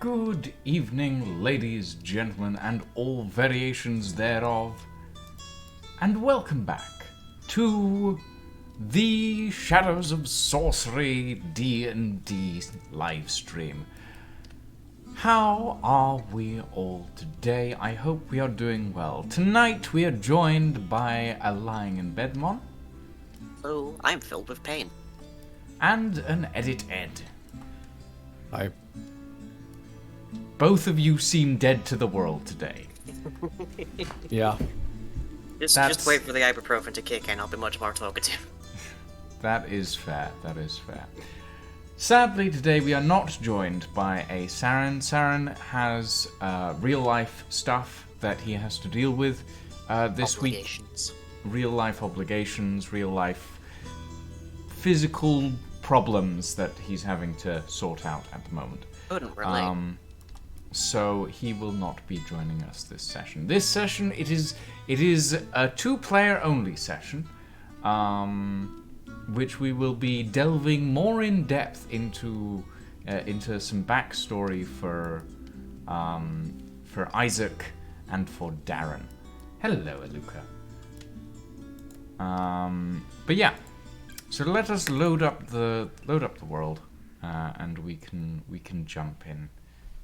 Good evening, ladies, gentlemen, and all variations thereof, and welcome back to the Shadows of Sorcery D&D livestream. How are we all today? I hope we are doing well. Tonight we are joined by a lying in bed mon. Oh, I'm filled with pain. And an Edit Ed. Hi. Both of you seem dead to the world today. Yeah. Just wait for the ibuprofen to kick in, I'll be much more talkative. That is fair, that is fair. Sadly, today we are not joined by a Saren. Saren has real-life stuff that he has to deal with this week. Real-life obligations, real-life physical problems that he's having to sort out at the moment. Couldn't relate. So he will not be joining us this session. This session, it is a two-player only session, which we will be delving more in depth into some backstory for Isaac and for Darren. Hello, Aluka. But yeah, so let us load up the world, and we can jump in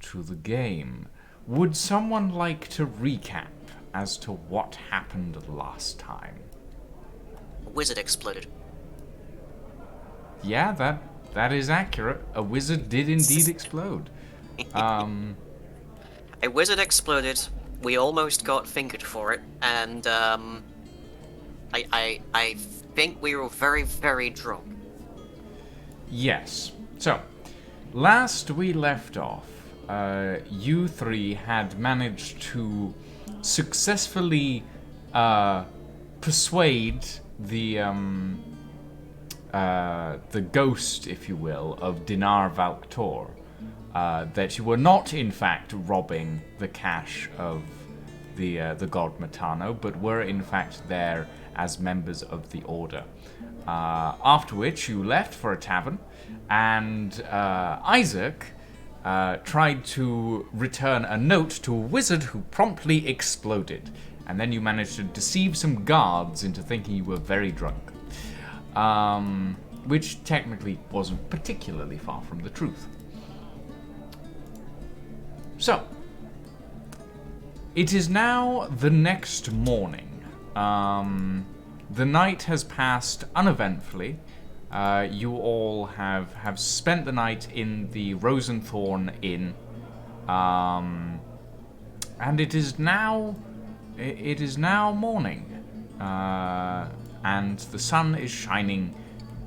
to the game. Would someone like to recap as to what happened last time? A wizard exploded. Yeah, that is accurate. A wizard did indeed explode. A wizard exploded. We almost got fingered for it, and I think we were very, very drunk. Yes. So, last we left off, you three had managed to successfully persuade the ghost, if you will, of Dinar Valktor, that you were not, in fact, robbing the cache of the god Matano, but were, in fact, there as members of the Order. After which you left for a tavern, and Isaac tried to return a note to a wizard who promptly exploded, and then you managed to deceive some guards into thinking you were very drunk. Which technically wasn't particularly far from the truth. So, it is now the next morning. The night has passed uneventfully. You all have spent the night in the Rosenthorn Inn, and it is now morning. And the sun is shining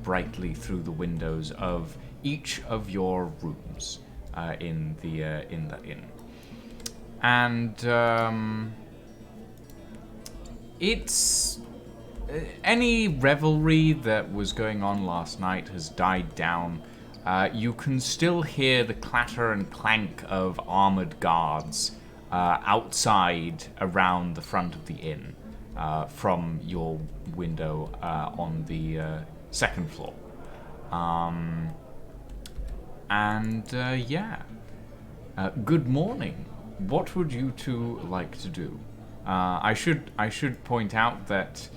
brightly through the windows of each of your rooms in the inn, and it's any revelry that was going on last night has died down. You can still hear the clatter and clank of armored guards outside around the front of the inn. From your window on the second floor. Good morning. What would you two like to do? I should point out that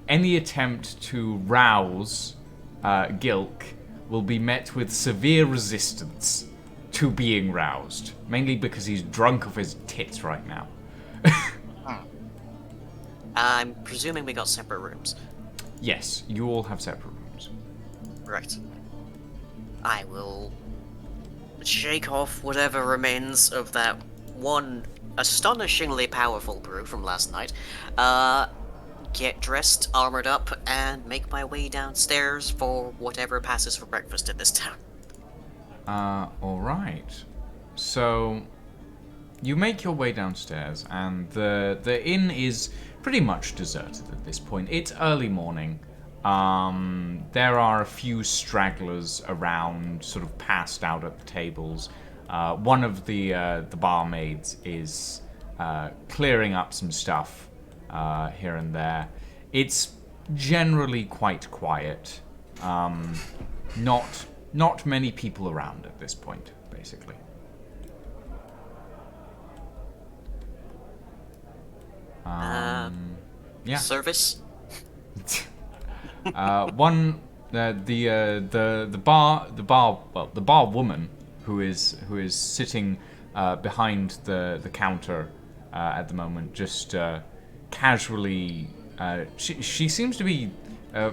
any attempt to rouse Gilk will be met with severe resistance to being roused, mainly because he's drunk off his tits right now. I'm presuming we got separate rooms. Yes, you all have separate rooms. Right. I will shake off whatever remains of that one astonishingly powerful brew from last night, get dressed, armored up, and make my way downstairs for whatever passes for breakfast in this town. Alright. So, you make your way downstairs, and the inn is pretty much deserted at this point. It's early morning. There are a few stragglers around, sort of passed out at the tables. One of the barmaids is clearing up some stuff here and there. It's generally quite quiet. Not not many people around at this point, basically. Yeah. Service? The bar woman who is sitting behind the counter at the moment, just casually. She seems to be,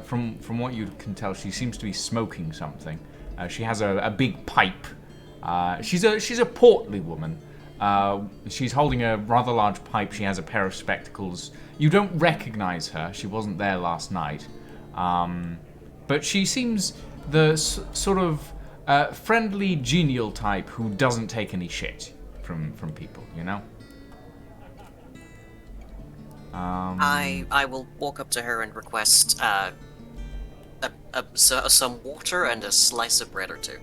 from what you can tell, she seems to be smoking something. She has a big pipe. She's a portly woman. She's holding a rather large pipe. She has a pair of spectacles. You don't recognize her. She wasn't there last night. But she seems the sort of friendly, genial type who doesn't take any shit from people, you know? I will walk up to her and request some water and a slice of bread or two.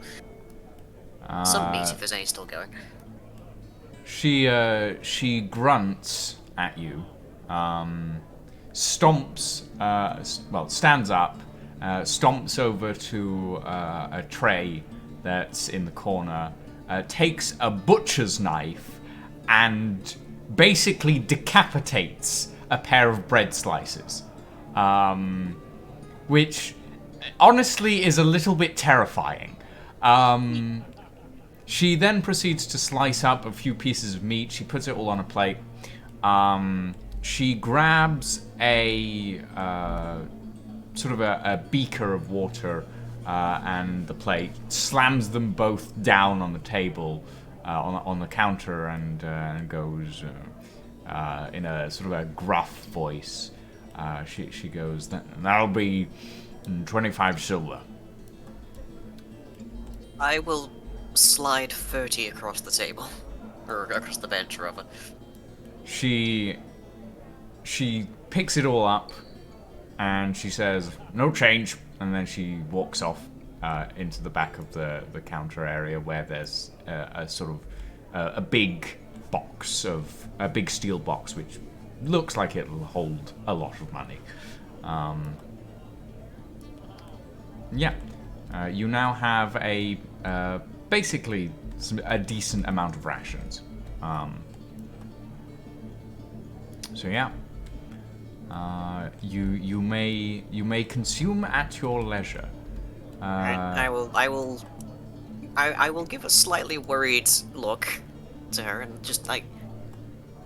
Some meat if there's any still going. She grunts at you, stands up, stomps over to a tray that's in the corner, takes a butcher's knife, and basically decapitates a pair of bread slices, which honestly is a little bit terrifying. She then proceeds to slice up a few pieces of meat. She puts it all on a plate. She grabs a sort of a beaker of water and the plate, slams them both down on the table, on the counter, and goes in a sort of a gruff voice. She goes, "That'll be 25 silver." I will slide 30 across the table. Or across the bench, rather. She picks it all up, and she says, "No change," and then she walks off into the back of the counter area where there's a sort of a big steel box which looks like it'll hold a lot of money. You now have basically a decent amount of rations. You may consume at your leisure. I will give a slightly worried look to her and just like,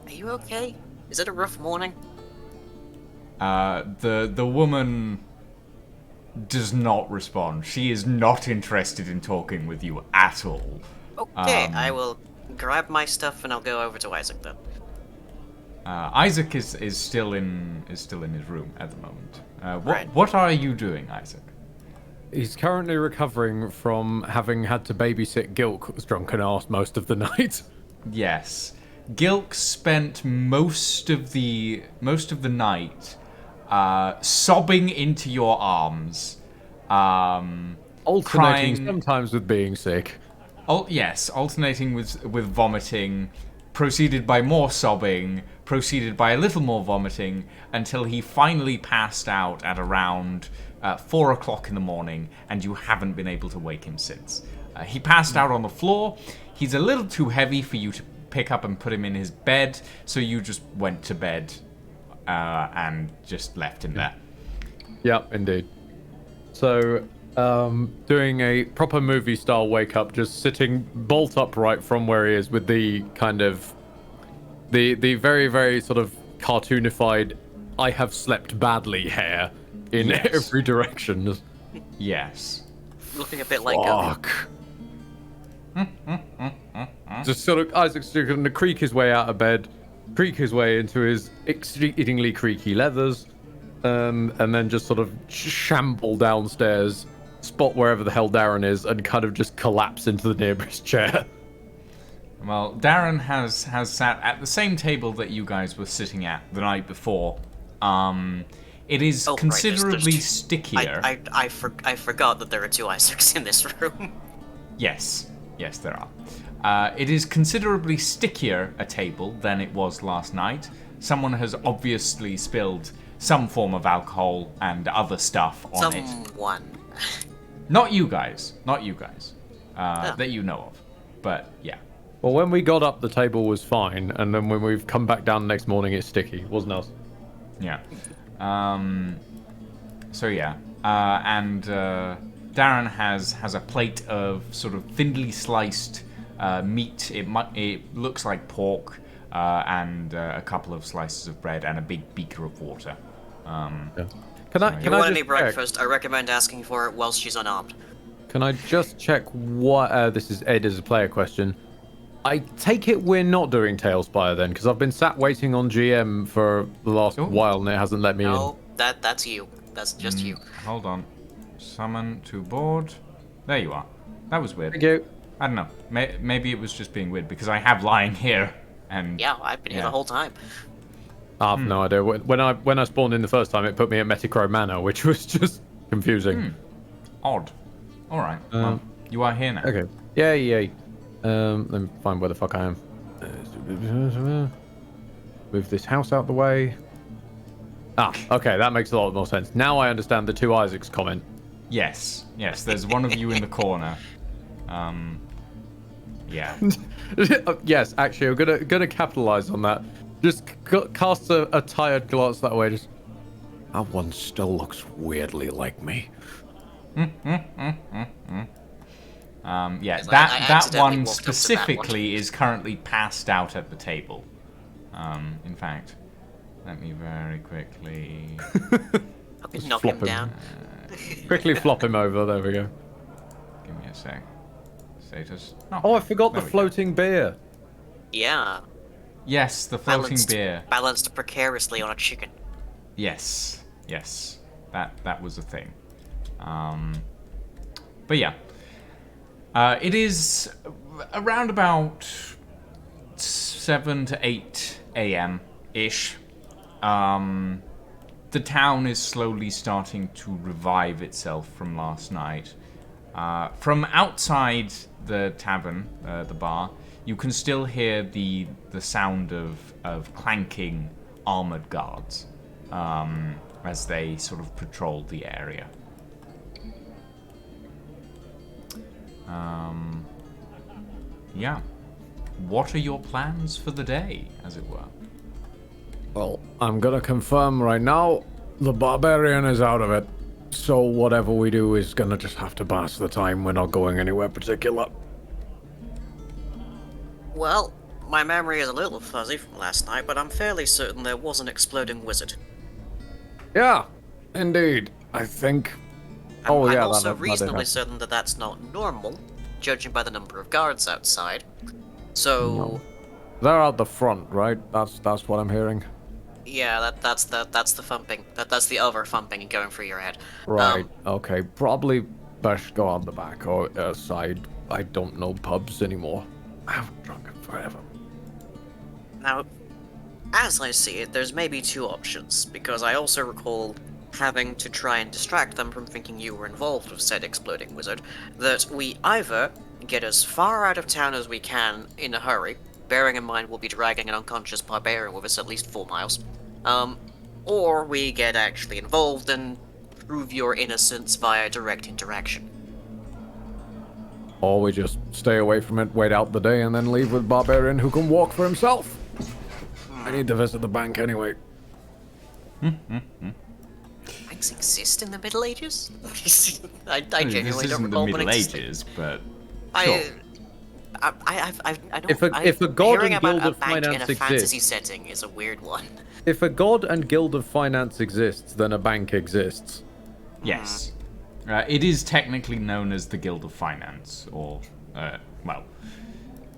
"Are you okay? Is it a rough morning?" The woman does not respond. She is not interested in talking with you at all. Okay, I will grab my stuff and I'll go over to Isaac then. Isaac is still in his room at the moment. Right. What are you doing, Isaac? He's currently recovering from having had to babysit Gilk's drunken ass most of the night. Yes, Gilk spent most of the night sobbing into your arms, Alternating crying. sometimes with being sick. Alternating with vomiting, proceeded by more sobbing, proceeded by a little more vomiting, until he finally passed out at around 4 o'clock in the morning, and you haven't been able to wake him since. He passed out on the floor. He's a little too heavy for you to pick up and put him in his bed, so you just went to bed and just left him there. Yep, indeed. So, doing a proper movie style wake up, just sitting bolt upright from where he is with the kind of the very, very sort of cartoonified "I have slept badly" hair in every direction. Yes. Looking a bit like Fuck. Just sort of Isaac's going to creak his way out of bed, creak his way into his exceedingly creaky leathers, and then just sort of shamble downstairs, spot wherever the hell Darren is, and kind of just collapse into the nearest chair. Well, Darren has sat at the same table that you guys were sitting at the night before. It is considerably stickier. I forgot that there are two Isaacs in this room. Yes, there are. It is considerably stickier a table than it was last night. Someone has obviously spilled some form of alcohol and other stuff on it. Someone. Not you guys. That you know of. But yeah. Well, when we got up, the table was fine, and then when we've come back down the next morning, it's sticky. It wasn't us. Yeah. So yeah. And Darren has a plate of sort of thinly sliced meat. It looks like pork, and a couple of slices of bread and a big beaker of water. Yeah. If you want any breakfast, I recommend asking for it whilst she's unarmed. Can I just check what... this is Ed as a player question. I take it we're not doing Tailspire then, because I've been sat waiting on GM for the last while and it hasn't let me in. No, that's you. That's just you. Hold on. Summon to board. There you are. That was weird. Thank you. I don't know. Maybe it was just being weird because I have lying here and... Yeah, I've been here the whole time. I have no idea. When I spawned in the first time, it put me at Meticro Manor, which was just confusing. Odd. All right. Well, you are here now. Okay. Yay. Let me find where the fuck I am. Move this house out the way. Okay, that makes a lot more sense. Now I understand the two Isaacs comment. Yes. There's one of you in the corner. Yeah. Yes, actually, I'm gonna capitalize on that. Just cast a tired glance that way. Just that one still looks weirdly like me. Yeah, I that accidentally one walked up to that specifically is currently passed out at the table. In fact, let me very quickly... I can knock him down. Quickly flop him over. There we go. Give me a sec. Status. Oh, I forgot the floating beer. Yeah. Yes, the floating beer. Balanced precariously on a chicken. Yes. That was a thing. But yeah. It is around about 7 to 8 a.m.-ish. The town is slowly starting to revive itself from last night. From outside the tavern, the bar, you can still hear the sound of clanking armored guards as they sort of patrol the area. Yeah. What are your plans for the day, as it were? Well, I'm gonna confirm right now, the barbarian is out of it. So whatever we do is gonna just have to pass the time. We're not going anywhere particular. Well, my memory is a little fuzzy from last night, but I'm fairly certain there was an exploding wizard. Yeah, indeed. I think... I'm also reasonably certain that that's not normal, judging by the number of guards outside. So... No. They're out the front, right? That's what I'm hearing. Yeah, that's the thumping. That's the other thumping going through your head. Right. Okay. Probably best go on the back or side. I don't know pubs anymore. I haven't drunk in forever. Now, as I see it, there's maybe two options, because I also recall having to try and distract them from thinking you were involved with said exploding wizard, that we either get as far out of town as we can in a hurry, bearing in mind we'll be dragging an unconscious barbarian with us at least 4 miles, or we get actually involved and prove your innocence via direct interaction. Or we just stay away from it, wait out the day, and then leave with barbarian who can walk for himself. I need to visit the bank anyway. Banks exist in the Middle Ages? I genuinely this don't isn't recall the one Middle existing. Ages, but I don't. If a god hearing and about guild a of bank in finance a fantasy exists, setting is a weird one. if a god and guild of finance exists, then a bank exists. yes. It is technically known as the Guild of Finance, or, well,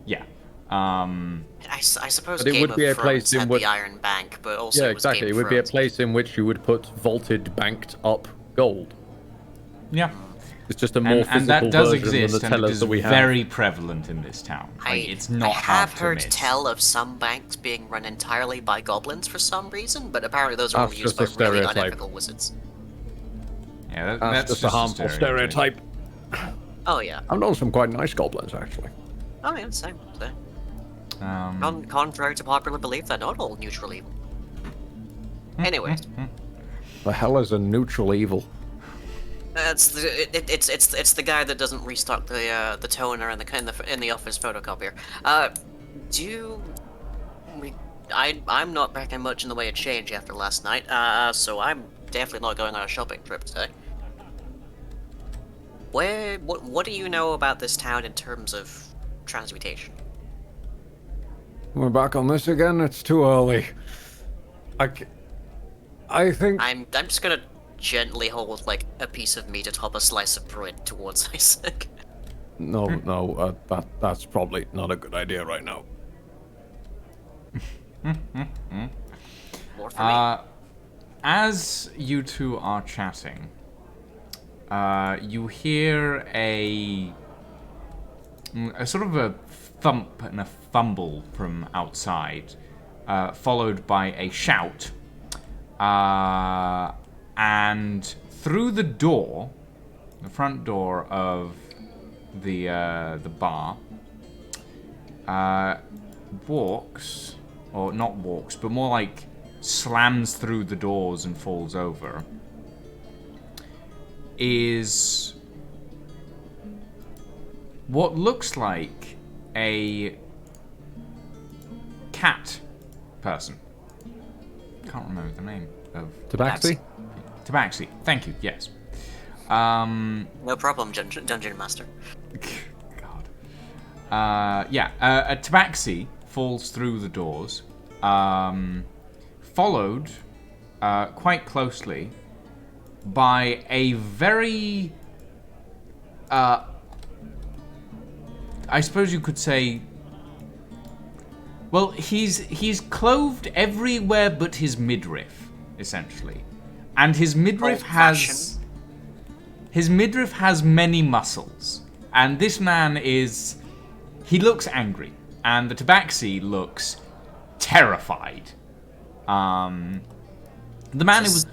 yeah. I suppose But it Game would of be a Thrones place in had which- the Iron Bank, but also Yeah, it was Game exactly. It of would be a Thrones. place in which you would put vaulted, banked up gold. Yeah. It's just a more And physical that does version exist, than the and it tellers is that we have. very prevalent in this town. Like, it's not I have hard to heard miss. tell of some banks being run entirely by goblins for some reason, but apparently those are That's all used just by a really stereotype. unethical wizards. Yeah, That's that's just a harmful stereotype. Oh yeah. I've known some quite nice goblins, actually. Oh yeah, same. Um, Contrary to popular belief, they're not all neutral evil. Anyways, The hell is a neutral evil? It's the guy that doesn't restock the toner and in the office photocopier. Do you, we, I'm not packing much in the way of change after last night. So I'm definitely not going on a shopping trip today. What do you know about this town in terms of transmutation? We're back on this again. It's too early. I think. I'm just gonna gently hold like a piece of meat atop a slice of bread towards Isaac. No. That's probably not a good idea right now. More for me. As you two are chatting, you hear a sort of a thump and a fumble from outside, followed by a shout. And through the door, the front door of the bar, walks, or not walks, but more like slams through the doors and falls over, is what looks like a cat person. Can't remember the name of Tabaxi? Tabaxi. Thank you. Yes. No problem, Dungeon Master. God. A Tabaxi falls through the doors, followed quite closely by a very, I suppose you could say, well, he's clothed everywhere but his midriff, essentially, and his midriff has many muscles, and this man he looks angry, and the Tabaxi looks terrified. The man was.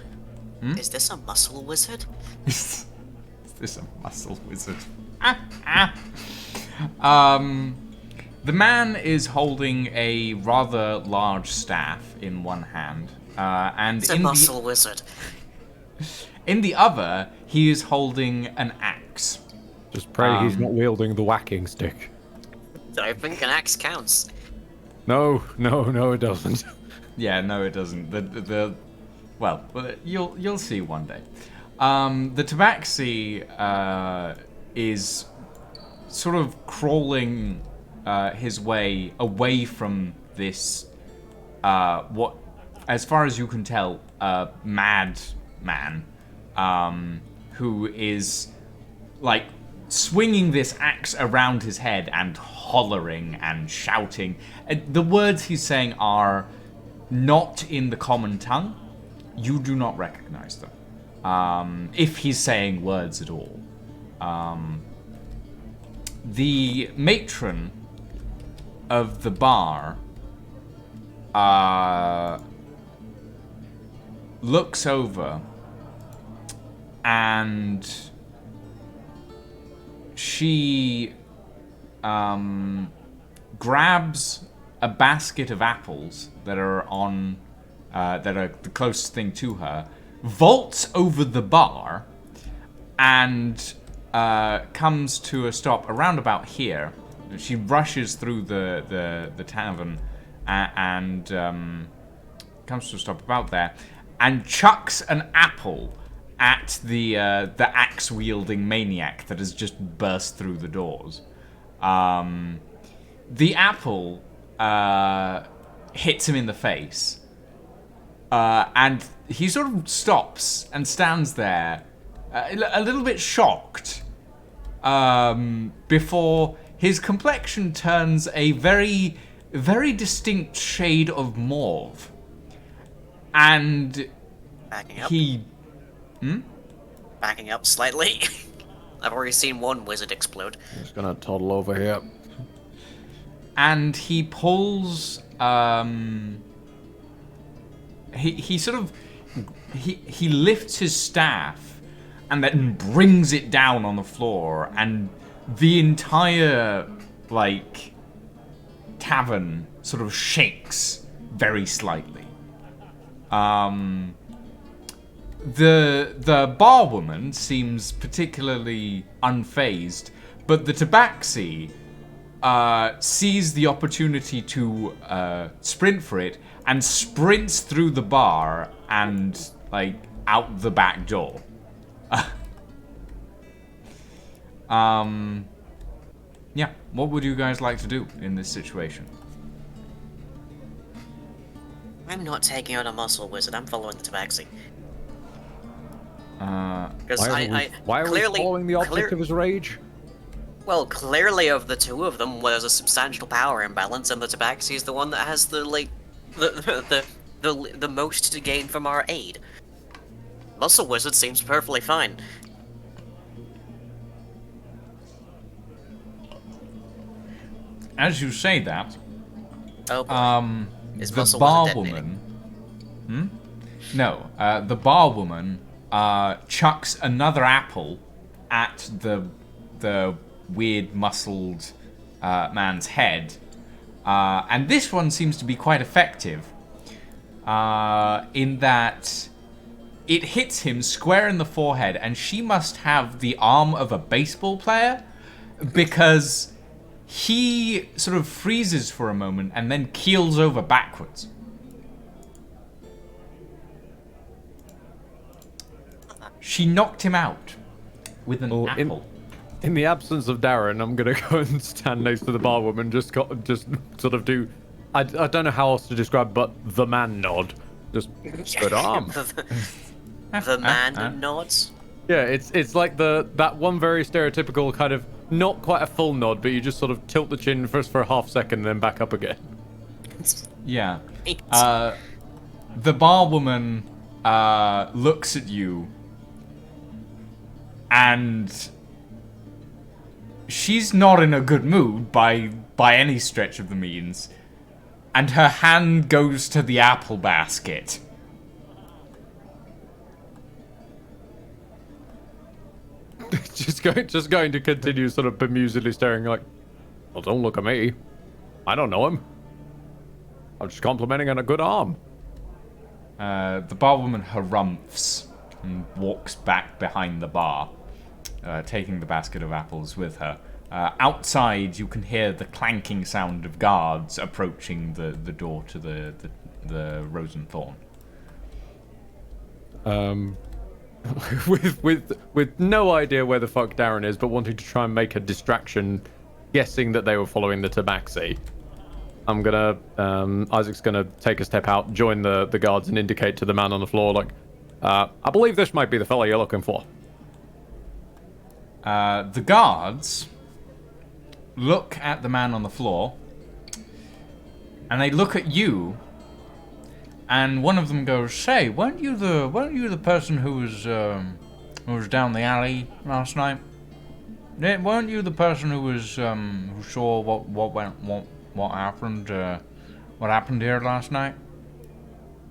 Is this a muscle wizard? Is this a muscle wizard? The man is holding a rather large staff in one hand, and It's a muscle wizard. in the other, he is holding an axe. Just pray he's not wielding the whacking stick. I think an axe counts. No, it doesn't. Yeah, no, it doesn't. Well, you'll see one day. The Tabaxi is sort of crawling his way away from this, what, as far as you can tell, mad man, who is like swinging this axe around his head and hollering and shouting. The words he's saying are not in the common tongue. You do not recognize them, if he's saying words at all. The matron of the bar looks over and she grabs a basket of apples that are the closest thing to her, vaults over the bar, and comes to a stop around about here. She rushes through the tavern and comes to a stop about there, and chucks an apple at the axe-wielding maniac that has just burst through the doors. The apple hits him in the face, and he sort of stops and stands there, a little bit shocked, before his complexion turns a very, very distinct shade of mauve. And Backing up. Backing up slightly. I've already seen one wizard explode. Just gonna toddle over here. And he pulls, he sort of, he lifts his staff and then brings it down on the floor, and the entire, like, tavern sort of shakes very slightly. the barwoman seems particularly unfazed, but the tabaxi sees the opportunity to sprint for it and sprints through the bar and like out the back door. Yeah, what would you guys like to do in this situation? I'm not taking out a muscle wizard. I'm following the tabaxi. Because Why are clearly, we following the object of his rage? Well, clearly of the two of them, there's a substantial power imbalance, and the tabaxi is the one that has the the most to gain from our aid. Muscle wizard seems perfectly fine. As you say that, Oh boy. Is the muscle bar wizard detonating? woman. No, the bar woman chucks another apple at the weird muscled man's head, and this one seems to be quite effective. In that it hits him square in the forehead, and she must have the arm of a baseball player because he sort of freezes for a moment and then keels over backwards. She knocked him out with an apple. In the absence of Darren, I'm gonna go and stand next to the barwoman. Just sort of do. I don't know how else to describe, but the man nod. Just good arm. The man nods. Yeah, it's like that one very stereotypical kind of not quite a full nod, but you just sort of tilt the chin first for a half second, and then back up again. Yeah. The barwoman looks at you, and she's not in a good mood by any stretch of the means, and her hand goes to the apple basket. just going to continue sort of bemusedly staring like, well, don't look at me. I don't know him. I'm just complimenting on a good arm. The barwoman harumphs and walks back behind the bar, taking the basket of apples with her. Outside, you can hear the clanking sound of guards approaching the door to the Rose and Thorn. With no idea where the fuck Darren is, but wanting to try and make a distraction, guessing that they were following the tabaxi. I'm gonna, Isaac's gonna take a step out, join the guards, and indicate to the man on the floor, like, I believe this might be the fella you're looking for. The guards look at the man on the floor, and they look at you, and one of them goes, "Say, weren't you the person who was down the alley last night? Weren't you the person who saw what happened here last night?"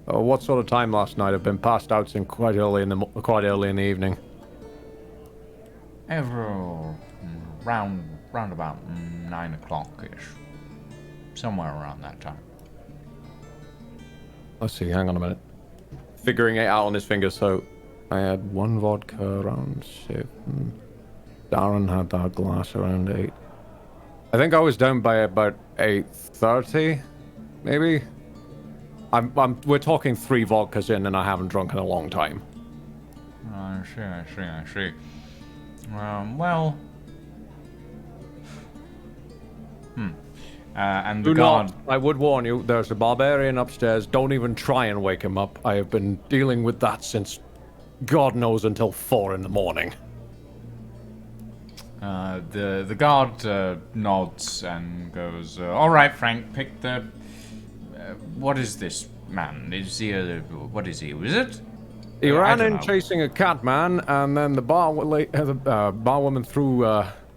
What sort of time last night? I've been passed out since quite early in the evening. Round about 9 o'clock-ish. Somewhere around that time. Let's see, hang on a minute. Figuring it out on his fingers, so I had one vodka around 7. Darren had that glass around 8. I think I was down by about 8:30, maybe. We're talking 3 vodkas in, and I haven't drunk in a long time. I see. And the guard... I would warn you, there's a barbarian upstairs. Don't even try and wake him up. I have been dealing with that since God knows until 4 in the morning. The guard nods and goes, "All right, Frank, pick the... what is this man? Is he what is he? Is it?" He ran in chasing a cat man, and then the barwoman threw,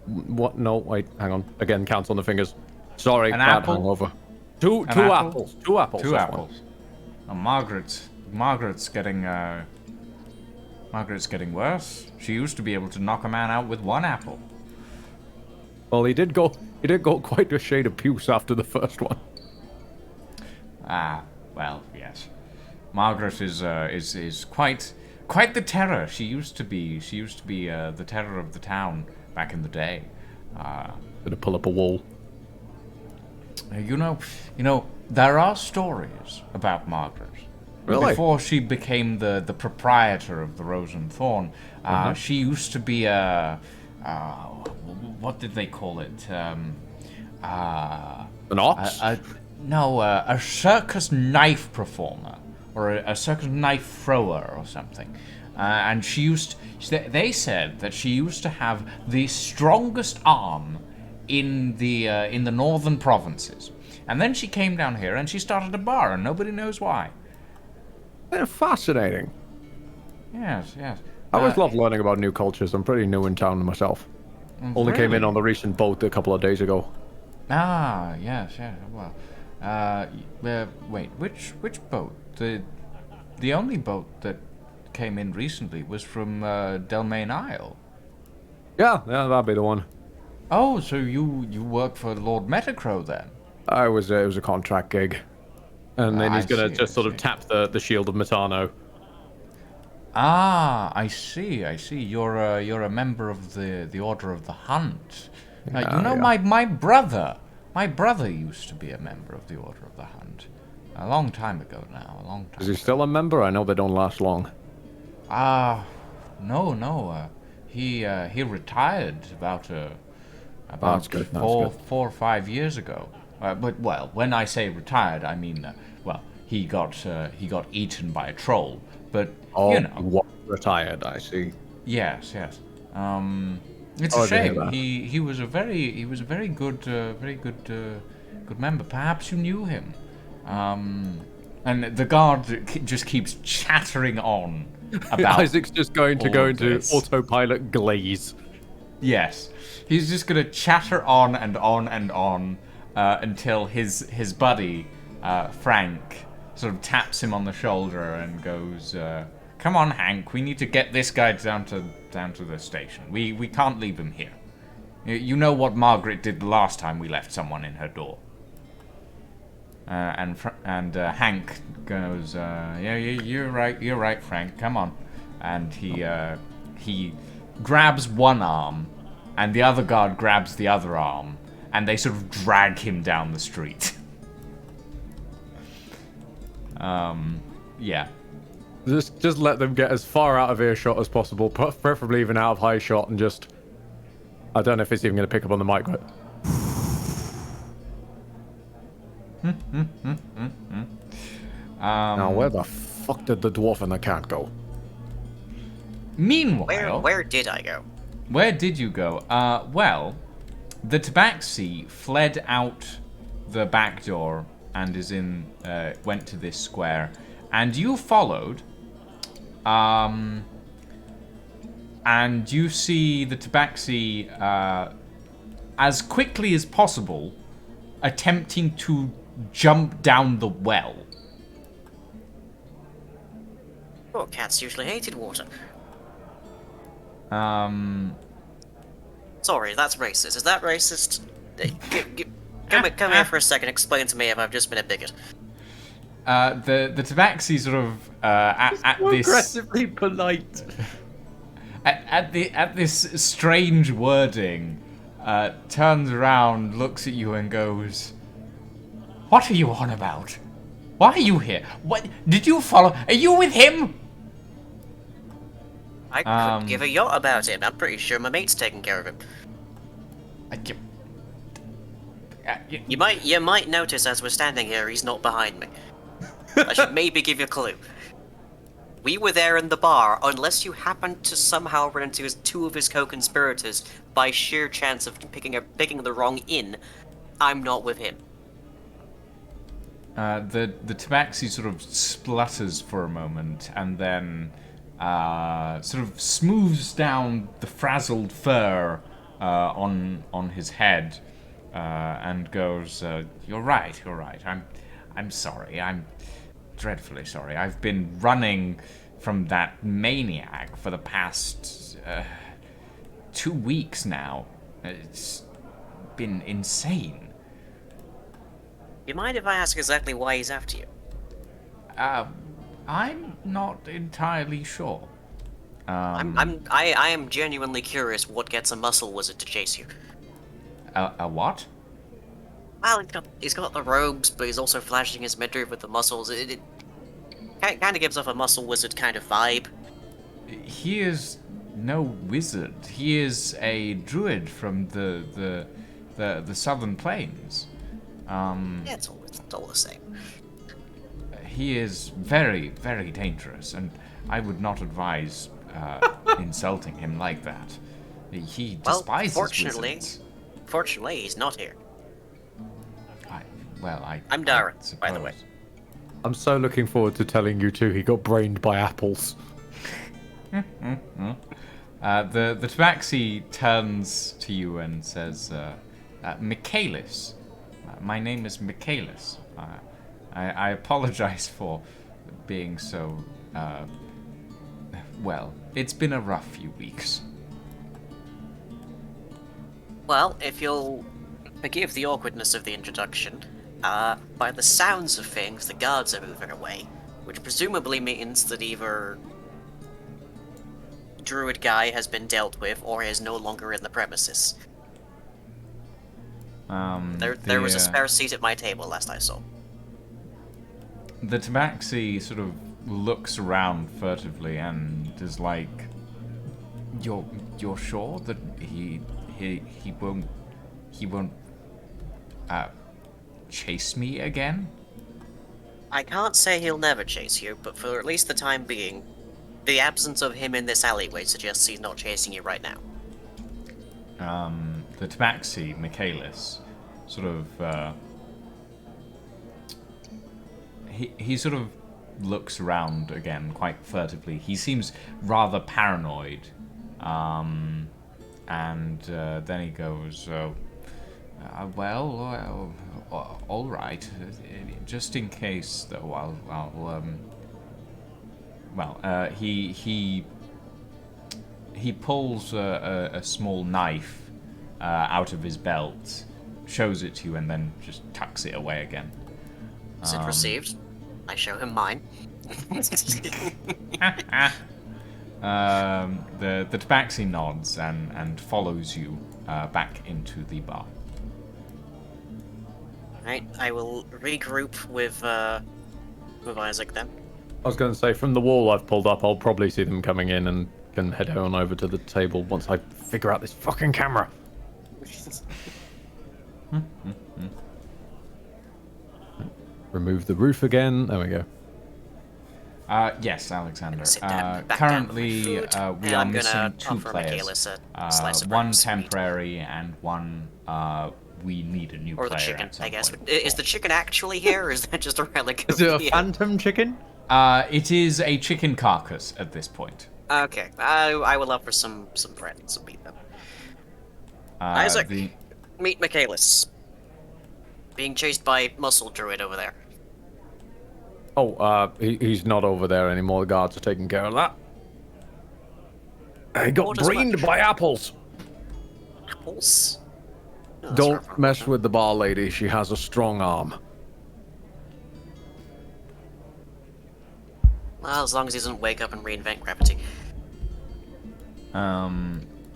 what? No, wait, hang on. Again, counts on the fingers. Sorry, An bad apple? hangover. Two apples. Two apples. Two apples. Oh, Margaret's getting worse. She used to be able to knock a man out with 1 apple. Well, he did go quite a shade of puce after the first one. Ah, well, yes. Margaret is quite quite the terror. She used to be the terror of the town back in the day. Gonna pull up a wall. You know, there are stories about Margaret. Really? Before she became the proprietor of the Rose and Thorn, she used to be what did they call it? An ox? A circus knife performer, or a circus knife thrower, or something. And they said that she used to have the strongest arm in the northern provinces. And then she came down here and she started a bar, and nobody knows why. They're fascinating. Yes. I always love learning about new cultures. I'm pretty new in town myself. Only came in Really? on the recent boat a couple of days ago. Ah, yes. Well, wait, which boat? The only boat that came in recently was from Delmain Isle. Yeah, that'd be the one. Oh, so you work for Lord Metacrow then? It was a contract gig. And then he's gonna just sort of tap the shield of Metano. Ah, I see. You're a member of the Order of the Hunt. Yeah. my brother used to be a member of the Order of the Hunt. A long time ago now. Is he still a member? I know they don't last long. No. He retired about That's good. 4 or 5 years ago. But when I say retired, I mean he got eaten by a troll. But what retired? I see. Yes. It's a shame. He was a very good member. Perhaps you knew him. And the guard just keeps chattering on about. Isaac's just going to go into this. autopilot glaze. Yes, he's just gonna chatter on and on and on until his buddy Frank sort of taps him on the shoulder and goes, "Come on, Hank, we need to get this guy down to the station. We can't leave him here. You know what Margaret did the last time we left someone in her door." And Hank goes, "Yeah, you're right, Frank. Come on." And he grabs one arm, and the other guard grabs the other arm, and they sort of drag him down the street. Yeah. Just let them get as far out of earshot as possible, preferably even out of high shot, and just... I don't know if it's even going to pick up on the mic, but... Now, where the fuck did the dwarf and the cat go? Meanwhile... Where did I go? Where did you go? Well, the Tabaxi fled out the back door and went to this square, and you followed. And you see the Tabaxi as quickly as possible attempting to jump down the well. Oh, cats usually hated water. Sorry, that's racist. Is that racist? Come here for a second. Explain to me if I've just been a bigot. The Tabaxi sort of at this aggressively polite. at this strange wording, turns around, looks at you, and goes, "What are you on about? Why are you here? What did you follow? Are you with him?" I couldn't give a yacht about him. I'm pretty sure my mate's taking care of him. You might notice as we're standing here, he's not behind me. I should maybe give you a clue. We were there in the bar, unless you happened to somehow run into two of his co-conspirators by sheer chance of picking the wrong inn. I'm not with him. The Tabaxi sort of splutters for a moment and then sort of smooths down the frazzled fur on his head and goes, "You're right. I'm sorry. I'm dreadfully sorry. I've been running from that maniac for the past 2 weeks now. It's been insane." You mind if I ask exactly why he's after you? I'm not entirely sure. I am genuinely curious what gets a muscle wizard to chase you. A what? Well, he's got the robes, but he's also flashing his midriff with the muscles. It kind of gives off a muscle wizard kind of vibe. He is no wizard. He is a druid from the southern plains. Yeah, it's all the same. He is very, very dangerous, and I would not advise insulting him like that. He despises wizards. Fortunately, he's not here. I'm Darren, by the way. I'm so looking forward to telling you two he got brained by apples. The tabaxi turns to you and says, Michaelis. My name is Michaelis. I apologize for being so, well, it's been a rough few weeks. Well, if you'll forgive the awkwardness of the introduction, by the sounds of things, the guards are moving away, which presumably means that either druid guy has been dealt with or is no longer in the premises. There was a spare seat at my table last I saw. The tabaxi sort of looks around furtively and is like, "You're sure that he won't chase me again?" I can't say he'll never chase you, but for at least the time being, the absence of him in this alleyway suggests he's not chasing you right now. The tabaxi, Michaelis, sort of he sort of looks around again quite furtively. He seems rather paranoid, and then he goes, "Well, all right. Just in case, though, he pulls a small knife out of his belt, shows it to you, and then just tucks it away again. Is it received? I show him mine. The tabaxi nods and follows you back into the bar. Right, I will regroup with Isaac then. I was going to say, from the wall I've pulled up, I'll probably see them coming in and can head on over to the table once I figure out this fucking camera. Remove the roof again. There we go. Yes, Alexander. Currently, we are missing two players. One temporary and one we need a new player. Or the chicken, at some I guess. point. Is the chicken actually here, or is that just a relic of Is it a the, phantom chicken? It is a chicken carcass at this point. Okay, I will offer some bread and some meat then. Isaac, meet Michaelis. Being chased by Muscle Druid over there. Oh, he's not over there anymore. The guards are taking care of that. He got brained by apples. Apples? No, Don't mess with the bar lady. She has a strong arm. Well, as long as he doesn't wake up and reinvent gravity.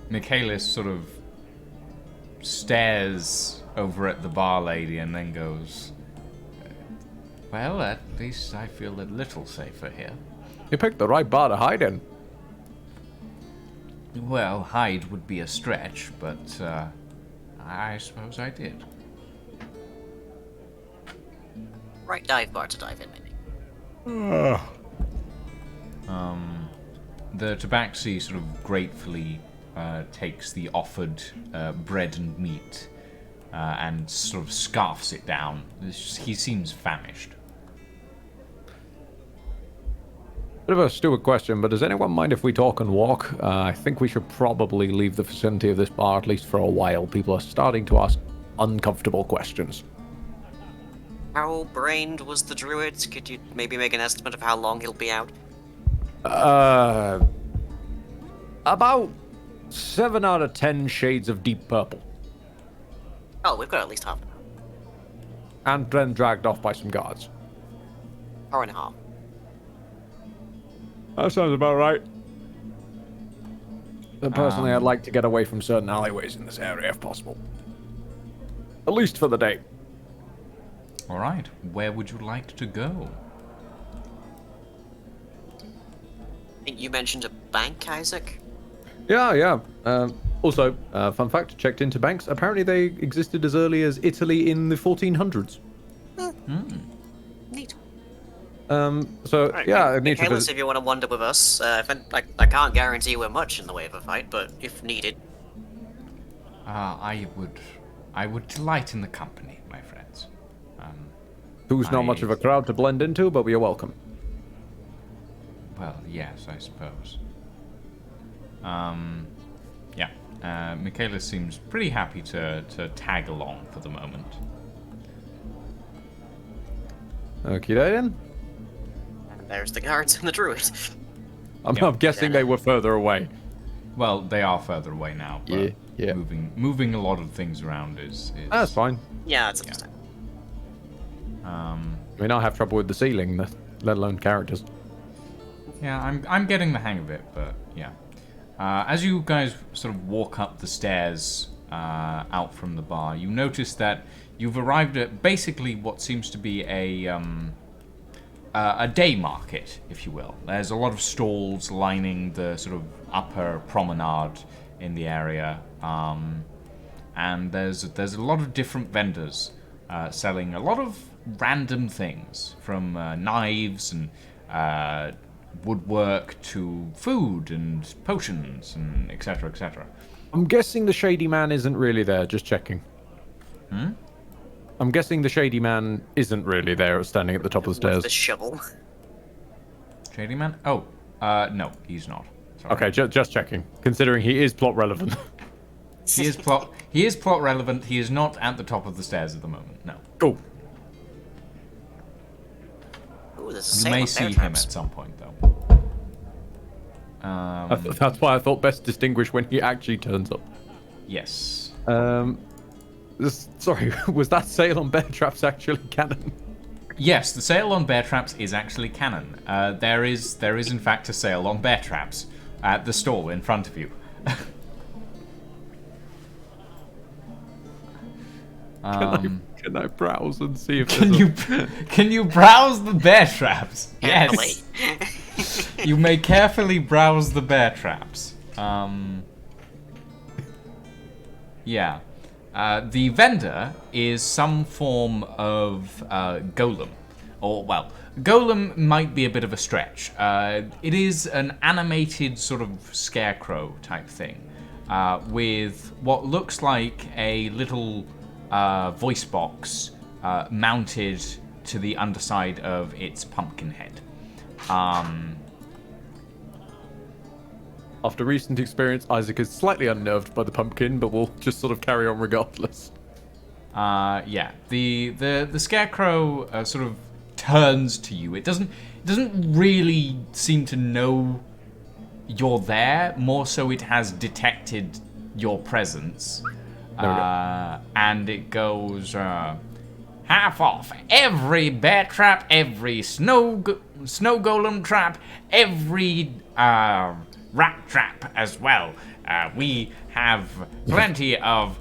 Michaelis sort of stares over at the bar lady and then goes, "Well, at least I feel a little safer here." You picked the right bar to hide in. Well, hide would be a stretch, but I suppose I did. Right dive bar to dive in, maybe. The tabaxi sort of gratefully takes the offered bread and meat and sort of scarfs it down. He seems famished. Bit of a stupid question, but does anyone mind if we talk and walk? I think we should probably leave the vicinity of this bar, at least for a while. People are starting to ask uncomfortable questions. How brained was the druid? Could you maybe make an estimate of how long he'll be out? About 7 out of 10 shades of deep purple. Oh, we've got at least half an hour. And then dragged off by some guards. Hour and a half. That sounds about right. But personally, I'd like to get away from certain alleyways in this area if possible. At least for the day. All right. Where would you like to go? I think you mentioned a bank, Isaac? Yeah. Also, fun fact, checked into banks. Apparently they existed as early as Italy in the 1400s. Neat. So, Right, yeah, I need to Michaelis, visit. if you want to wander with us, I can't guarantee we're much in the way of a fight, but if needed. I would delight in the company, my friends. Who's not much of a crowd to blend into, but you're welcome. Well, yes, I suppose. Yeah. Michaela seems pretty happy to tag along for the moment. Okay, then. And there's the guards and the druid. I'm guessing they were further away. Well, they are further away now, but Yeah. moving a lot of things around is That's fine. Yeah, that's understandable. I mean, I have trouble with the ceiling, let alone characters. Yeah, I'm getting the hang of it, but yeah. As you guys sort of walk up the stairs out from the bar, you notice that you've arrived at basically what seems to be a day market, if you will. There's a lot of stalls lining the sort of upper promenade in the area, and there's a lot of different vendors selling a lot of random things, from knives and woodwork to food and potions and etc. etc. I'm guessing the shady man isn't really there, just checking. I'm guessing the shady man isn't really there, standing at the top of the stairs. With the shovel. Shady man? Oh, no, he's not. Sorry. Okay, just checking. Considering he is plot relevant. He is plot relevant. He is not at the top of the stairs at the moment. No. Cool. Ooh, there's a You sale may on see bear him traps. at some point, though. That's why I thought best distinguish when he actually turns up. Yes. Sorry, was that sale on bear traps actually canon? Yes, the sale on bear traps is actually canon. There is in fact a sale on bear traps at the stall in front of you. Can I browse and see if Can you browse the bear traps? Carefully. Yes. You may carefully browse the bear traps. Yeah. The vendor is some form of golem. Or, well, golem might be a bit of a stretch. It is an animated sort of scarecrow type thing, with what looks like a little voice box mounted to the underside of its pumpkin head. After recent experience, Isaac is slightly unnerved by the pumpkin, but will just sort of carry on regardless. Yeah. The scarecrow sort of turns to you. It doesn't really seem to know you're there. More so, it has detected your presence. And it goes half off every bear trap, every snow golem trap, every rat trap as well. We have plenty of,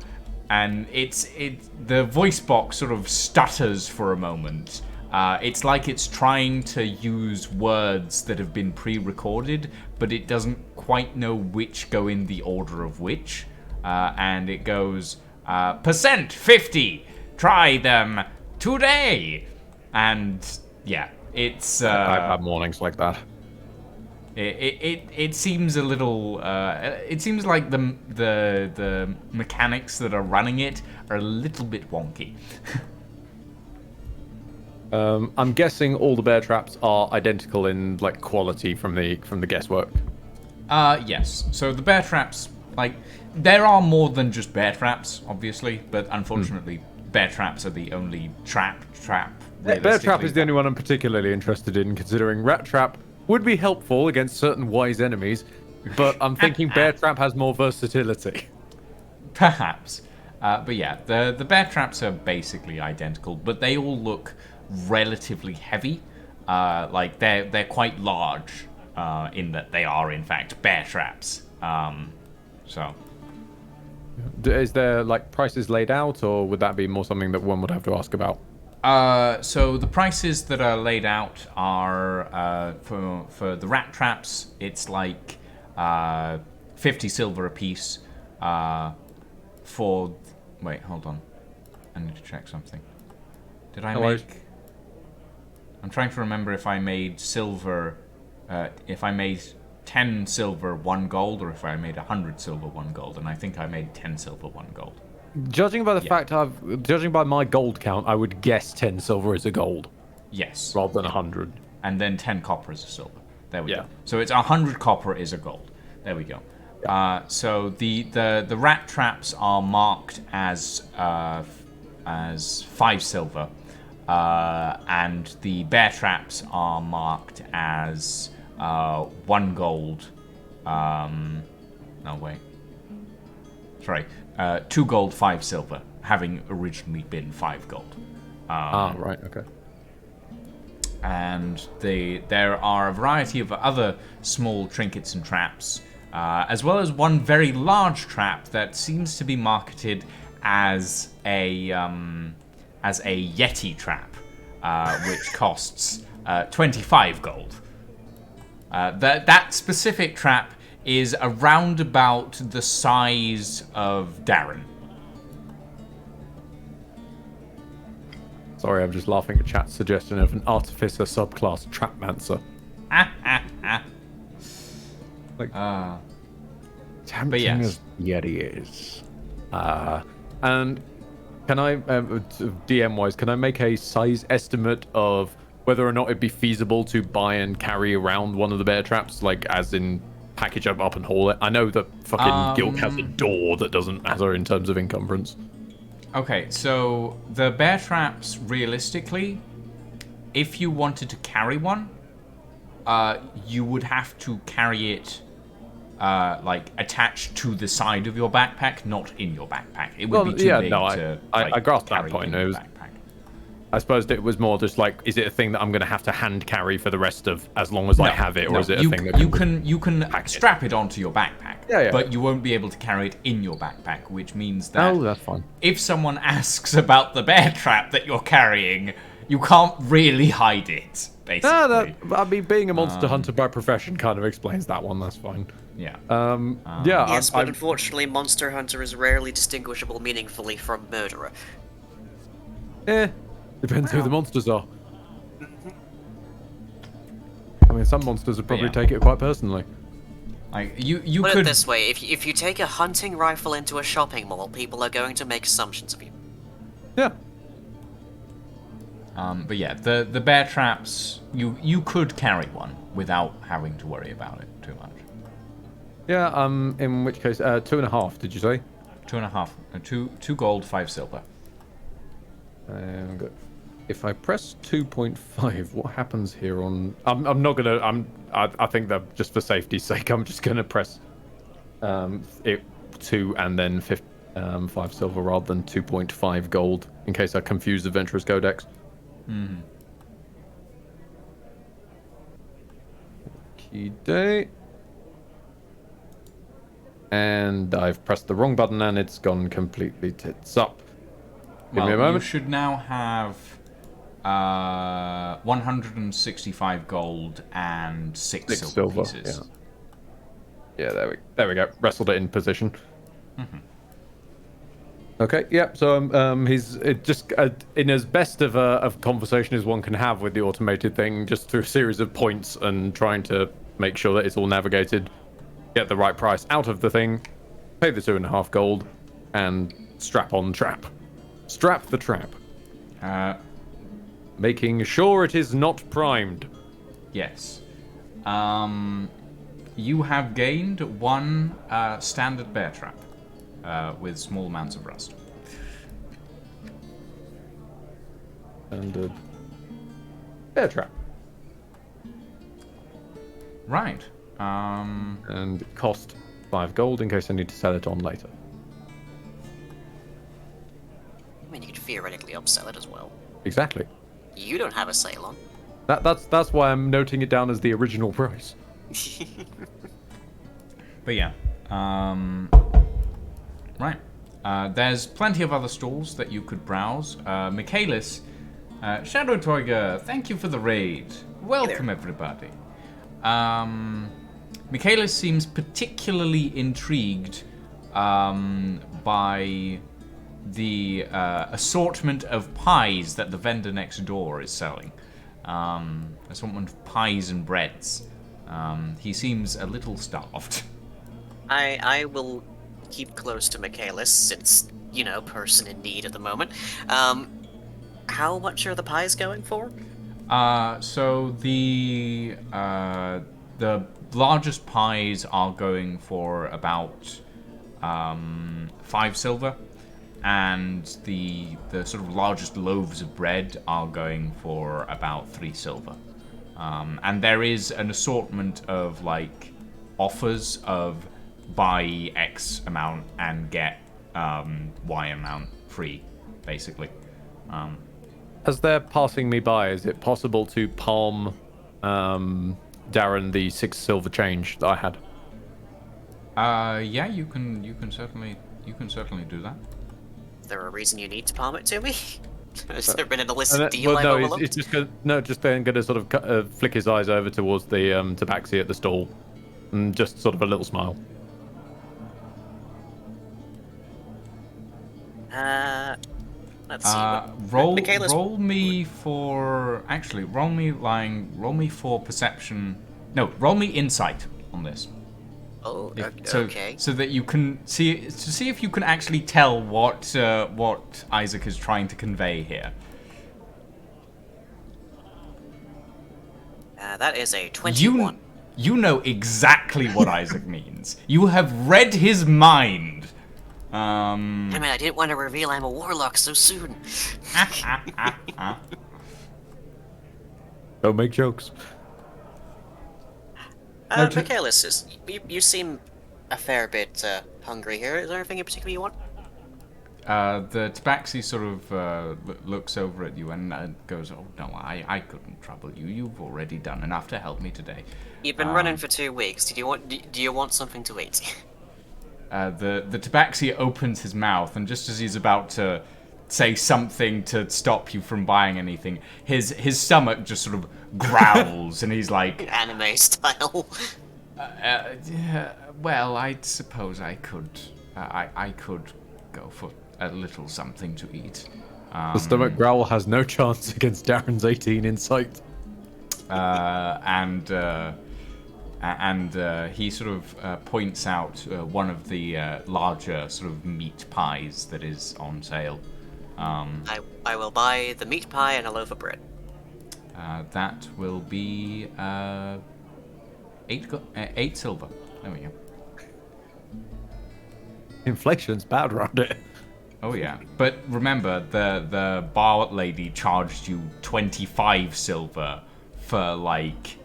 and the voice box sort of stutters for a moment. It's like it's trying to use words that have been pre-recorded, but it doesn't quite know which go in the order of which. And it goes, percent 50, try them today. And yeah, it's I've had mornings like that. it seems a little it seems like the mechanics that are running it are a little bit wonky. I'm guessing all the bear traps are identical in like quality from the guesswork. Yes. So the bear traps, like, there are more than just bear traps, obviously, but unfortunately, bear traps are the only trap. Bear trap is the only one I'm particularly interested in, considering rat trap would be helpful against certain wise enemies, but I'm thinking bear trap has more versatility. Perhaps. But yeah, the bear traps are basically identical, but they all look relatively heavy. Like they're quite large in that they are in fact bear traps. So. Is there like prices laid out, or would that be more something that one would have to ask about? So the prices that are laid out are for the rat traps. It's like 50 silver apiece. For wait, hold on. I need to check something. Did I make? I'm trying to remember if I made silver. If I made 10 silver 1 gold, or if I made 100 silver 1 gold, and I think I made 10 silver 1 gold. Judging by judging by my gold count, I would guess 10 silver is a gold. Yes. Rather than 100. And then 10 copper is a silver. There we Yeah. go. So it's 100 copper is a gold. There we go. So the rat traps are marked as 5 silver, and the bear traps are marked as 1 gold. No wait. Sorry. 2 gold, 5 silver, having originally been 5 gold. Right, okay. And there are a variety of other small trinkets and traps, as well as one very large trap that seems to be marketed as a Yeti trap, which costs 25 gold. That specific trap is around about the size of Darren. Sorry, I'm just laughing at chat's suggestion of an artificer subclass Trapmancer. Like, tempting yes. as Yeti is. And can I, DM-wise, can I make a size estimate of whether or not it'd be feasible to buy and carry around one of the bear traps, like as in package them up and haul it? I know that fucking guild has a door that doesn't matter in terms of encumbrance. Okay, so the bear traps, realistically, if you wanted to carry one, you would have to carry it like attached to the side of your backpack, not in your backpack. It would be too big to I grasped that carry point. in It your was, backpack. I suppose it was more just like, is it a thing that I'm going to have to hand carry for the rest of as long as I have it, or is it a thing that you can strap it onto your backpack, but you won't be able to carry it in your backpack, which means that that's fine. If someone asks about the bear trap that you're carrying, you can't really hide it. Basically, I mean, being a monster hunter by profession kind of explains that one. That's fine. Yeah. Yes, but unfortunately, Monster Hunter is rarely distinguishable meaningfully from Murderer. Depends who the monsters are. I mean, some monsters would probably take it quite personally. Like you Put could. it this way: if you take a hunting rifle into a shopping mall, people are going to make assumptions of you. Yeah. But yeah, the bear traps, you could carry one without having to worry about it too much. Yeah. In which case, 2.5. Did you say? 2.5. 2 gold, 5 silver. Good. If I press 2.5, what happens here on... I'm not gonna... I think that just for safety's sake, I'm just gonna press 2 and then 5 silver rather than 2.5 gold in case I confuse the Venturous Codex. Okay. And I've pressed the wrong button and it's gone completely tits up. Give me a moment. You should now have 165 gold and 6 silver pieces. Yeah, there we go. Wrestled it in position. Okay, yeah. So he's just in as best of a conversation as one can have with the automated thing, just through a series of points and trying to make sure that it's all navigated, get the right price out of the thing, pay the 2.5 gold, and strap on trap. Strap the trap. Making sure it is not primed. Yes. You have gained 1 standard bear trap with small amounts of rust. And bear trap. Right. And cost 5 gold in case I need to sell it on later. I mean, you could theoretically upsell it as well. Exactly. You don't have a sale on. That's why I'm noting it down as the original price. But yeah, Right. There's plenty of other stalls that you could browse. Michaelis, Shadow Toiger, thank you for the raid. Welcome, everybody. Michaelis seems particularly intrigued by the assortment of pies that the vendor next door is selling. Assortment of pies and breads. He seems a little starved. I will keep close to Michaelis, since, person in need at the moment. How much are the pies going for? So the largest pies are going for about 5 silver, and the sort of largest loaves of bread are going for about 3 silver. And there is an assortment of offers of buy X amount and get Y amount free, basically. As they're passing me by, is it possible to palm Darren the 6 silver change that I had? Yeah, you can certainly do that. Is there a reason you need to palm it to me? Has there been an illicit deal well, I've no, overlooked? it's just then going to sort of flick his eyes over towards the tabaxi at the stall, and just sort of a little smile. Let's see. Roll me for perception. No, roll me insight on this. Oh, So, okay. so that you can see if you can actually tell what Isaac is trying to convey here. That is a 21. You know exactly what Isaac means. You have read his mind. I mean, I didn't want to reveal I'm a warlock so soon. Don't make jokes. Michaelis, you seem a fair bit hungry here. Is there anything in particular you want? The tabaxi sort of looks over at you and goes, "Oh no, I couldn't trouble you. You've already done enough to help me today." You've been running for 2 weeks. Do you want something to eat? The tabaxi opens his mouth, and just as he's about to say something to stop you from buying anything, his stomach just sort of growls, and he's like, Anime style. well, I suppose I could go for a little something to eat. The stomach growl has no chance against Darren's 18 insight. And he sort of points out one of the larger sort of meat pies that is on sale. I will buy the meat pie and a loaf of bread. That will be 8 silver. There we go. Inflation's bad around it. Oh yeah, but remember the bar lady charged you 25 silver for like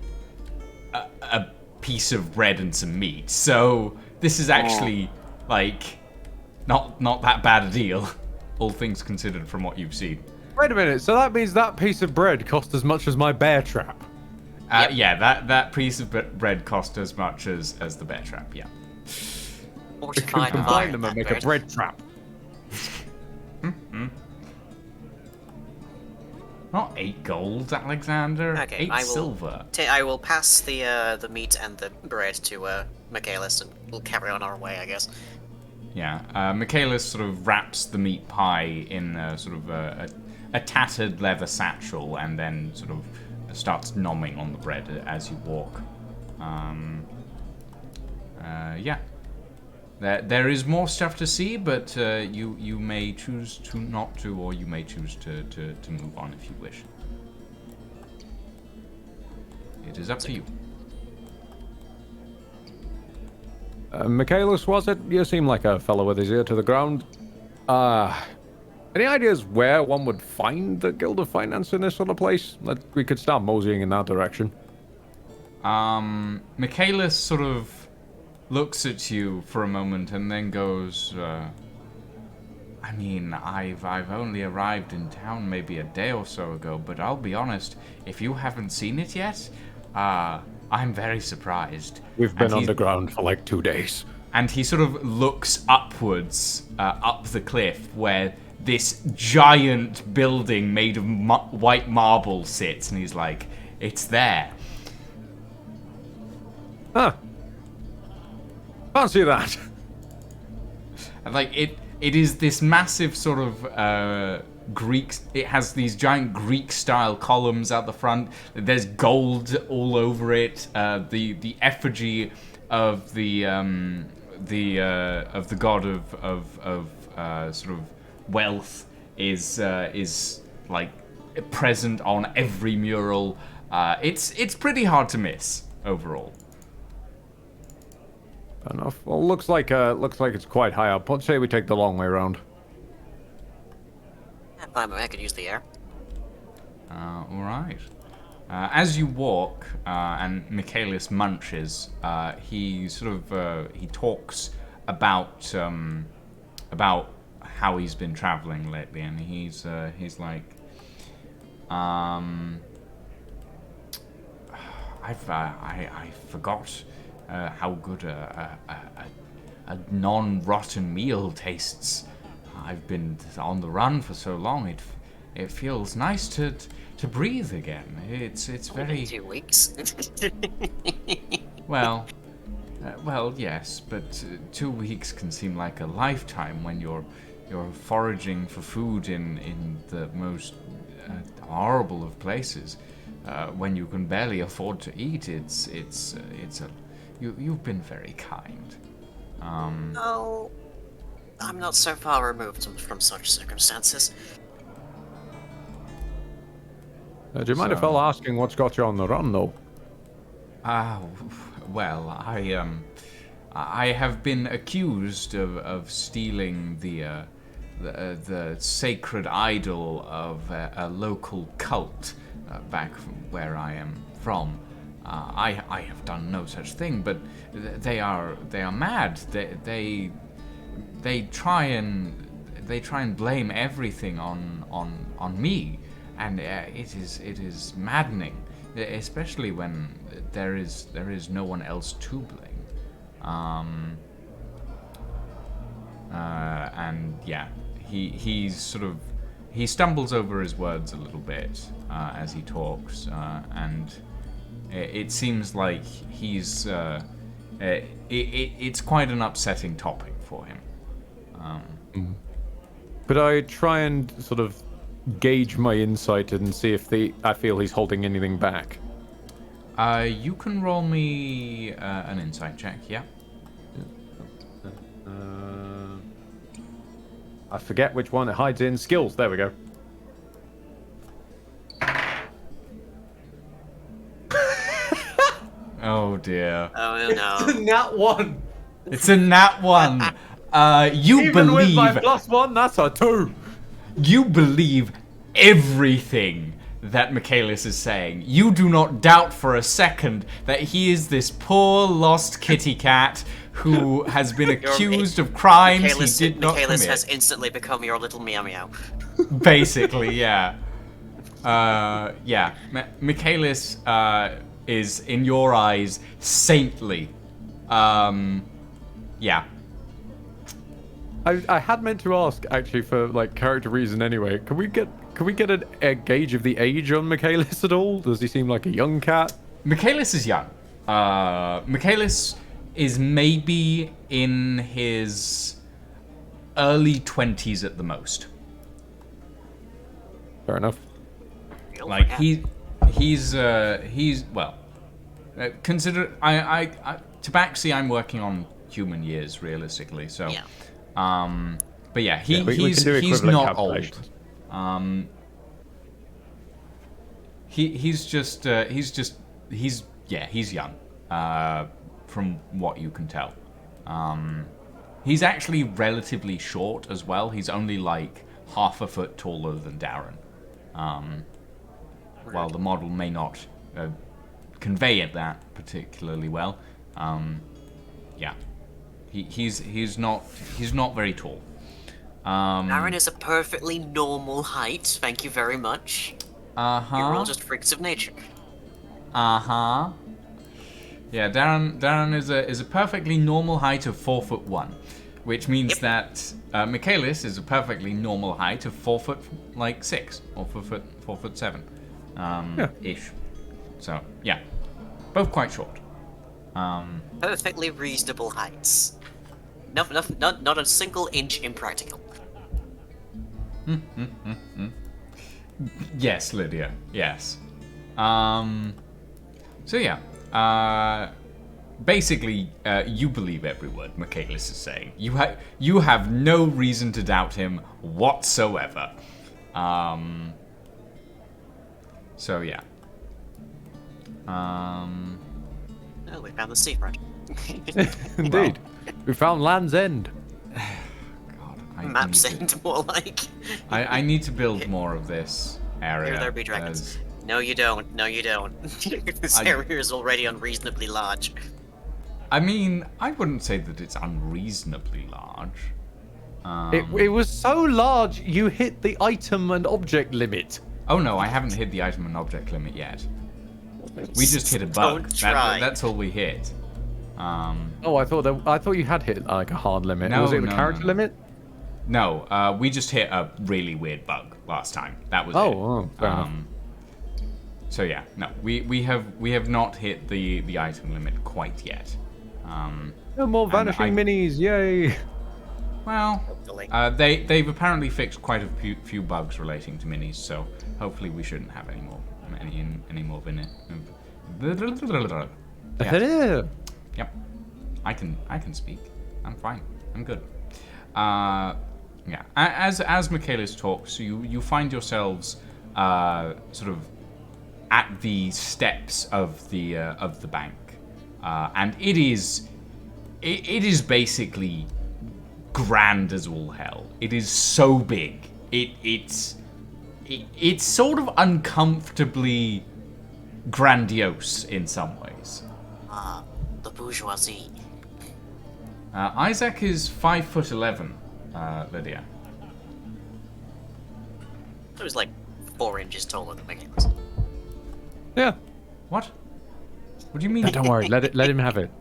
a piece of bread and some meat. So this is actually like not that bad a deal, all things considered from what you've seen. Wait a minute, so that means that piece of bread cost as much as my bear trap? Yep. Yeah, that piece of bread cost as much as the bear trap. Yeah. We can combine them and make a bread trap. Not 8 gold, Alexander. Okay, 8 silver. I will pass the meat and the bread to Michaelis, and we'll carry on our way, I guess. Yeah, Michaelis sort of wraps the meat pie in sort of a tattered leather satchel, and then sort of starts nomming on the bread as you walk. Yeah. There is more stuff to see, but you may choose to not to, or you may choose to move on if you wish. It is up to you. Michaelis, was it? You seem like a fellow with his ear to the ground. Any ideas where one would find the Guild of Finance in this sort of place? That we could start moseying in that direction. Michaelis sort of looks at you for a moment and then goes, I mean, I've only arrived in town maybe a day or so ago, but I'll be honest, if you haven't seen it yet, I'm very surprised. We've been underground for like 2 days. and he sort of looks upwards, up the cliff, where this giant building made of white marble sits, and he's like, "It's there." Huh. Fancy that. And like it is this massive sort of Greek. It has these giant Greek-style columns out the front. There's gold all over it. The effigy of the god of sort of wealth is like present on every mural. It's pretty hard to miss overall. Fair enough. Well, looks like it's quite high up. Let's say we take the long way around. I could use the air. All right. As you walk, and Michaelis munches, he sort of he talks about how he's been traveling lately, and he's like, I forgot how good a non-rotten meal tastes. I've been on the run for so long. It feels nice to breathe again. It's very Only 2 weeks. well, yes, but 2 weeks can seem like a lifetime when you're foraging for food in the most horrible of places. When you can barely afford to eat, you've been very kind. Oh, I'm not so far removed from such circumstances. Do you mind if I'll asking what's got you on the run, though? Well, I have been accused of stealing the sacred idol of a local cult back from where I am from. I have done no such thing, but they are mad. They try and blame everything on me, and it is maddening, especially when there is no one else to blame. And yeah, he stumbles over his words a little bit as he talks, and it seems like he's it's quite an upsetting topic for him. Could I try and sort of gauge my insight and see if I feel he's holding anything back? You can roll me an insight check, yeah. I forget which one it hides in. Skills, there we go. Oh dear. Oh no. It's a nat 1! It's a nat 1. You Even believe with my +1, that's a 2! You believe everything that Michaelis is saying. You do not doubt for a second that he is this poor lost kitty cat who has been accused of crimes he did not Michaelis commit. has instantly become your little meow meow. Basically, yeah. Yeah. Michaelis is, in your eyes, saintly. Yeah. I had meant to ask, actually, for like character reason anyway. Can we get a gauge of the age on Michaelis at all? Does he seem like a young cat? Michaelis is young. Michaelis is maybe in his early 20s at the most. Fair enough. Like he's well. Consider Tabaxi, I'm working on human years realistically, so Yeah. but yeah, we can do he's equivalent not old. calculations. He's young, from what you can tell. He's actually relatively short as well. He's only like half a foot taller than Darren. While the model may not convey it that particularly well, yeah, he's not very tall. Aaron is a perfectly normal height, thank you very much. You're all just freaks of nature. Yeah, Darren is a perfectly normal height of 4'1", which means that Michaelis is a perfectly normal height of 4'6" or 4'7", ish. So yeah, both quite short. Perfectly reasonable heights. Not a single inch impractical. Yes, Lydia. Yes. So yeah. Basically, you believe every word Michaelis is saying. You have no reason to doubt him whatsoever. So yeah. Oh, we found the seafront. Indeed. We found Land's End. God, Maps end more like. I need to build more of this area. Here there be dragons. No, you don't. No, you don't. This area is already unreasonably large. I mean, I wouldn't say that it's unreasonably large. It was so large, you hit the item and object limit. Oh no, I haven't hit the item and object limit yet. We just hit a bug. Don't try. That's all we hit. Oh, I thought you had hit like a hard limit. No, was it the no, character no. limit? No, we just hit a really weird bug last time. That was it. Oh, fair enough. So yeah, no, we have not hit the item limit quite yet. No more vanishing minis, yay! Well, they've apparently fixed quite a few bugs relating to minis, so hopefully we shouldn't have any more Yeah. Yep, I can speak. I'm fine. I'm good. Yeah. As Michaelis talks, you find yourselves sort of at the steps of the bank, and it is basically grand as all hell. It is so big. It's sort of uncomfortably grandiose in some ways. The bourgeoisie. Isaac is 5'11", Lydia. It was like 4 inches taller than Michaelis. Yeah. What? What do you mean? Don't worry, let him have it.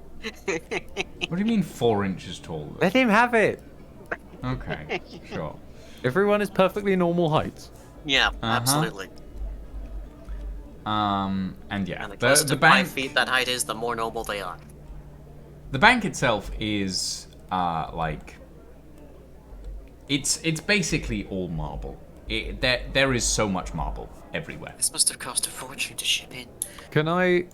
What do you mean 4 inches taller? Let him have it. Okay, sure. Everyone is perfectly normal heights. Yeah, absolutely. And yeah, And the closer to bank, 5 feet that height is, the more normal they are. the bank itself is like it's basically all marble. There is so much marble everywhere. This must have cost a fortune to ship in. Can I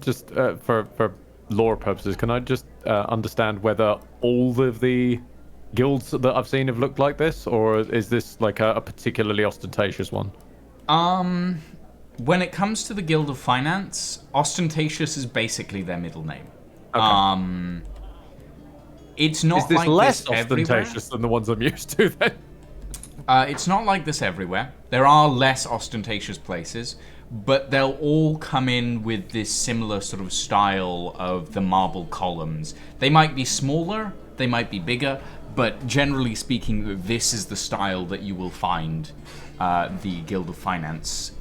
just for lore purposes, can I just understand whether all of the guilds that I've seen have looked like this, or is this like a particularly ostentatious one? When it comes to the Guild of Finance, ostentatious is basically their middle name. Okay. It's not Is this like less this everywhere. ostentatious than the ones I'm used to then? It's not like this everywhere. There are less ostentatious places, but they'll all come in with this similar sort of style of the marble columns. They might be smaller, they might be bigger, but generally speaking, this is the style that you will find the Guild of Finance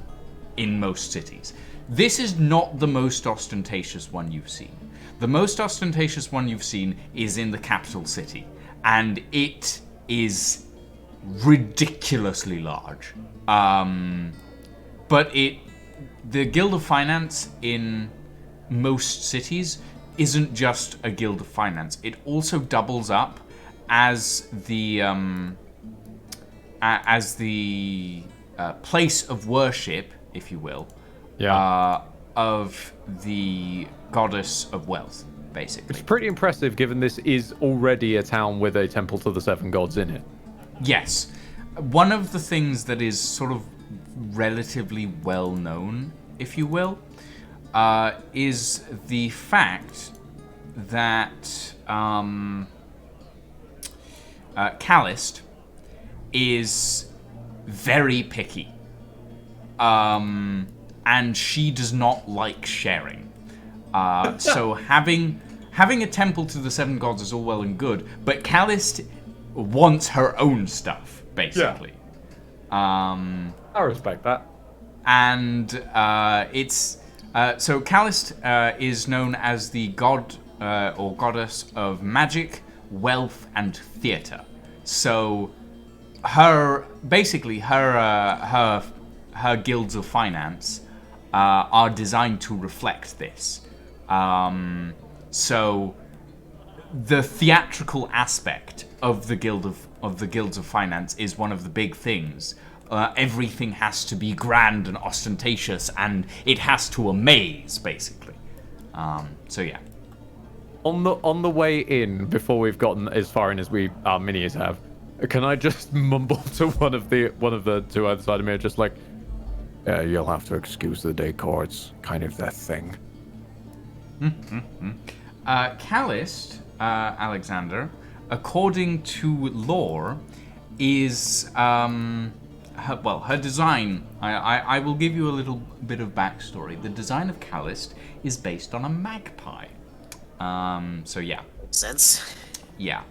in most cities. This is not the most ostentatious one you've seen. The most ostentatious one you've seen is in the capital city, and it is ridiculously large. But the Guild of Finance in most cities isn't just a Guild of Finance. It also doubles up as the place of worship, if you will, of the goddess of wealth, basically. It's pretty impressive given this is already a town with a temple to the 7 gods in it. Yes. One of the things that is sort of relatively well known, if you will, is the fact that Callist is very picky. And she does not like sharing. So having a temple to the 7 gods is all well and good, but Callist wants her own stuff, basically. I respect that. And it's So Callist is known as the god or goddess of magic, wealth, and theater. So her guilds of finance are designed to reflect this. So the theatrical aspect of the guilds of finance is one of the big things. Everything has to be grand and ostentatious, and it has to amaze, basically. So yeah. On the way in, before we've gotten as far in as our minis have, can I just mumble to one of the two either side of me, just like, yeah, you'll have to excuse the decor. It's kind of their thing. Callist, Alexander, according to lore, is her design. I will give you a little bit of backstory. The design of Callist is based on a magpie. So yeah. Sense. Yeah.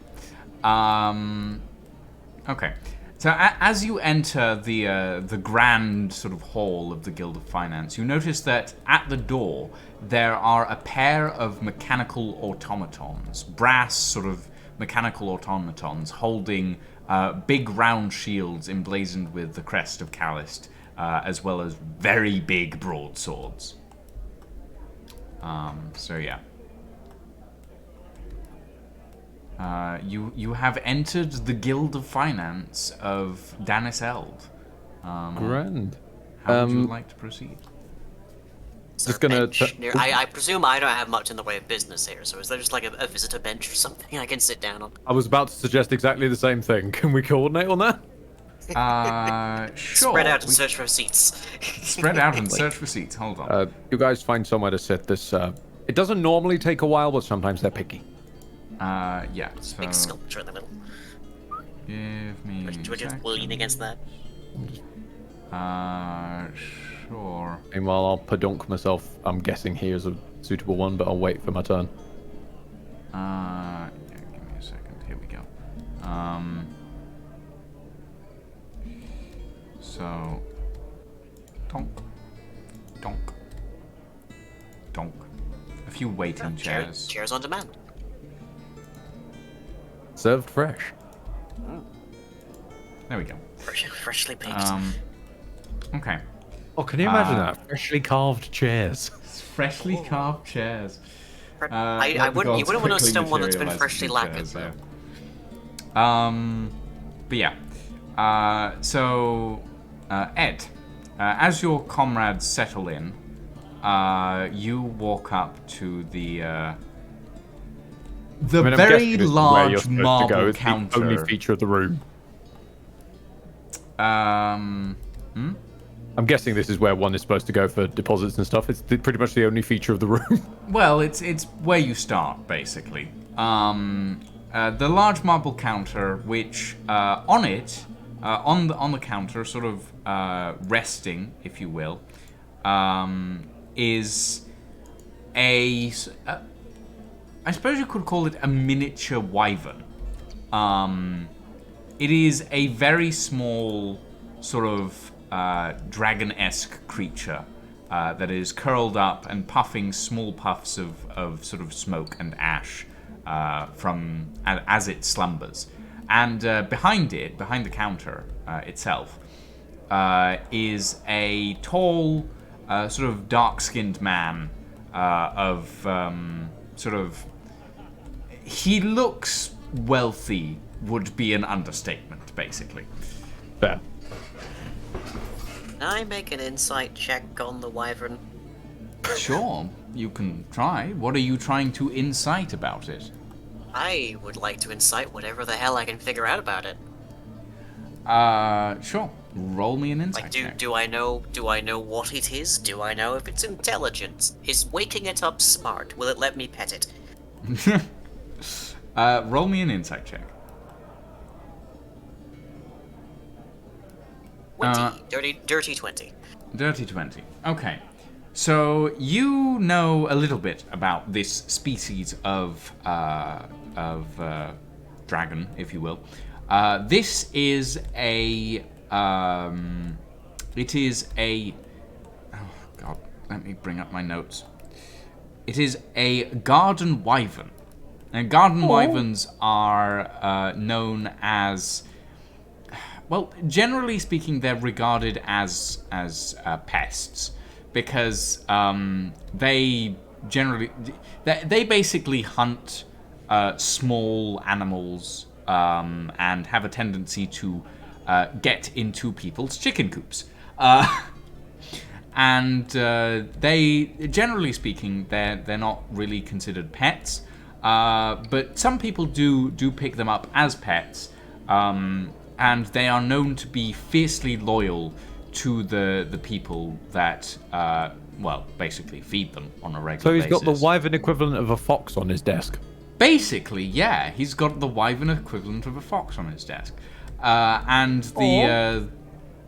Okay. So as you enter the grand sort of hall of the Guild of Finance, you notice that at the door there are a pair of mechanical automatons, brass sort of mechanical automatons, holding big round shields emblazoned with the crest of Callist, as well as very big broadswords. So yeah. You have entered the Guild of Finance of Danis Eld. Grand. How would you like to proceed? Just gonna. I presume I don't have much in the way of business here, so is there just like a visitor bench or something I can sit down on? I was about to suggest exactly the same thing. Can we coordinate on that? Sure. Spread out and search for seats. Spread out and search for seats. Hold on. You guys find somewhere to sit. This. It doesn't normally take a while, but sometimes they're picky. Yeah. So Big sculpture in the middle. give me. Do I just lean against that? Sure. Meanwhile, I'll pedunk myself. I'm guessing here's a suitable one, but I'll wait for my turn. Yeah, give me a second. Here we go. So, donk, donk, donk. A few waiting chairs. Chairs on demand. Served fresh. There we go. Freshly baked. Okay. Oh, can you imagine that? Freshly carved chairs. Freshly carved chairs. I wouldn't. You wouldn't want to stone one that's been freshly lacquered. Yeah. But yeah. So, Ed, as your comrades settle in, you walk up to the very large marble counter. The only feature of the room. I'm guessing this is where one is supposed to go for deposits and stuff. It's pretty much the only feature of the room. Well, it's where you start, basically. The large marble counter, which on it, on the counter, sort of resting, if you will, is I suppose you could call it a miniature wyvern. It is a very small, sort of dragon-esque creature that is curled up and puffing small puffs of sort of smoke and ash as it slumbers. And behind the counter itself, is a tall, sort of dark-skinned man he looks wealthy, would be an understatement, basically. Fair. Can I make an insight check on the wyvern? Sure, you can try. What are you trying to incite about it? I would like to incite whatever the hell I can figure out about it. Sure. Roll me an insight Like, check. do I know what it is? Do I know if it's intelligent? Is waking it up smart? Will it let me pet it? Roll me an insight check. 20. Dirty 20. Dirty 20. Okay. So you know a little bit about this species of dragon, if you will. This is a. It is a. Oh God! let me bring up my notes. It is a garden wyvern. And garden wyverns are known as... Well, generally speaking, they're regarded as pests. Because they generally... They basically hunt small animals and have a tendency to get into people's chicken coops. And they, generally speaking, they're not really considered pets. But some people do pick them up as pets. And they are known to be fiercely loyal to the people that, basically feed them on a regular basis. So he's got the wyvern equivalent of a fox on his desk. Basically, yeah. He's got the wyvern equivalent of a fox on his desk. And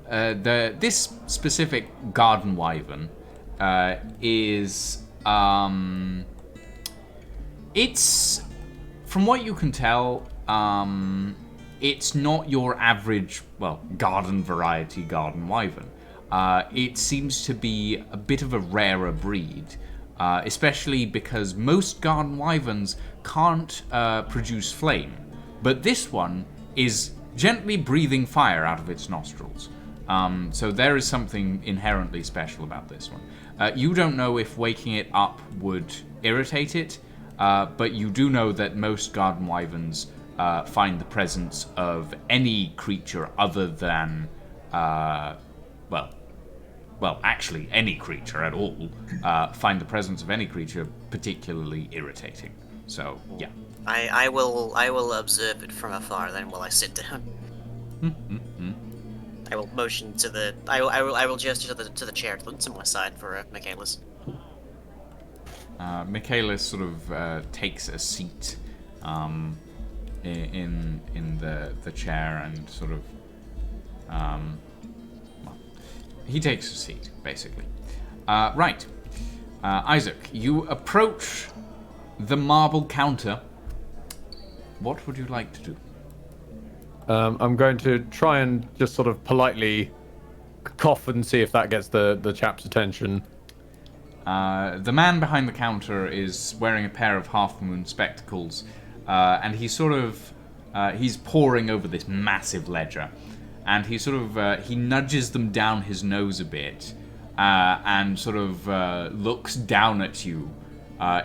this specific garden wyvern is... it's... From what you can tell... it's not your average, garden variety garden wyvern. It seems to be a bit of a rarer breed, especially because most garden wyverns can't produce flame. But this one is gently breathing fire out of its nostrils. So there is something inherently special about this one. You don't know if waking it up would irritate it, but you do know that most garden wyverns find the presence of any creature other than, actually any creature at all, find the presence of any creature particularly irritating. So, yeah. I will observe it from afar then while I sit down. I will motion to the... I will gesture to the chair to my side for Michaelis. Michaelis sort of takes a seat in the chair and sort of he takes a seat basically. Right, Isaac, you approach the marble counter. What would you like to do? I'm going to try and just sort of politely cough and see if that gets the chap's attention. The man behind the counter is wearing a pair of half-moon spectacles, and he's sort of he's poring over this massive ledger, and he sort of he nudges them down his nose a bit, and sort of looks down at you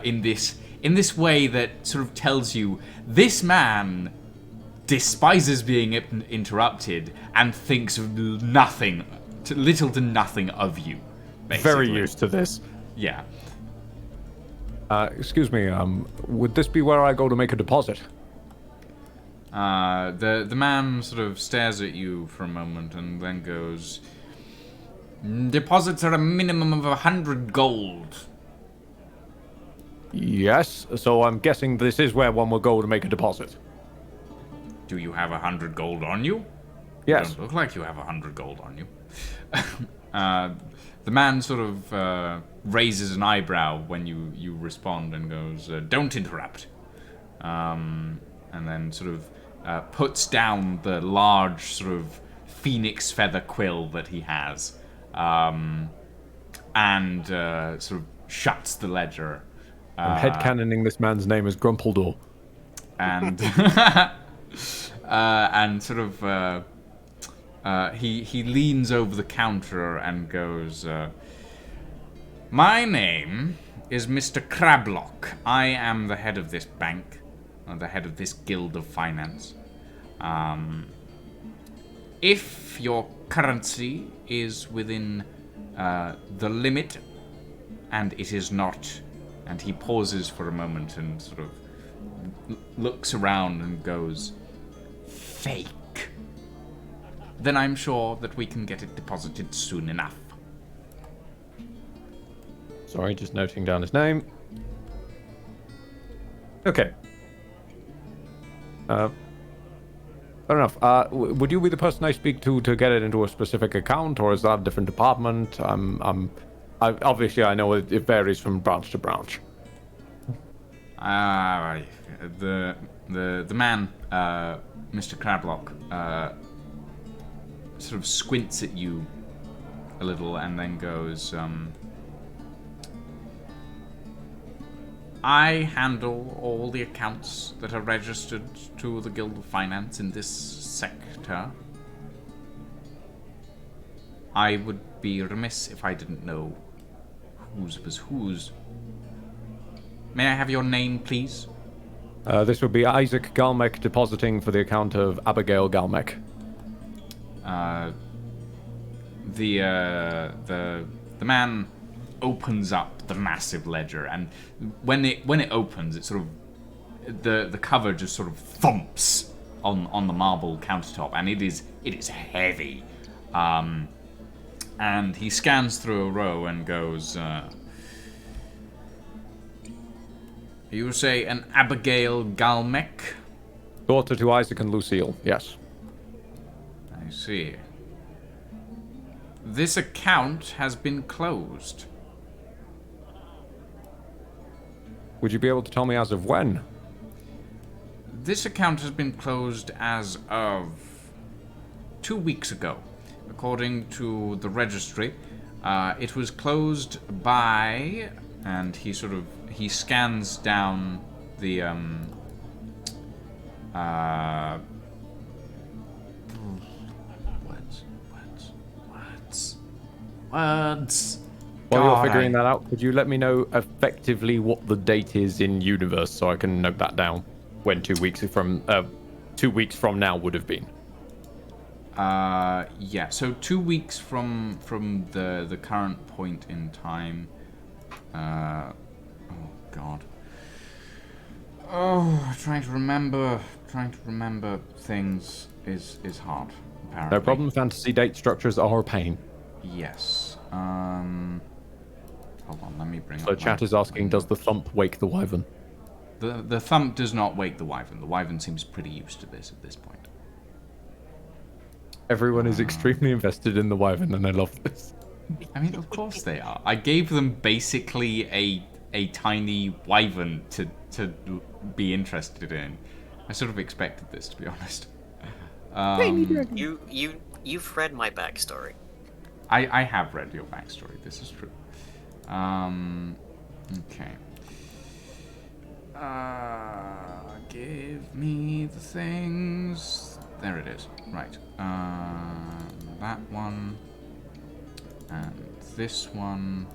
in this way that sort of tells you this man despises being interrupted and thinks little to nothing of you. Basically. Very used to this. Yeah. Excuse me, would this be where I go to make a deposit? The man sort of stares at you for a moment and then goes, deposits are a minimum of 100 gold. Yes, so I'm guessing this is where one will go to make a deposit. Do you have 100 gold on you? Yes. You don't look like you have 100 gold on you. The man sort of raises an eyebrow when you respond and goes, don't interrupt. And then sort of puts down the large sort of phoenix feather quill that he has, and sort of shuts the ledger. I'm headcanoning this man's name as Grumpledore. And and sort of he leans over the counter and goes, my name is Mr. Crablock. I am the head of this bank, the head of this guild of finance. If your currency is within the limit, and it is not, and he pauses for a moment and sort of looks around and goes, fake, then I'm sure that we can get it deposited soon enough. Sorry, just noting down his name. Okay. Fair enough. Would you be the person I speak to get it into a specific account, or is that a different department? Obviously, I know it varies from branch to branch. The man, Mr. Crablock, sort of squints at you a little and then goes, I handle all the accounts that are registered to the Guild of Finance in this sector. I would be remiss if I didn't know whose was whose. May I have your name, please? This would be Isaac Galmek depositing for the account of Abigail Galmek. The man opens up the massive ledger, and when it opens, it sort of the cover just sort of thumps on the marble countertop, and it is heavy. And he scans through a row and goes, you say an Abigail Galmek? Daughter to Isaac and Lucille, yes. I see. This account has been closed. Would you be able to tell me as of when? This account has been closed as of 2 weeks ago. According to the registry, it was closed by, and he scans down the words. While you're figuring that out, could you let me know effectively what the date is in universe so I can note that down? When 2 weeks from 2 weeks from now would have been. Yeah. So 2 weeks from the current point in time. Oh God. Oh, trying to remember things is hard. Apparently. No problem. Fantasy date structures are a pain. Yes. Hold on. Let me bring. So chat is asking, does the thump wake the wyvern? The thump does not wake the wyvern. The wyvern seems pretty used to this at this point. Everyone is extremely invested in the wyvern, and I love this. I mean, of course they are. I gave them basically a tiny wyvern to be interested in. I sort of expected this, to be honest. You've read my backstory. I have read your backstory. This is true. Okay. Give me the things. There it is. Right. That one. And this one.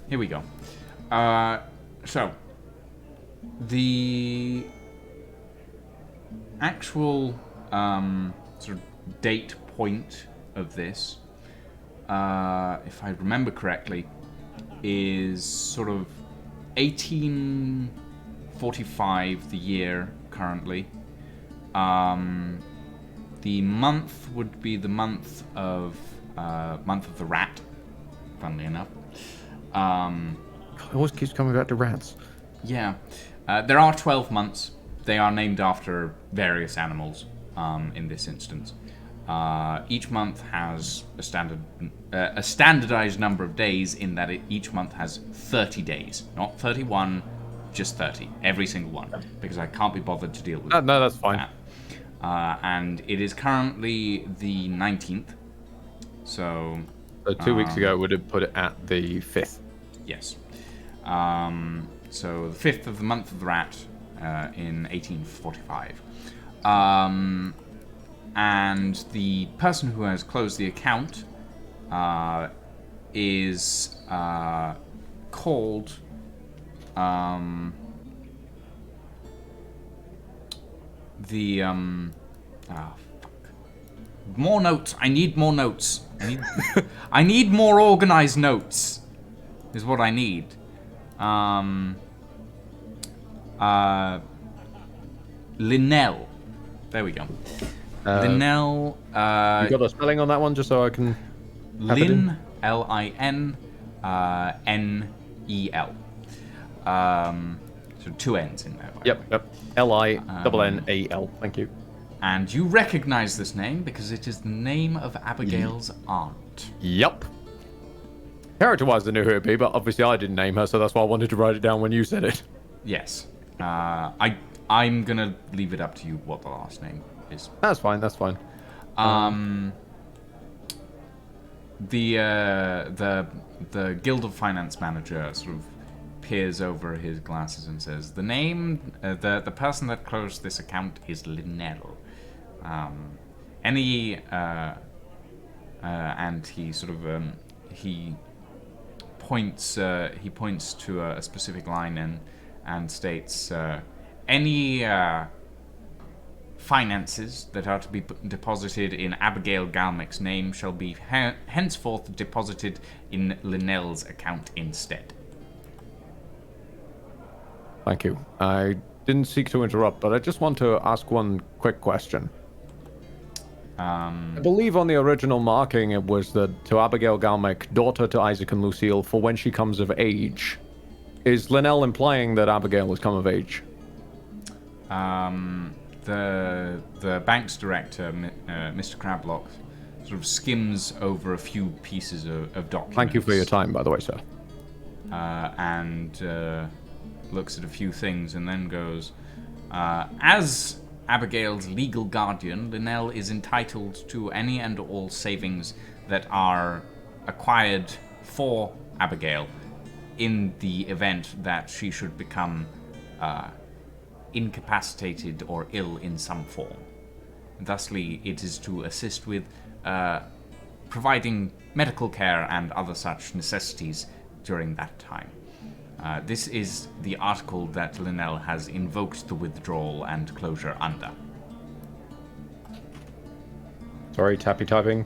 Here we go. So, the actual sort of date point of this, if I remember correctly, is sort of 1845, the year currently. The month would be the month of the rat, funnily enough. It always keeps coming back to rats. Yeah. There are 12 months. They are named after various animals in this instance. Each month has a standardized number of days in that each month has 30 days. Not 31, just 30. Every single one. Because I can't be bothered to deal with No, that's fine. that. And it is currently the 19th. So 2 weeks ago, it would have put it at the 5th. Yes. So the 5th of the month of the rat in 1845. And the person who has closed the account is called More notes. I need more notes. I need more organized notes. Is what I need. Linnell. There we go. Linnell. You got a spelling on that one, just so I can. Lin, L-I-N, N-E-L. So 2 N's in there. Yep. L-I-N-N-A-L. Thank you. And you recognize this name because it is the name of Abigail's aunt. Yep. Character-wise, I knew who it'd be, but obviously I didn't name her, so that's why I wanted to write it down when you said it. Yes. I'm gonna leave it up to you what the last name is. That's fine. The Guild of Finance manager sort of peers over his glasses and says, "The name, the person that closed this account is Linnell. And he sort of he points to a specific line and states, any finances that are to be deposited in Abigail Galmick's name shall be henceforth deposited in Linnell's account instead." Thank you. I didn't seek to interrupt, but I just want to ask one quick question. I believe on the original marking it was that to Abigail Galmick, daughter to Isaac and Lucille, for when she comes of age. Is Linnell implying that Abigail has come of age? The bank's director, Mr. Crablock, sort of skims over a few pieces of documents. Thank you for your time, by the way, sir. And looks at a few things and then goes, as Abigail's legal guardian, Linnell is entitled to any and all savings that are acquired for Abigail in the event that she should become incapacitated or ill in some form. Thusly, it is to assist with providing medical care and other such necessities during that time. This is the article that Linnell has invoked the withdrawal and closure under. Sorry, tappy typing.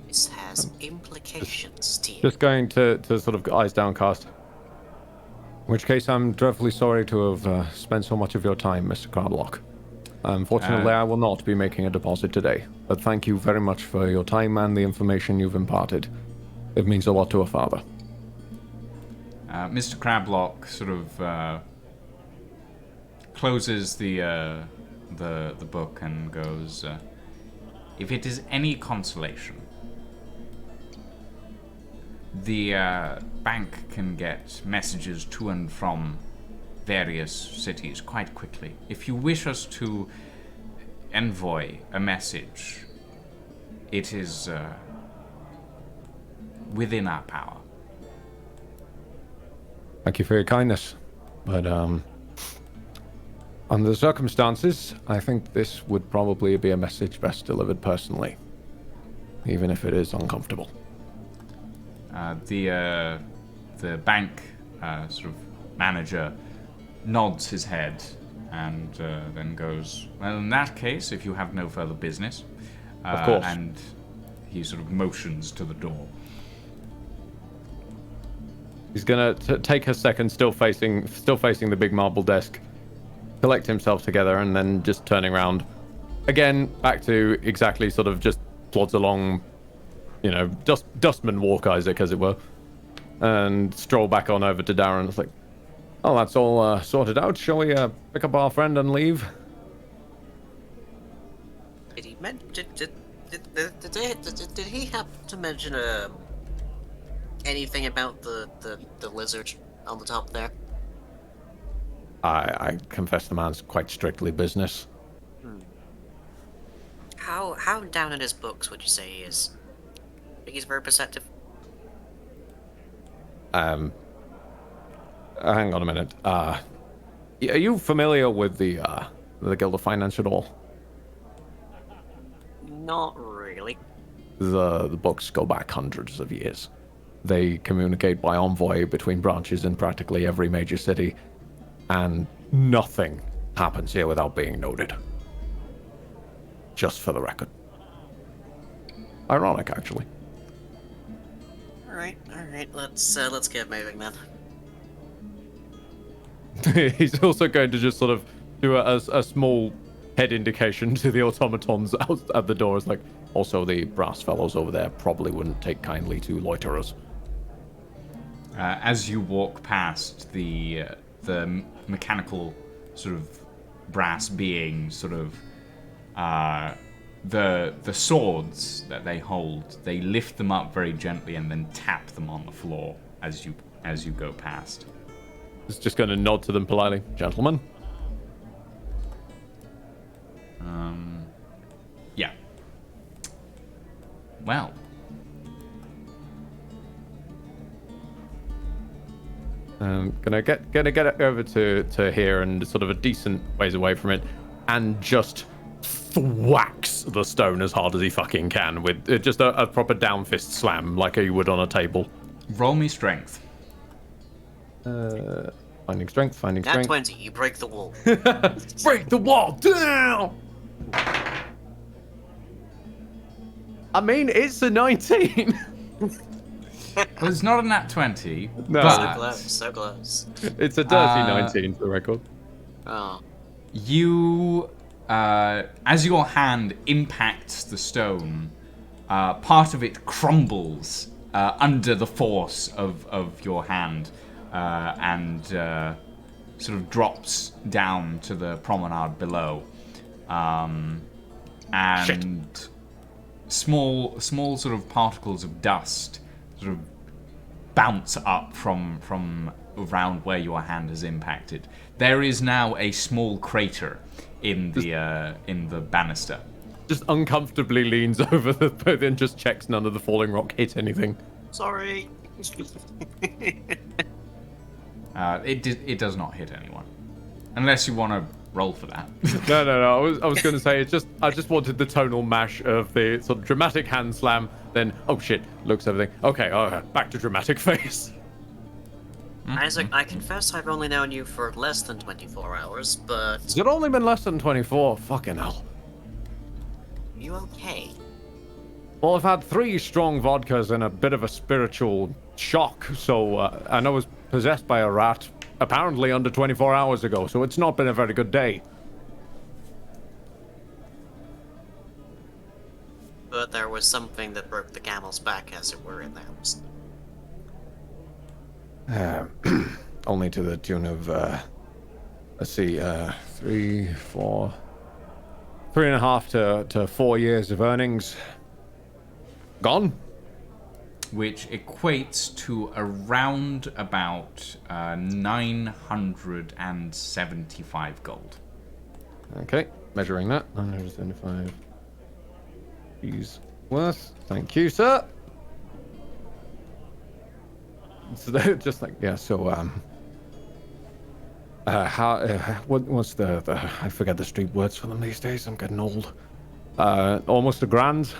This has implications, dear. Just going to sort of eyes downcast. In which case, I'm dreadfully sorry to have spent so much of your time, Mr. Crablock. Unfortunately, I will not be making a deposit today, but thank you very much for your time and the information you've imparted. It means a lot to a father. Mr. Crablock sort of closes the book and goes, if it is any consolation, the bank can get messages to and from various cities quite quickly. If you wish us to envoy a message, it is within our power. Thank you for your kindness, but under the circumstances, I think this would probably be a message best delivered personally, even if it is uncomfortable. The bank sort of manager nods his head and then goes, well, in that case, if you have no further business. Of course. And he sort of motions to the door. He's gonna take a second, still facing the big marble desk, collect himself together, and then just turning around. Again, back to exactly sort of just plods along, dustman walk, Isaac, as it were, and stroll back on over to Darren. It's like, oh, that's all sorted out. Shall we pick up our friend and leave? Did he did he happen to mention anything about the lizard on the top there? I confess the man's quite strictly business. How down in his books would you say he is? Think he's very perceptive? Hang on a minute. Are you familiar with the Guild of Finance at all? Not really. The books go back hundreds of years. They communicate by envoy between branches in practically every major city, and nothing happens here without being noted. Just for the record. Ironic, actually. Alright, let's get moving then. He's also going to just sort of do a small head indication to the automatons out at the door. It's like, also the brass fellows over there probably wouldn't take kindly to loiterers. As you walk past the mechanical sort of brass being, sort of the swords that they hold, they lift them up very gently and then tap them on the floor as you go past. Just going to nod to them politely, gentlemen. Yeah. Well. Gonna get it over to here and sort of a decent ways away from it, and just thwacks the stone as hard as he fucking can with just a proper down fist slam like you would on a table. Roll me strength. Finding strength. Nat 20, you break the wall. Break the wall down. I mean, it's a 19. Well, it's not a nat 20. No. But So close. It's a dirty 19 for the record. Oh. you, as your hand impacts the stone, part of it crumbles under the force of your hand and sort of drops down to the promenade below. And small sort of particles of dust sort of bounce up from around where your hand has impacted. There is now a small crater in the banister. Just uncomfortably leans over the boat and just checks none of the falling rock hit anything. Sorry. It does not hit anyone, unless you want to roll for that. No. I was going to say I just wanted the tonal mash of the sort of dramatic hand slam. Then oh shit, looks everything. Okay, back to dramatic face. Isaac, I confess I've only known you for less than 24 hours, but... It's only been less than 24. Fucking hell. You okay? Well, I've had 3 strong vodkas and a bit of a spiritual shock, so and I was possessed by a rat apparently under 24 hours ago, so it's not been a very good day. But there was something that broke the camel's back, as it were, in the house. Only to the tune of, let's see, 3, 4, 3.5 to 4 years of earnings. Gone? Which equates to around about 975 gold. Okay, measuring that. 975. He's worth. Thank you, sir. So they're just like, yeah, so, what's the, I forget the street words for them these days. I'm getting old. Almost a grand.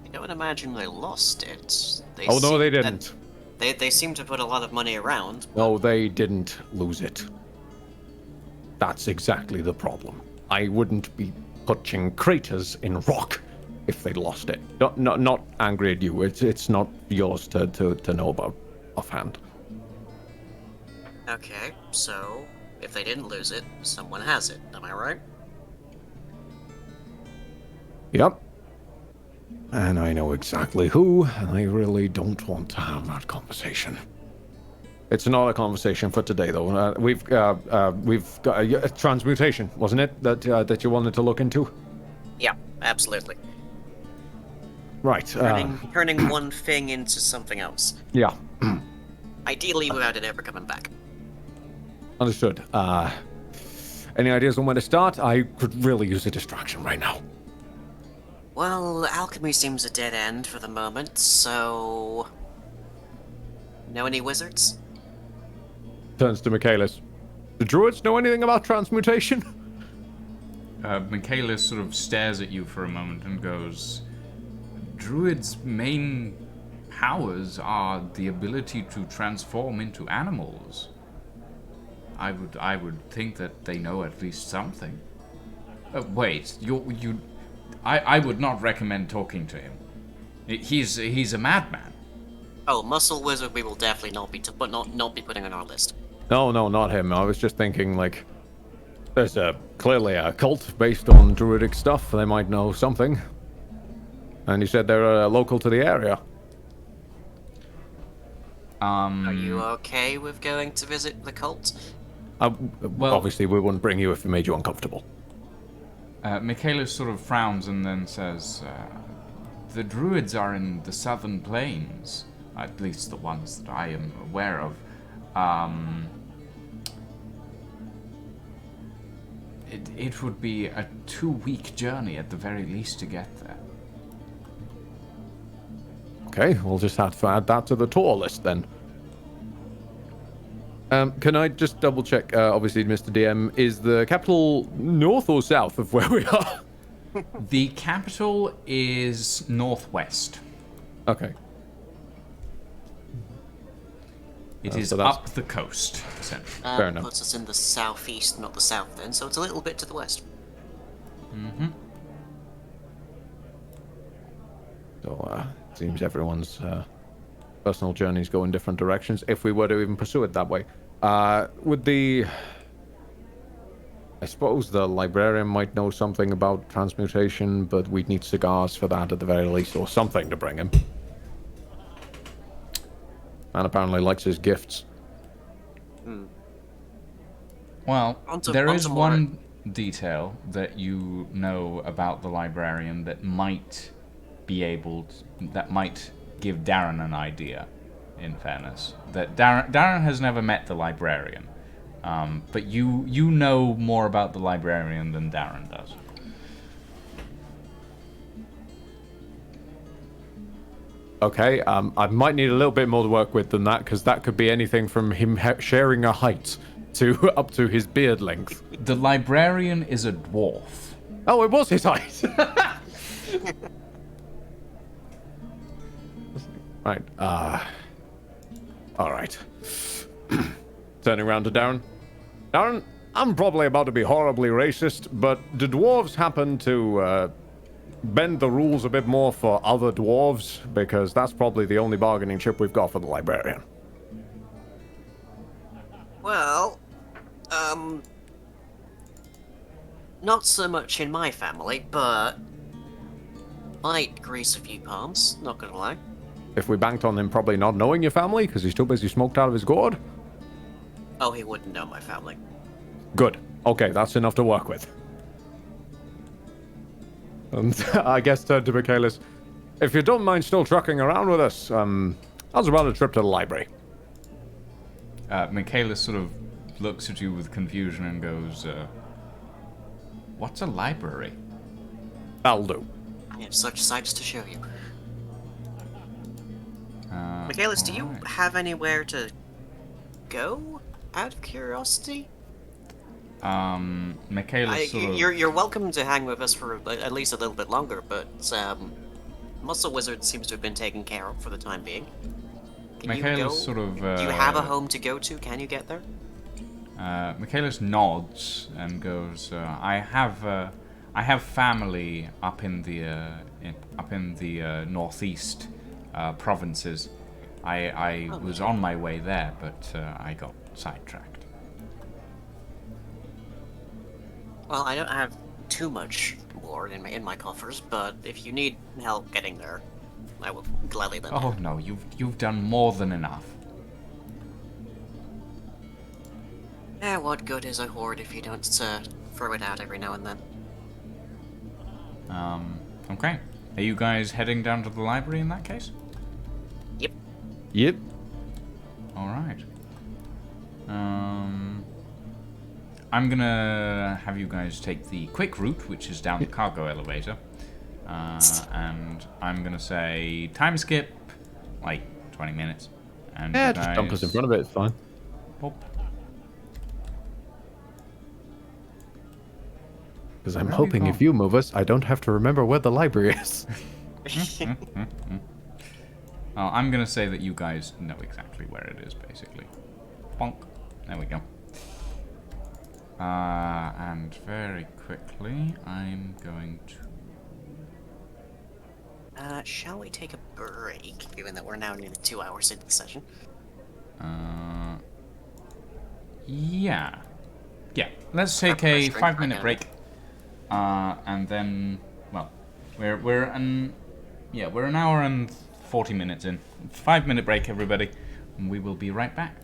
I don't imagine they lost it. Oh, no, they didn't. They seem to put a lot of money around. No, they didn't lose it. That's exactly the problem. I wouldn't be punching craters in rock if they lost it. Not angry at you. It's not yours to know about offhand. Okay, so if they didn't lose it, someone has it. Am I right? Yep. And I know exactly who, and I really don't want to have that conversation. It's not a conversation for today, though. We've got a transmutation, wasn't it, that you wanted to look into? Yeah, absolutely. Right. Turning one thing into something else. Yeah. Ideally, without it ever coming back. Understood. Any ideas on where to start? I could really use a distraction right now. Well, alchemy seems a dead end for the moment, so... Know any wizards? Turns to Michaelis. Do druids know anything about transmutation? Michaelis sort of stares at you for a moment and goes, Druids' main powers are the ability to transform into animals. I would think that they know at least something. Wait, I would not recommend talking to him. He's a madman. Oh, muscle wizard we will definitely not be putting on our list. No, not him. I was just thinking, like, There's clearly a cult based on druidic stuff. They might know something. And you said they're local to the area. Are you okay with going to visit the cult? Well- Obviously, we wouldn't bring you if it made you uncomfortable. Michaelis sort of frowns and then says, the druids are in the southern plains, at least the ones that I am aware of. It would be a 2-week journey at the very least to get there. Okay, we'll just have to add that to the tour list then. Can I just double check, obviously, Mr. DM, is the capital north or south of where we are? The capital is northwest. Okay. It is so that's- up the coast, essentially. Fair enough. Puts us in the southeast, not the south then, so it's a little bit to the west. So, seems everyone's personal journeys go in different directions, if we were to even pursue it that way. Would the... I suppose the librarian might know something about transmutation, but we'd need cigars for that at the very least, or something to bring him. And apparently likes his gifts. Well, Onto- there is onto more- one detail that you know about the librarian that might be able to, that might give Darren an idea, in fairness. That Darren has never met the librarian, but you know more about the librarian than Darren does. Okay, I might need a little bit more to work with than that, because that could be anything from him sharing a height to up to his beard length. The librarian is a dwarf. Oh, it was his height! Right, alright. Turning around to Darren. Darren, I'm probably about to be horribly racist, but do dwarves happen to, bend the rules a bit more for other dwarves? Because that's probably the only bargaining chip we've got for the librarian. Well, not so much in my family, but might grease a few palms, not gonna lie. If we banked on him probably not knowing your family, because he's too busy smoked out of his gourd? Oh, he wouldn't know my family. Good. Okay, that's enough to work with. And I guess turn to Michaelis. If you don't mind still trucking around with us, how's about a trip to the library? Michaelis sort of looks at you with confusion and goes, what's a library? That'll do. I have such sights to show you. Michaelis, do you alright. have anywhere to go? Out of curiosity? Michaelis sort of... You're welcome to hang with us for at least a little bit longer, but Muscle Wizard seems to have been taken care of for the time being. Can you Michaelis go? sort of... Do you have a home to go to? Can you get there? Michaelis nods and goes, I have family up in the northeast provinces. I was on my way there, but I got sidetracked. Well, I don't have too much more in my coffers, but if you need help getting there, I will gladly lend. Oh no, you've done more than enough. What good is a hoard if you don't throw it out every now and then? Okay. Are you guys heading down to the library in that case? Yep. Yep. Alright. I'm gonna have you guys take the quick route, which is down the cargo elevator. And I'm gonna say time skip, like 20 minutes. And Yeah, you just guys... dump us in front of it, it's fine. Pop. Because I'm Where have you hoping if gone? you move us, I don't have to remember where the library is. Oh, I'm gonna say that you guys know exactly where it is, basically. Bonk. There we go. And very quickly, I'm going to... Shall we take a break, given that we're now nearly 2 hours into the session? Yeah. Yeah, let's take Prep a for 5-minute drink. break, and then, well, we're an hour and 40 minutes in. 5-minute break, everybody, and we will be right back.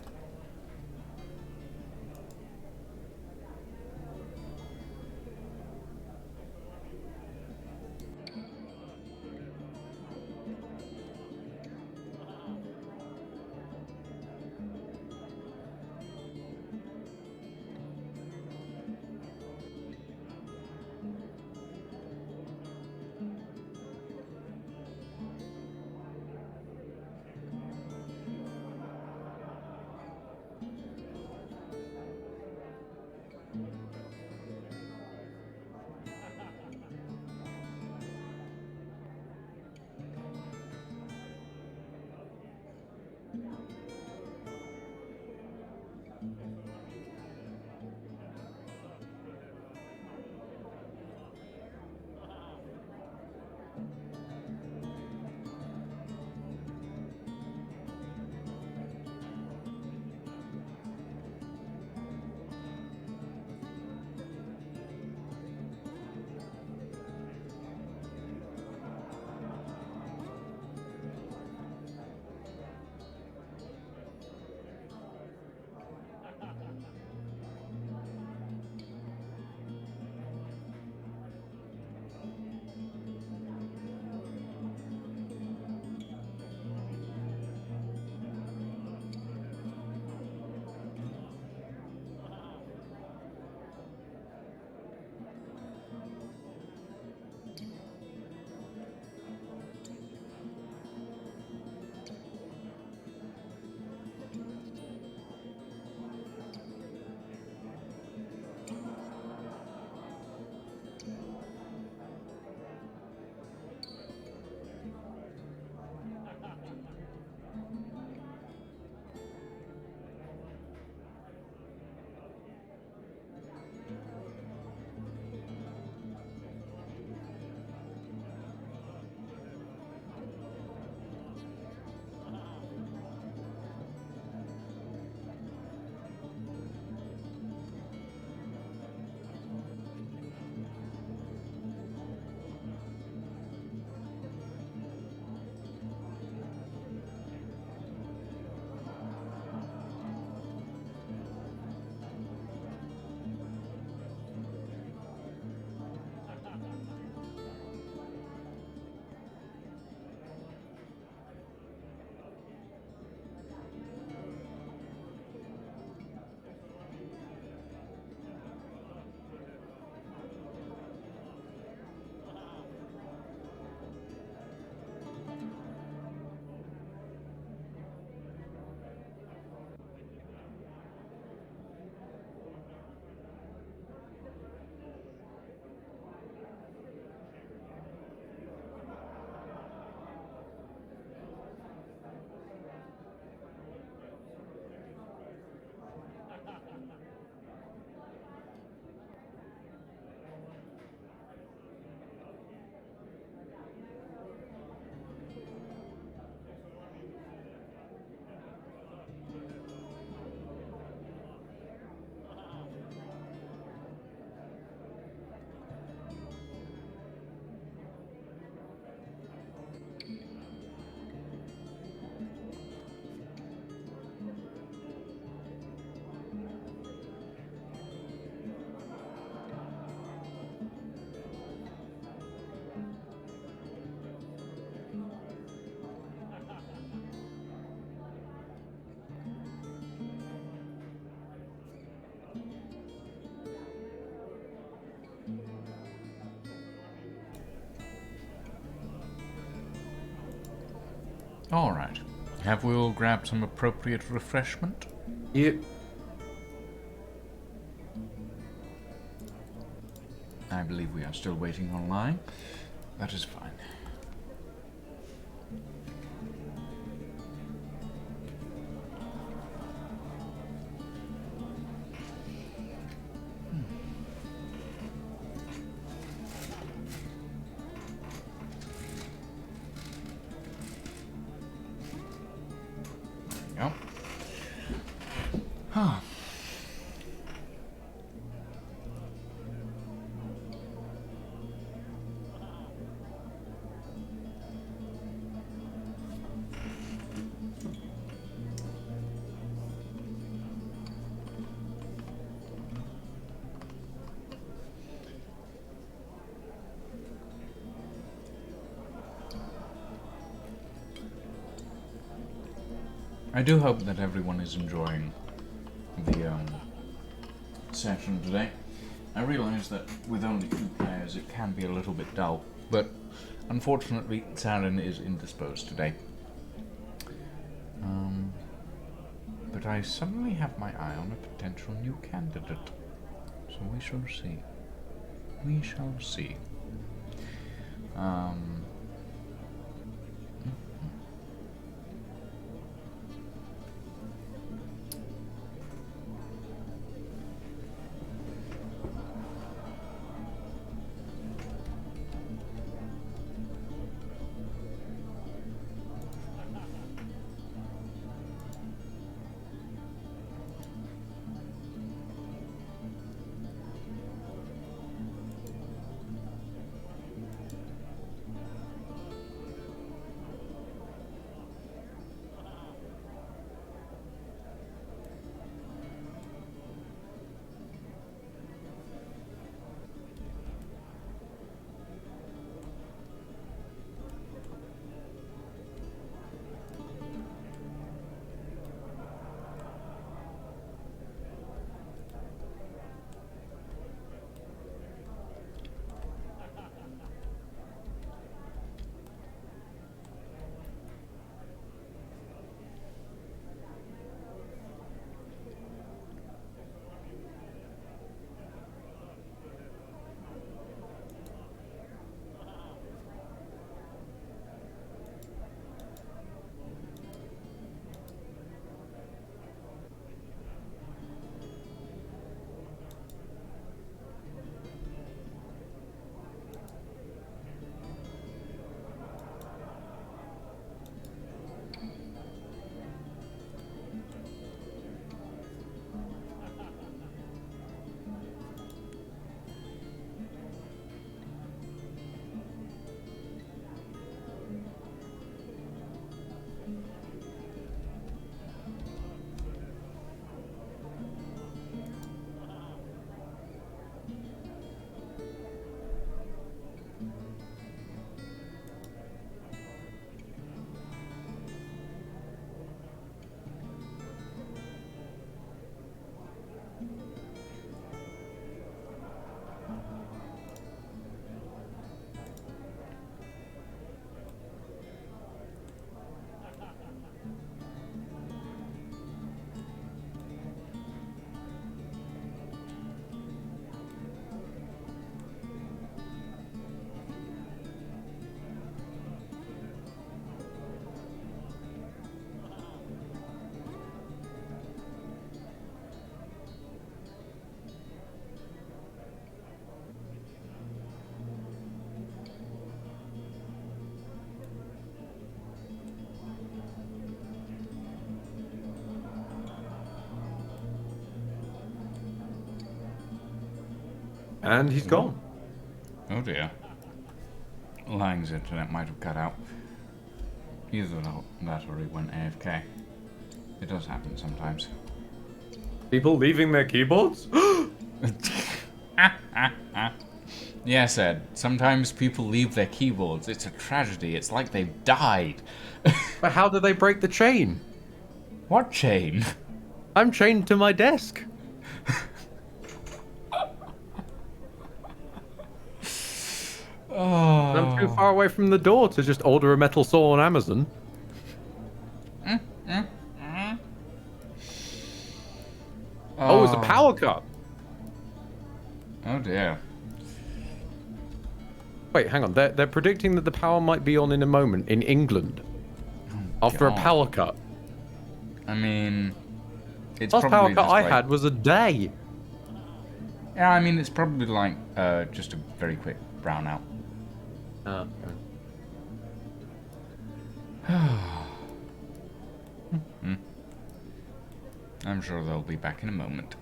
All right. Have we all grabbed some appropriate refreshment? Yep. I believe we are still waiting online. That is fine. There we go. I do hope that everyone is enjoying the session today. I realise that with only 2 players it can be a little bit dull, but unfortunately Saren is indisposed today. But I suddenly have my eye on a potential new candidate, so we shall see. We shall see. And he's gone. Oh dear. Lang's internet might have cut out. Either that or he went AFK. It does happen sometimes. People leaving their keyboards? Yes, Ed. Sometimes people leave their keyboards. It's a tragedy. It's like they've died. But how do they break the chain? What chain? I'm chained to my desk. Oh. I'm too far away from the door to just order a metal saw on Amazon. Oh, it's a power cut. Oh dear. Wait, hang on. They're predicting that the power might be on in a moment in England after a God. power cut. I mean, it's Last probably power cut just I like, had was a day. Yeah, I mean, it's probably like just a very quick brownout. I'm sure they'll be back in a moment.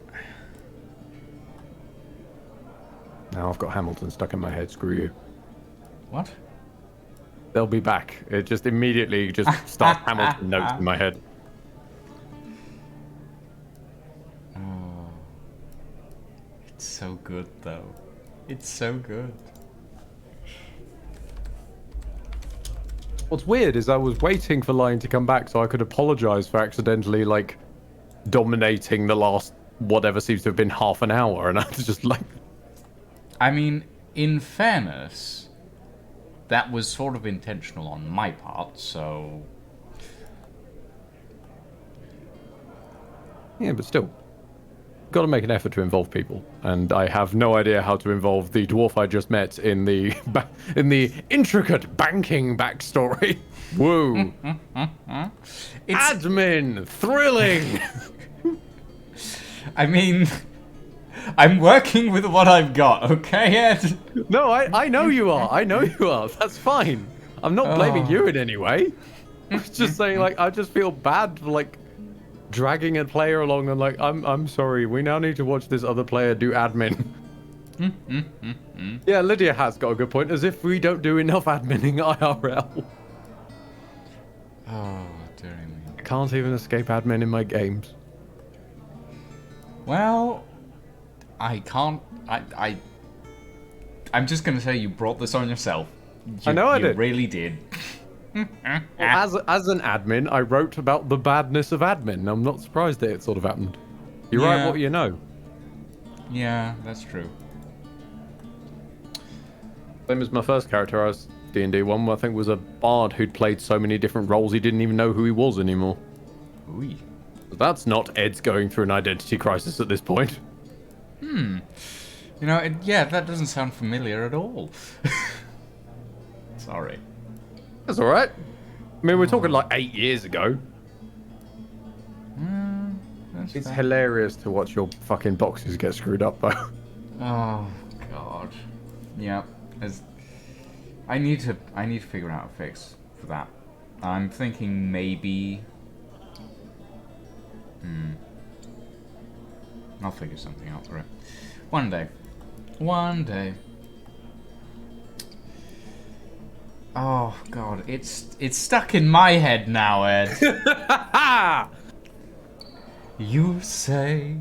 Now I've got Hamilton stuck in my head. Screw you. What? They'll be back. It just immediately just starts Hamilton notes in my head. Oh, it's so good though. It's so good. What's weird is I was waiting for Lion to come back so I could apologize for accidentally, like, dominating the last whatever seems to have been half an hour, and I was just like... I mean, in fairness, that was sort of intentional on my part, so... Yeah, but still. Got to make an effort to involve people, and I have no idea how to involve the dwarf I just met in the intricate banking backstory. Woo! Admin, thrilling. I mean, I'm working with what I've got, okay, Ed? No, I know you are. I know you are. That's fine. I'm not blaming you in any way. I was just saying, like, I just feel bad for, like, dragging a player along and like, I'm sorry, we now need to watch this other player do admin. Yeah, Lydia has got a good point, as if we don't do enough adminning IRL. Oh, dearie me. I can't even escape admin in my games. Well, I can't, I'm just gonna say you brought this on yourself. I know I did. You really did. As an admin, I wrote about the badness of admin. I'm not surprised that it sort of happened. You write what you know. Yeah, that's true. Same as my first character, I was D&D one, I think was a bard who'd played so many different roles he didn't even know who he was anymore. Ooh. That's not Ed's going through an identity crisis at this point. You know, yeah, that doesn't sound familiar at all. Sorry. That's alright. I mean, we're talking like 8 years ago. It's fair. hilarious to watch your fucking boxes get screwed up, though. Oh, God. Yeah. I need to figure out a fix for that. I'm thinking maybe... I'll figure something out for it. One day. One day. Oh, God. It's stuck in my head now, Ed. You say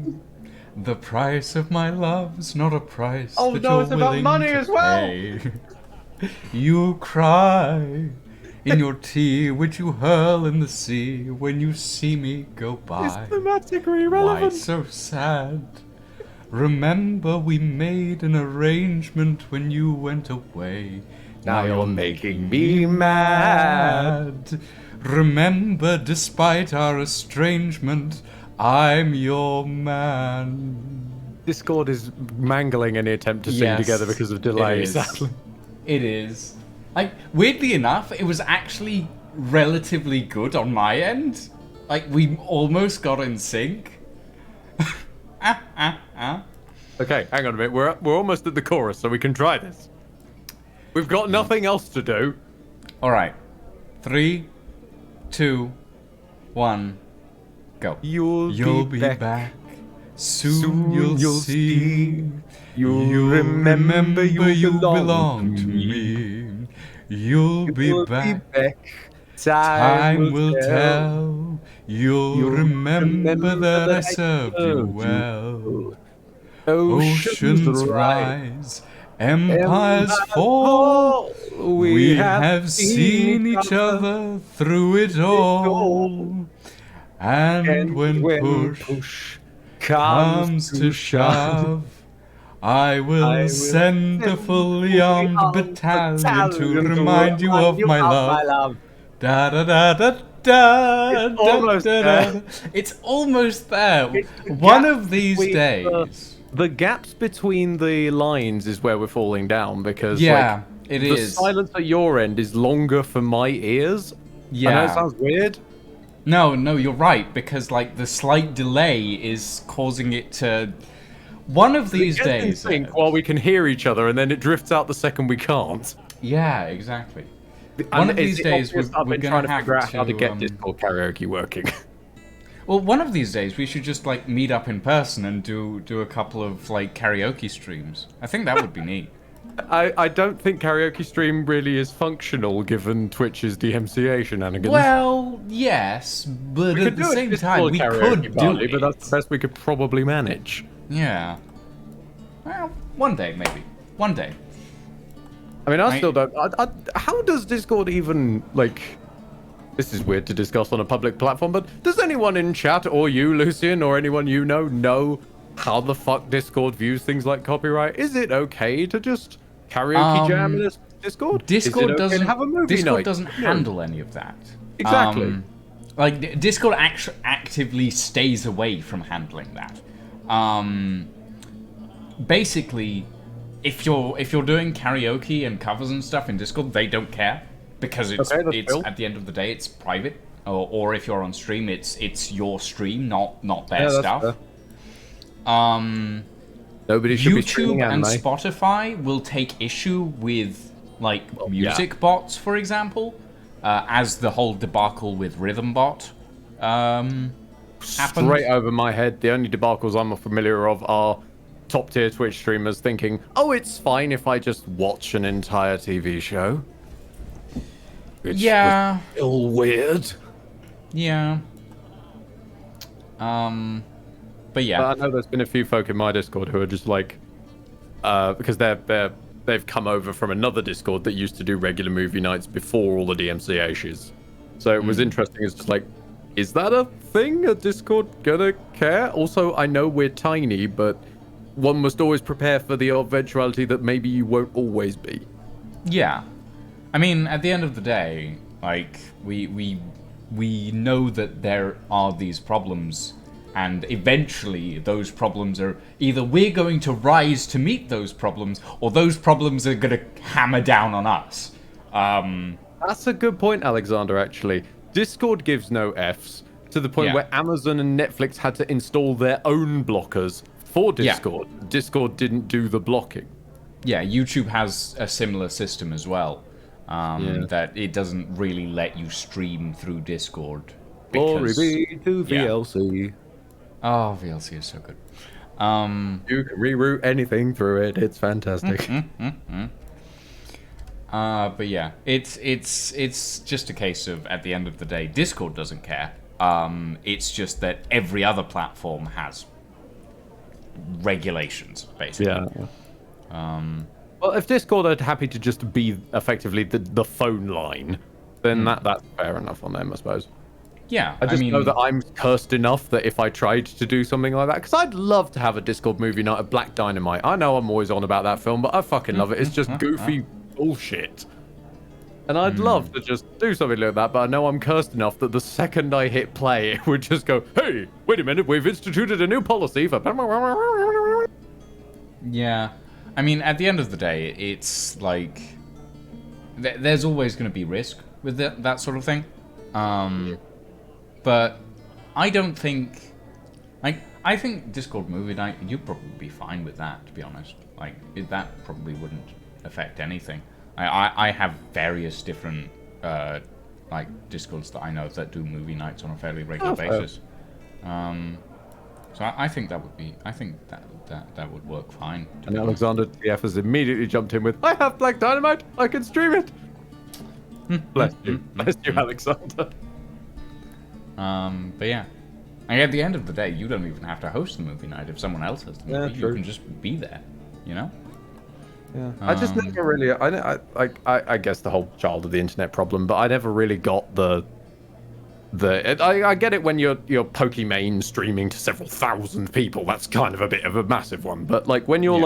the price of my love's not a price that you're it's about willing money to as well. pay. You cry in your tea, which you hurl in the sea when you see me go by. It's thematically irrelevant. Why so sad? Remember we made an arrangement when you went away. Now you're making me mad. Remember, despite our estrangement, I'm your man. Discord is mangling any attempt to sing together because of delays. It is. Like, weirdly enough, it was actually relatively good on my end. Like, we almost got in sync. Okay, hang on a minute. We're almost at the chorus, so we can try this. We've got nothing else to do. All right. 3, 2, 1, go. You'll be back. Soon you'll see. You'll remember you belong to me. You'll be back. Time will tell. You'll remember that I served you well. Oceans rise, empires fall. We have seen each other through it all. And when push comes to shove, I will send a fully armed battalion to remind you of my love. Da da da da da. It's almost there. One of these days. The gaps between the lines is where we're falling down because it is. The silence at your end is longer for my ears. Yeah. I know it sounds weird. No, you're right, because like the slight delay is causing it to. One of these days. While we can hear each other, and then it drifts out the second we can't. Yeah, exactly. One of these days, we're going to figure out how to get Discord karaoke working. Well, one of these days we should just like meet up in person and do a couple of like karaoke streams. I think that would be neat. I don't think karaoke stream really is functional given Twitch's DMCA shenanigans. Well, yes, but at the same time we could do it. But that's the best we could probably manage. Yeah. Well, one day maybe. One day. I mean, I still don't. How does Discord even like? This is weird to discuss on a public platform, but does anyone in chat or you, Lucian, or anyone you know how the fuck Discord views things like copyright? Is it okay to just karaoke jam in a Discord? Discord Is it okay to have a movie Discord night? doesn't handle any of that. Exactly. Like Discord actively stays away from handling that. Basically, if you're doing karaoke and covers and stuff in Discord, they don't care because it's cool. at the end of the day it's private. Or if you're on stream, it's your stream, not their stuff. Nobody should be YouTube and Spotify will take issue with like music bots, for example, as the whole debacle with Rhythm Bot happened. Straight over my head. The only debacles I'm familiar of are top tier Twitch streamers thinking, "Oh, it's fine if I just watch an entire TV show." Which was still weird. Yeah. But yeah. But I know there's been a few folk in my Discord who are just like, because they've come over from another Discord that used to do regular movie nights before all the DMCA issues. So it was interesting. It's just like, is that a thing? A Discord gonna care? Also, I know we're tiny, but one must always prepare for the eventuality that maybe you won't always be. Yeah. I mean, at the end of the day, like, we know that there are these problems, and eventually those problems are either we're going to rise to meet those problems, or those problems are going to hammer down on us. That's a good point, Alexander, actually. Discord gives no Fs, to the point where Amazon and Netflix had to install their own blockers for Discord. Yeah. Discord didn't do the blocking. Yeah, YouTube has a similar system as well. That it doesn't really let you stream through Discord. Glory be to VLC. Oh, VLC is so good. You can reroute anything through it. It's fantastic. But yeah, it's just a case of, at the end of the day, Discord doesn't care. It's just that every other platform has regulations, basically. Yeah. Well, if Discord are happy to just be effectively the phone line, then that's fair enough on them, I suppose. Yeah, I mean, know that I'm cursed enough that if I tried to do something like that, because I'd love to have a Discord movie night of Black Dynamite. I know I'm always on about that film, but I fucking love it. It's just goofy bullshit. And I'd love to just do something like that, but I know I'm cursed enough that the second I hit play, it would just go, "Hey, wait a minute, we've instituted a new policy for..." Yeah. I mean, at the end of the day, it's like... there's always going to be risk with that sort of thing. But I don't think... I think Discord Movie Night, you'd probably be fine with that, to be honest. Like, that probably wouldn't affect anything. I have various different, Discords that I know that do movie nights on a fairly regular basis. So I think that would be... I think that would work fine. And Alexander TF has immediately jumped in with, "I have Black Dynamite! I can stream it!" Bless you. Bless you, Alexander. But yeah. And at the end of the day, you don't even have to host the movie night. If someone else has the movie, you can just be there, you know? Yeah. I just never really... I guess the whole child of the internet problem, but I never really got I get it when you're Pokimane streaming to several thousand people. That's kind of a bit of a massive one. But like when you're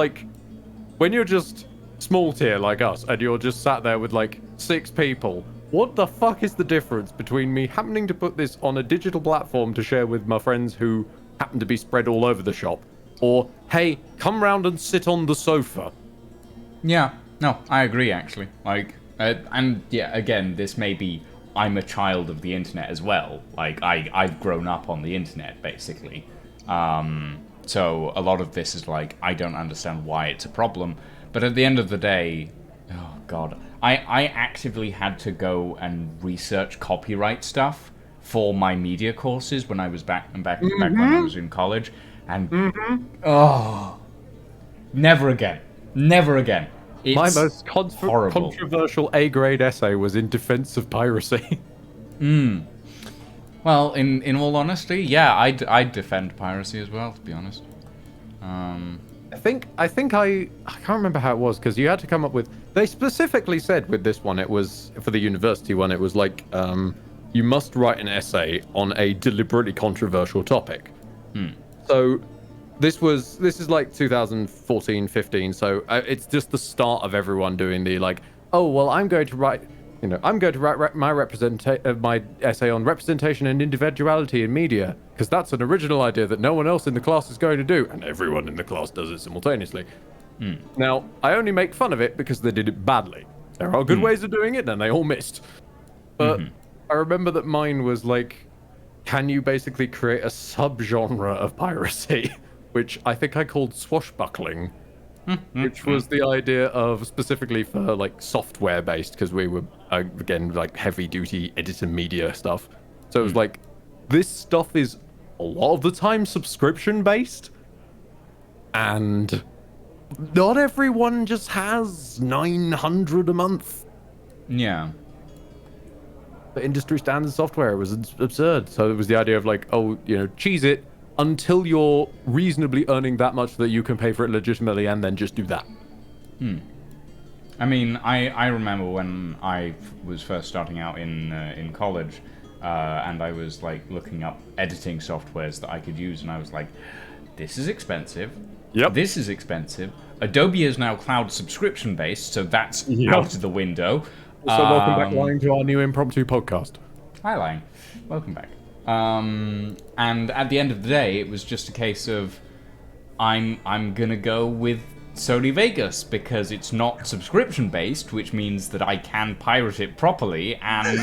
when you're just small tier like us and you're just sat there with like 6 people, what the fuck is the difference between me happening to put this on a digital platform to share with my friends who happen to be spread all over the shop, or hey, come round and sit on the sofa? Yeah, no, I agree actually. Like, and yeah, again, this may be... I'm a child of the internet as well. Like, I've grown up on the internet, basically. So a lot of this is like, I don't understand why it's a problem. But at the end of the day, oh god, I actively had to go and research copyright stuff for my media courses when I was back when I was in college. And, never again. Never again. It's my most controversial A-grade essay was in defense of piracy. Well, in all honesty, yeah, I'd defend piracy as well, to be honest. I can't remember how it was, because you had to come up with They specifically said with this one, it was for the university one, it was like you must write an essay on a deliberately controversial topic. So this is like 2014, 15. So it's just the start of everyone doing the like, oh well, I'm going to write my essay on representation and individuality in media because that's an original idea that no one else in the class is going to do, and everyone in the class does it simultaneously. Now, I only make fun of it because they did it badly. There are good ways of doing it, and they all missed. But I remember that mine was like, can you basically create a subgenre of piracy, which I think I called swashbuckling, which was the idea of specifically for like software based, because we were again like heavy duty editor media stuff. So it was like, this stuff is a lot of the time subscription based, and not everyone just has 900 a month. Yeah. The industry standard software was absurd. So it was the idea of like, oh, cheese it until you're reasonably earning that much that you can pay for it legitimately, and then just do that. I mean, I remember when I was first starting out in college, and I was like looking up editing softwares that I could use, and I was like, this is expensive. Yep. This is expensive. Adobe is now cloud subscription based, so that's out of the window. So welcome back, Lying, to our new impromptu podcast. Hi, Lying. Welcome back. And at the end of the day, it was just a case of I'm gonna go with Sony Vegas because it's not subscription based, which means that I can pirate it properly, and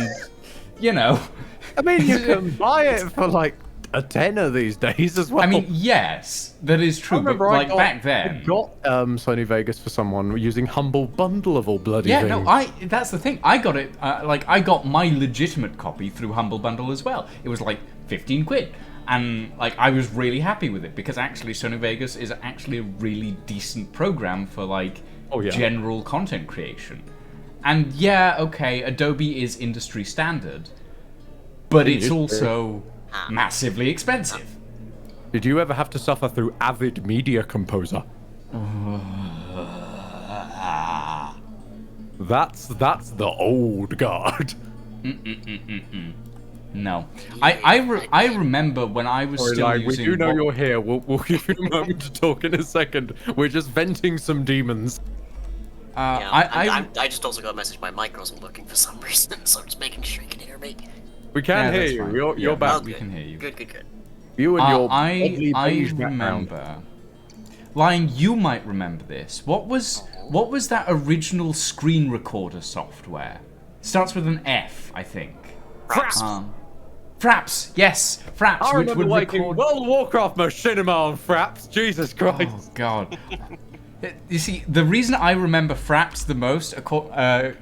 I mean, you can buy it for like a tenner these days as well. I mean, yes, that is true. But like back then, I got Sony Vegas for someone using Humble Bundle of all bloody things. no, that's the thing. I got it. I got my legitimate copy through Humble Bundle as well. It was like 15 quid, and like I was really happy with it because actually Sony Vegas is actually a really decent program for like general content creation. And yeah, okay, Adobe is industry standard, but it's also massively expensive. Did you ever have to suffer through Avid Media Composer? That's the old guard. No, I remember when I was still using. We do know you're here. We'll give you a moment to talk in a second. We're just venting some demons. I just also got a message. My mic wasn't working for some reason, so I'm just making sure you can hear me. We can hear you. Fine. You're back. We can hear you. Good. You and your I remember. Lying, you might remember this. What was that original screen recorder software? Starts with an F, I think. Fraps. Fraps, yes, Fraps. I remember would liking record... World of Warcraft Machinima on Fraps. Jesus Christ. Oh God. You see, the reason I remember Fraps the most,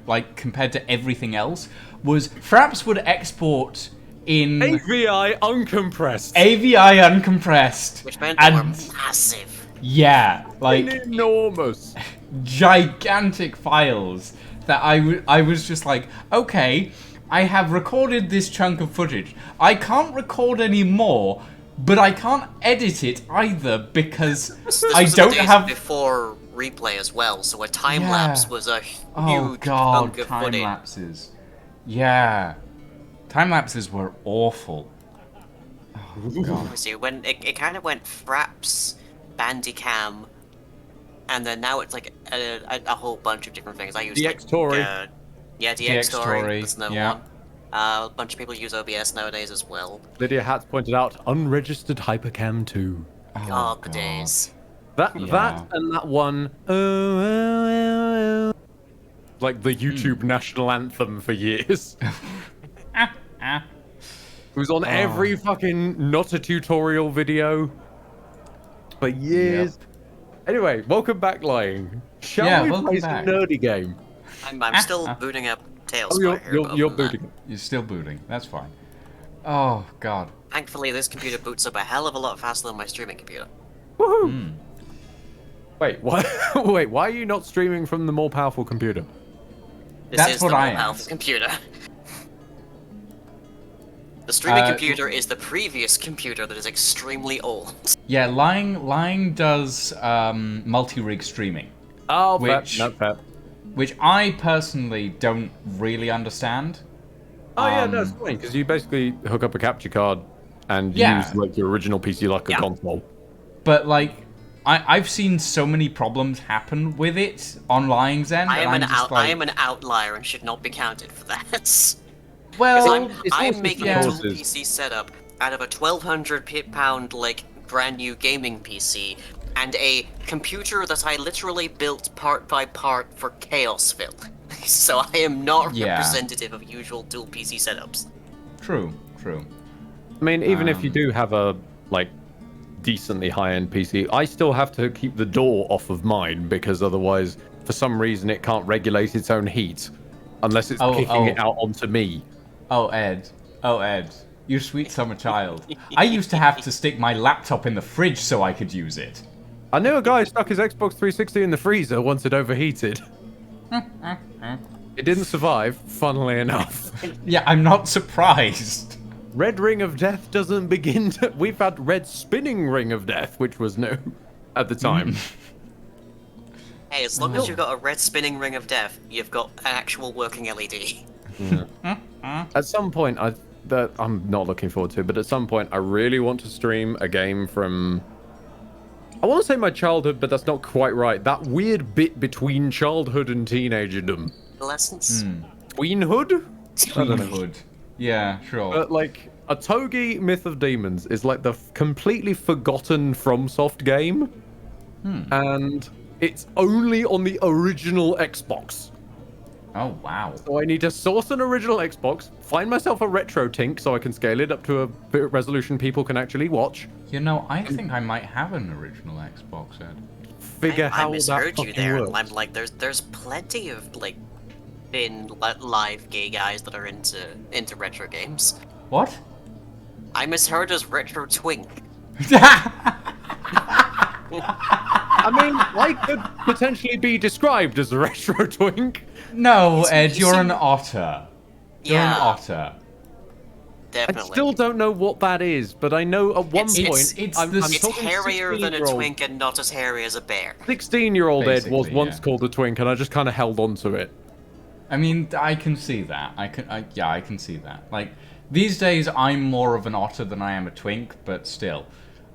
like compared to everything else, was Fraps would export in AVI uncompressed. AVI uncompressed, Which meant they were massive. Yeah, like enormous, gigantic files that I was just like, okay, I have recorded this chunk of footage. I can't record any more, but I can't edit it either because I don't have before replay as well. So a time lapse was a huge chunk of time footage. lapses. Yeah, time lapses were awful. Oh God. See, when it kind of went Fraps, Bandicam, and then now it's like a whole bunch of different things. I use DxTory. DxTory. That's another one. A bunch of people use OBS nowadays as well. Lydia Hatz pointed out unregistered Hypercam 2. Oh, the days. That and that one. Like the YouTube national anthem for years. It was on every fucking not a tutorial video for years. Anyway, welcome back, Lying. Shall we play some nerdy game? I'm still booting up Tales. You're booting. You're still booting. That's fine. Oh God. Thankfully, this computer boots up a hell of a lot faster than my streaming computer. Woohoo! Wait, why? Wait, why are you not streaming from the more powerful computer? This is the more powerful computer. The streaming computer is the previous computer that is extremely old. Yeah, Lying does multi-rig streaming. Oh, which, fair. which I personally don't really understand. Oh yeah, no, it's funny because you basically hook up a capture card and Yeah. use like your original PC like a console. But like, I've seen so many problems happen with it on Lying's End. I am and an I'm just like, I am an outlier and should not be counted for that. Because well, I'm making a dual choices. PC setup out of a £1,200 like brand new gaming PC and a computer that I literally built part by part for Chaosville. So I am not Yeah. representative of usual dual PC setups. true. I mean, even if you do have a like decently high-end PC, I still have to keep the door off of mine because otherwise, for some reason, it can't regulate its own heat unless it's kicking it out onto me. Oh, Ed. You sweet summer child. I used to have to stick my laptop in the fridge so I could use it. I knew a guy stuck his Xbox 360 in the freezer once it overheated. It didn't survive, funnily enough. Yeah, I'm not surprised. Red Ring of Death doesn't begin to... We've had Red Spinning Ring of Death, which was new at the time. Hey, as long as you've got a red spinning ring of death, you've got an actual working LED. At some point, that I'm not looking forward to, but at some point, I really want to stream a game from... I want to say my childhood, but that's not quite right. That weird bit between childhood and teenagerdom. Adolescence? Tweenhood? Tweenhood. Yeah, sure. But like, a Togi Myth of Demons is like the completely forgotten FromSoft game. And it's only on the original Xbox. Oh, wow. So I need to source an original Xbox, find myself a retro tink so I can scale it up to a bit of resolution people can actually watch. You know, I think I might have an original Xbox, Ed. Figure I how that misheard you fucking there. works. I'm like, there's plenty of like live gay guys that are into retro games. What? I misheard as retro twink. I mean, I could potentially be described as a retro twink. No, You Ed, you're an seem- otter. You're an Yeah. otter. I Definitely. still don't know what that is, but I know at one It's- point it's I'm the- It's talking to hairier than a 16-year-old twink and not as hairy as a bear. 16-year-old Ed was Basically, once yeah. called a twink, and I just kind of held on to it. I mean, I can see that. I can see that. Like, these days, I'm more of an otter than I am a twink, but still.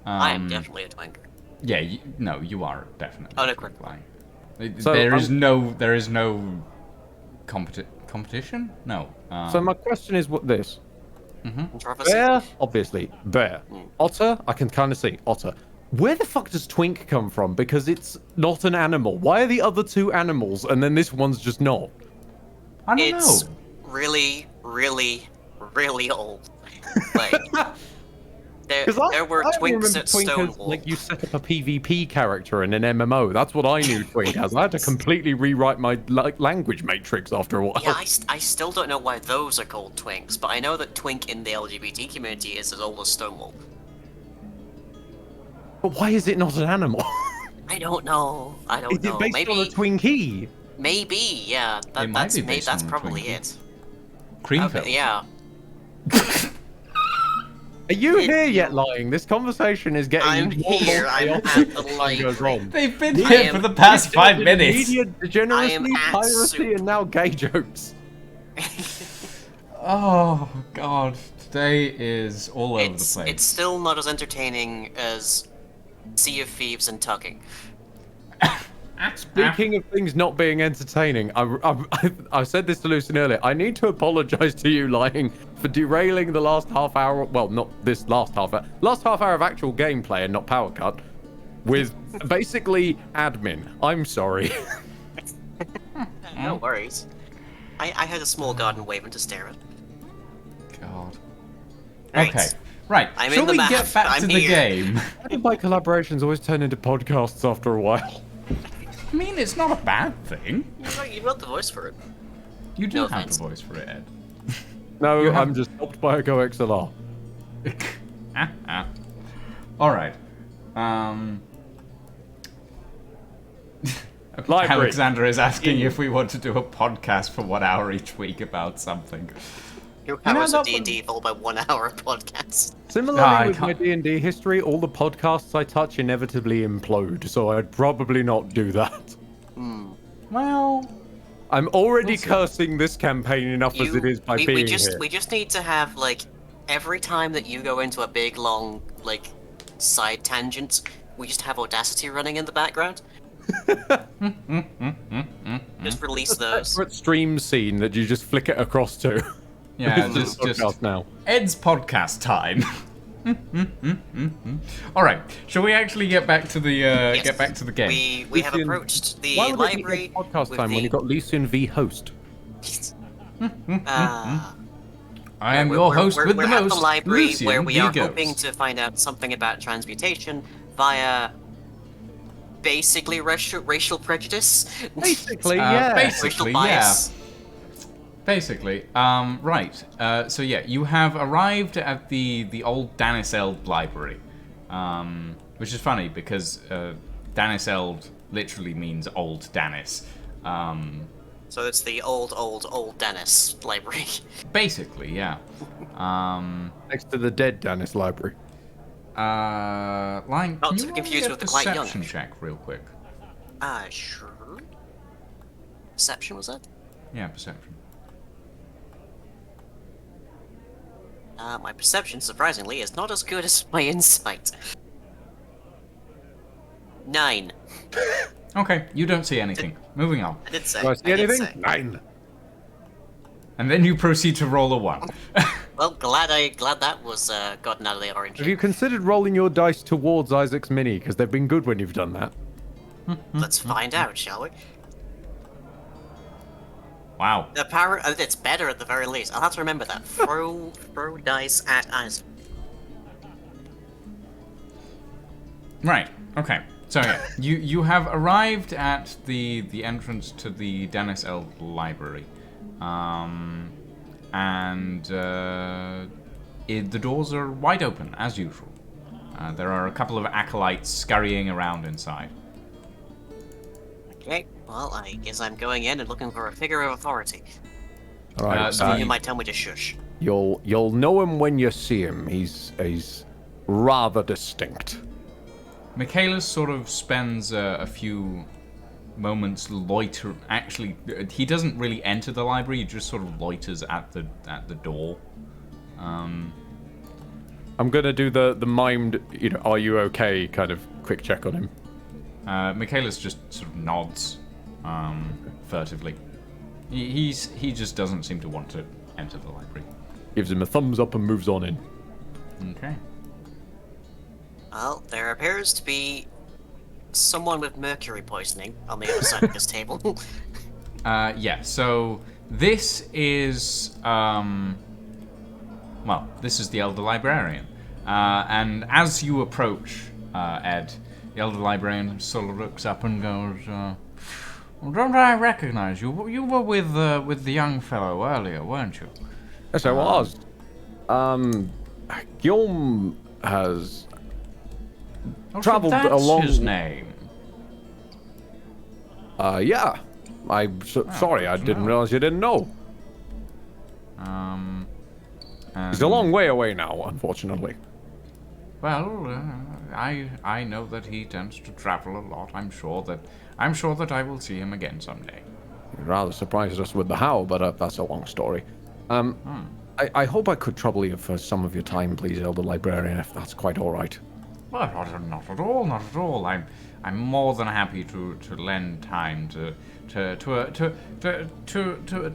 I am definitely a twink. Yeah, no, you are definitely. Unequivocally. Like, So, there is no competition? No. So my question is what this. Controversy. Bear, obviously. Bear. Otter, I can kind of see. Otter. Where the fuck does twink come from? Because it's not an animal. Why are the other two animals and then this one's just not? I don't It's know. really, really, really old. Like, there were I twinks remember at twink as, Stonewall. like you set up a PvP character in an MMO. That's what I knew twink as. I had to completely rewrite my language matrix after a while. Yeah, I still don't know why those are called twinks, but I know that twink in the LGBT community is as old as Stonewall. But why is it not an animal? I don't know. I don't Is know. it based Maybe, on a twinkie? maybe, yeah. It might be based That's on a probably Twinkie. it. Creamfield. Yeah. Are you here yet, lying? This conversation is getting I'm more and more here. I'm chaotic at the as time goes library. on. They've been I here am- for the past 5 minutes. Media degeneracy, I am at piracy, soup. and now gay jokes. Oh God, today is all over the place. It's still not as entertaining as Sea of Thieves and Tugging. Speaking of things not being entertaining, I said this to Lucian earlier. I need to apologize to you, lying, for derailing the last half hour. Well, not this last half hour. Last half hour of actual gameplay and not power cut. With basically admin. I'm sorry. No worries. I had a small garden waving to stare at. God. Right. Okay. Right. I'm Shall in the we map. get back I'm to the here. game? Why do my collaborations always turn into podcasts after a while? I mean, it's not a bad thing. You wrote the voice for it. You do No have offense. the voice for it, Ed. No, You have- I'm just helped by a Go XLR. All right. Library. Alexander is asking if we want to do a podcast for 1 hour each week about something. 2 know, hours that of D&D followed by 1 hour of podcast. Similarly I with my can't- D&D history, all the podcasts I touch inevitably implode, so I'd probably not do that. Well, I'm already cursing this campaign enough as it is by being we here. just need to have like every time that you go into a big long like side tangent, we just have Audacity running in the background. Just release those. Separate stream scene that you just flick it across to. Yeah, This is podcast now. Ed's podcast time. All right, shall we actually get back to the Yes. get back to the game? We have Lucian, approached the Why would it be library podcast with time the... when you got Lucian v host? I am your host with we're the at most, the library Lucian where we the are Ghost. hoping to find out something about transmutation via basically racial prejudice. Basically, Basically, Racial bias. Basically, right. So yeah, you have arrived at the old Daniseld library, which is funny because Daniseld literally means old Danis. So it's the old Dennis library. Basically, yeah. Next to the dead Dennis library. Lion, Not can to you be confused roll me a with the quite young. perception check real quick? Sure. Perception was it? Yeah, perception. My perception, surprisingly, is not as good as my insight. 9. Okay, you don't see anything. Moving on. I did say. Do I see did anything? say. 9. And then you proceed to roll a 1. Well, glad that was gotten out of the orange. Have you considered rolling your dice towards Isaac's mini? Because they've been good when you've done that. Let's find out, shall we? Wow. It's better at the very least. I'll have to remember that. Throw dice at Isaac. Right. Okay. So yeah, you have arrived at the entrance to the Daniseld library, and the doors are wide open as usual. There are a couple of acolytes scurrying around inside. Okay. Well, I guess I'm going in and looking for a figure of authority. All right. So You might tell me to shush. You'll know him when you see him. He's rather distinct. Michaelis sort of spends a few moments loiter. Actually, he doesn't really enter the library. He just sort of loiters at the door. I'm gonna do the mimed, are you okay kind of quick check on him. Michaelis just sort of nods furtively. He just doesn't seem to want to enter the library. Gives him a thumbs up and moves on in. Okay. Well, there appears to be someone with mercury poisoning on the other side of this table. Yeah, so this is, this is the Elder Librarian. And as you approach, Ed, the Elder Librarian sort of looks up and goes, well, don't I recognize you? You were with the young fellow earlier, weren't you? Yes, I was. Guillaume has traveled so that's along. his name. Yeah. Sorry, I didn't realize you didn't know. He's a long way away now, unfortunately. Well, I know that he tends to travel a lot. I'm sure that I will see him again someday. He rather surprised us with the how, but that's a long story. I hope I could trouble you for some of your time, please, Elder Librarian, if that's quite all right. Well, not at all, not at all. I'm more than happy to lend time to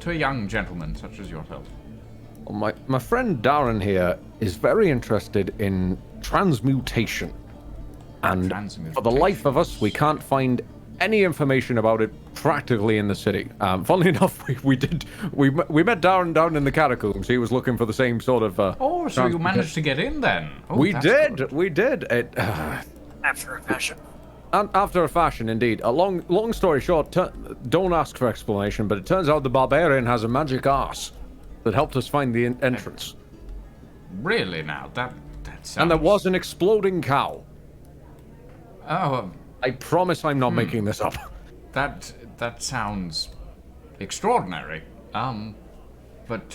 a young gentleman such as yourself. Well, my friend Darren here is very interested in transmutation. And for the life of us, we can't find any information about it practically in the city. Funnily enough, we met Darren down in the catacombs. He was looking for the same sort of. So you managed to get in then? Oh, we did. good. We did. After a fashion. After a fashion, indeed. A long story short, don't ask for explanation, but it turns out the barbarian has a magic arse that helped us find the entrance. Really now? That sounds... And there was an exploding cow. Oh, I promise I'm not making this up. that sounds extraordinary. But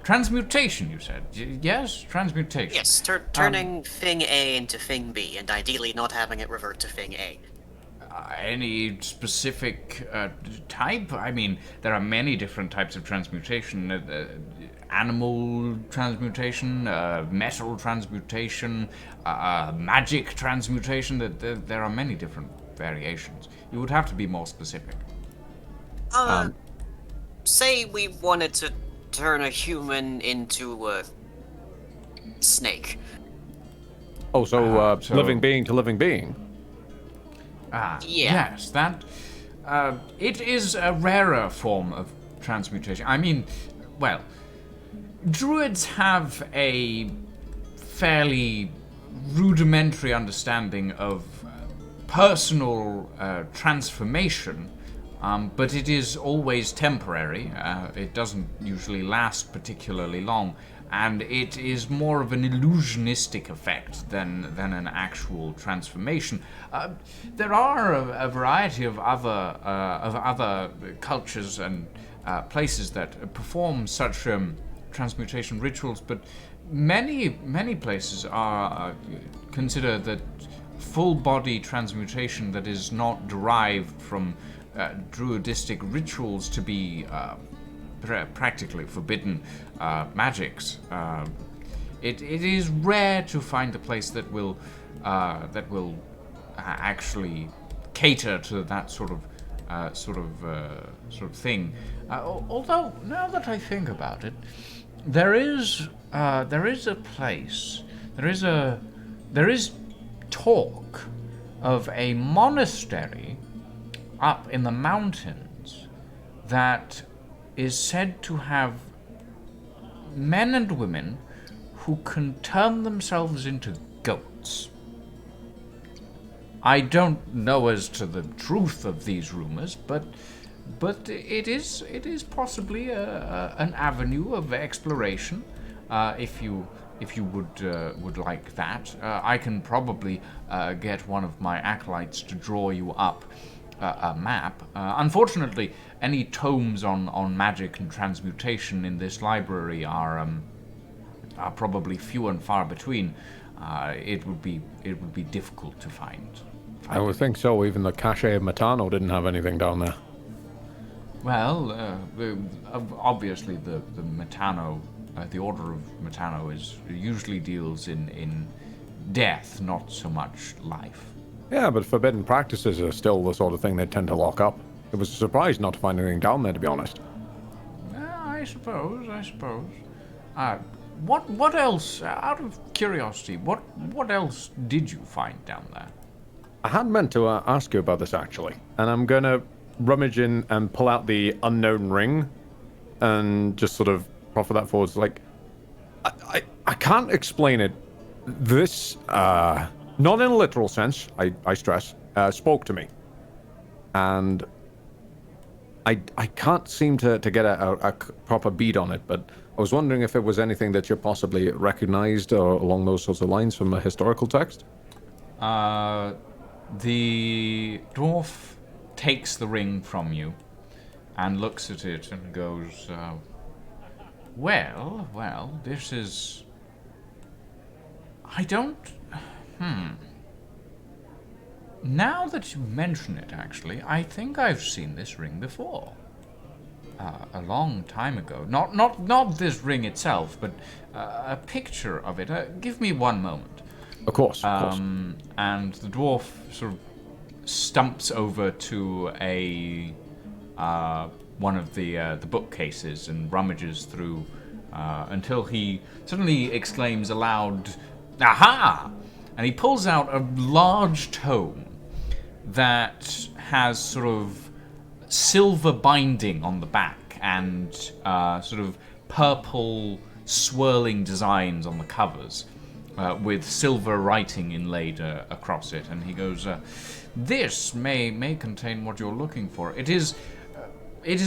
transmutation, you said? Yes, transmutation. Yes, turning Thing A into Thing B, and ideally not having it revert to Thing A. any specific type? I mean, there are many different types of transmutation. Animal transmutation, metal transmutation, magic transmutation. There are many different variations. You would have to be more specific. Say we wanted to turn a human into a snake. Oh, so so- living being to living being. Yeah. Yes, that. It is a rarer form of transmutation. I mean, well, druids have a fairly rudimentary understanding of personal transformation, but it is always temporary. It doesn't usually last particularly long, and it is more of an illusionistic effect than an actual transformation. There are a variety of other cultures and places that perform such transmutation rituals, but many places are consider that full body transmutation that is not derived from druidistic rituals to be practically forbidden magics. It is rare to find a place that will actually cater to that sort of thing. Although now that I think about it, there is a place. There is talk of a monastery up in the mountains that is said to have men and women who can turn themselves into goats. I don't know as to the truth of these rumors, but it is possibly an avenue of exploration. If you would like that, I can probably get one of my acolytes to draw you up a map. Unfortunately, any tomes on magic and transmutation in this library are probably few and far between. It would be difficult to find. I would think so. Even the Cache of Matano didn't have anything down there. Well, obviously the Matano, the Order of Matano usually deals in death, not so much life. Yeah, but forbidden practices are still the sort of thing they tend to lock up. It was a surprise not to find anything down there, to be honest. I suppose. What else? Out of curiosity, what else did you find down there? I had meant to ask you about this, actually. And I'm going to rummage in and pull out the unknown ring and just sort of proffer that forward. Like, I can't explain it. This, not in a literal sense, I stress, spoke to me. And I can't seem to get a proper bead on it, but I was wondering if it was anything that you possibly recognized or along those sorts of lines from a historical text. The dwarf takes the ring from you and looks at it and goes, well, this is... I don't... Now that you mention it, actually, I think I've seen this ring before. A long time ago. Not this ring itself, but a picture of it. Give me one moment. Of course, of course. And the dwarf sort of stumps over to a one of the bookcases and rummages through until he suddenly exclaims aloud, "Aha!" And he pulls out a large tome that has sort of silver binding on the back and sort of purple swirling designs on the covers. With silver writing inlaid across it, and he goes, "This may contain what you're looking for. It is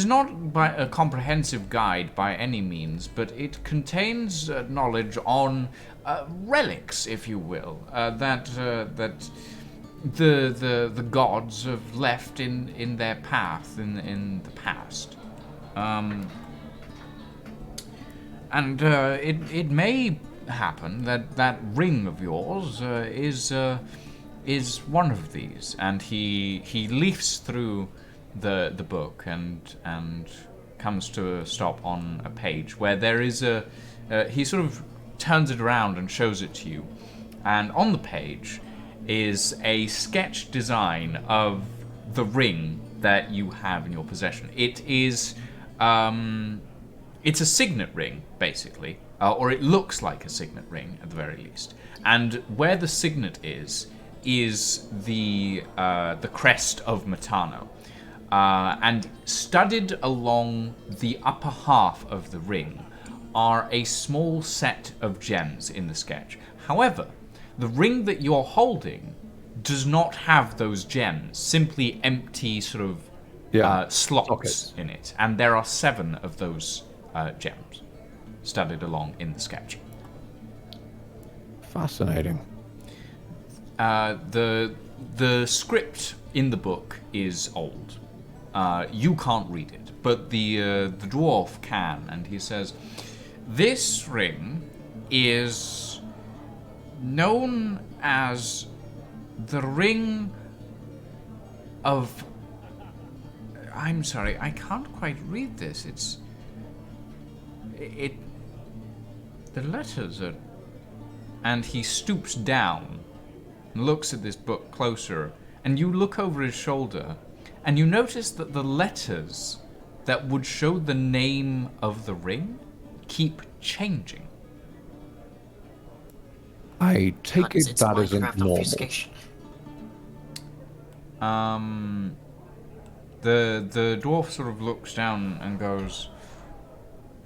not by a comprehensive guide by any means, but it contains knowledge on relics, if you will, that the gods have left in their path in the past, and it may happen that ring of yours is is one of these, and he leafs through the book and comes to a stop on a page where there is he sort of turns it around and shows it to you, and on the page is a sketch design of the ring that you have in your possession. It is it's a signet ring, basically, or it looks like a signet ring at the very least. And where the signet is the crest of Matano. And studded along the upper half of the ring are a small set of gems in the sketch. However, the ring that you're holding does not have those gems, simply empty sort of slots sockets in it. And there are 7 of those gems studded along in the sketch. Fascinating. The script in the book is old. You can't read it, but the dwarf can, and he says, "This ring is known as the ring of." I'm sorry, I can't quite read this. The letters are. And he stoops down and looks at this book closer, and you look over his shoulder, and you notice that the letters that would show the name of the ring keep changing. I take it It's that isn't Minecraft normal. obfuscation. The dwarf sort of looks down and goes,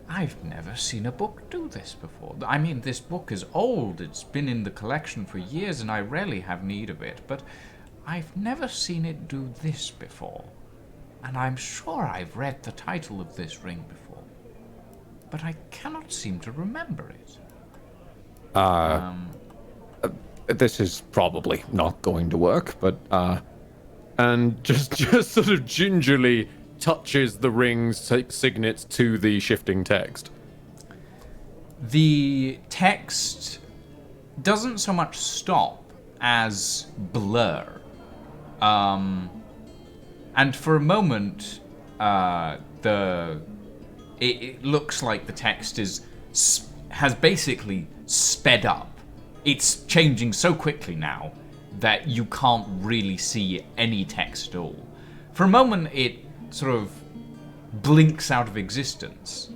"I've never seen a book do this before. I mean, this book is old. It's been in the collection for years, and I rarely have need of it. But I've never seen it do this before. And I'm sure I've read the title of this ring before. But I cannot seem to remember it." This is probably not going to work, but and just sort of gingerly touches the ring's signets to the shifting text. The text doesn't so much stop as blur. And for a moment, it looks like the text has basically sped up. It's changing so quickly now that you can't really see any text at all. For a moment, it sort of blinks out of existence.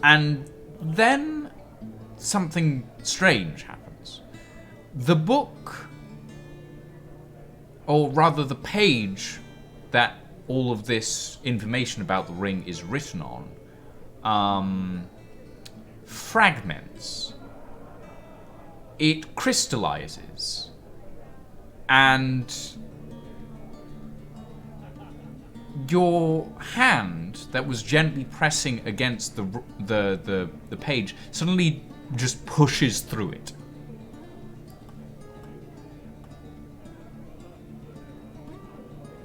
And then something strange happens. The book, or rather the page that all of this information about the ring is written on, fragments. It crystallizes. And your hand that was gently pressing against the page suddenly just pushes through it.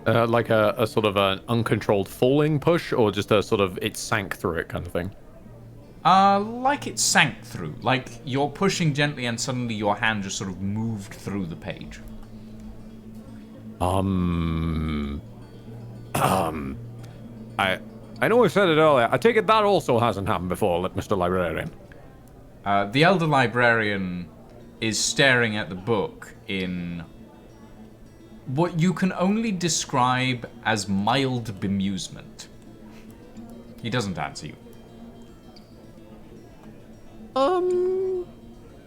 Like a sort of an uncontrolled falling push, or just a sort of it sank through it kind of thing? Like it sank through. Like you're pushing gently and suddenly your hand just sort of moved through the page. I know I said it earlier. I take it that also hasn't happened before, Mr. Librarian. The elder librarian is staring at the book in what you can only describe as mild bemusement. He doesn't answer you.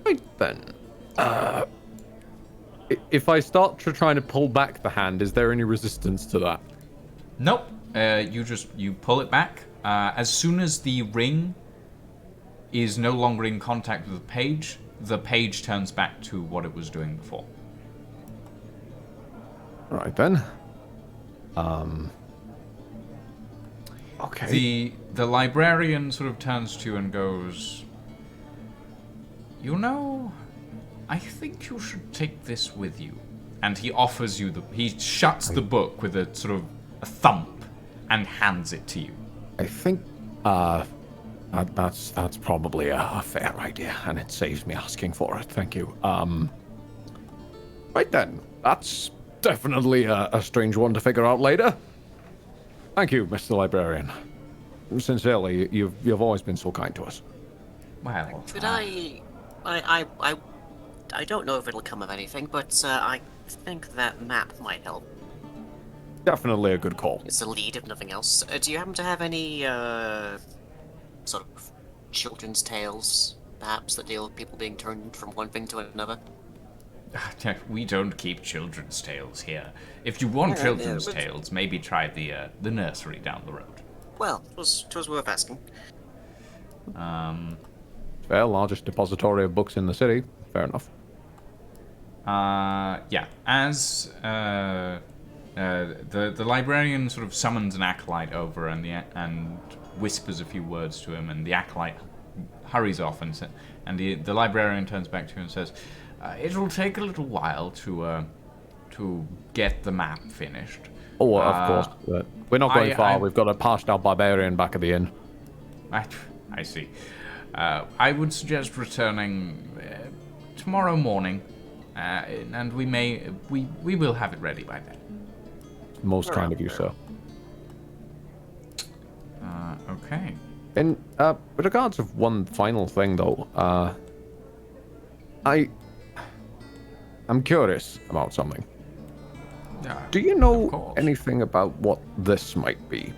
Right then. If I start trying to pull back the hand, is there any resistance to that? Nope. You pull it back. As soon as the ring is no longer in contact with the page turns back to what it was doing before. Right then. Okay. The librarian sort of turns to you and goes, "You know, I think you should take this with you." And he offers you he shuts the book with a sort of a thump and hands it to you. I think that's probably a fair idea, and it saves me asking for it. Thank you. Right then, that's definitely a strange one to figure out later. Thank you, Mr. Librarian. Sincerely, you've always been so kind to us. Well, Could I don't know if it'll come of anything, but I think that map might help. Definitely a good call. It's a lead, if nothing else. Do you happen to have any sort of children's tales, perhaps, that deal with people being turned from one thing to another? we don't keep children's tales here. If you want children's tales, maybe try the nursery down the road. Well, it was worth asking. Fair, largest depository of books in the city. Fair enough. Yeah. As the librarian sort of summons an acolyte over and whispers a few words to him, and the acolyte hurries off, and the librarian turns back to you and says, "It will take a little while to get the map finished." Oh, of course. We're not going far. We've got a passed-out barbarian back at the inn. I see. I would suggest returning tomorrow morning, and we will have it ready by then. Most kind of you, sir. Okay. And with regards of one final thing, though, I'm curious about something. Do you know anything about what this might be?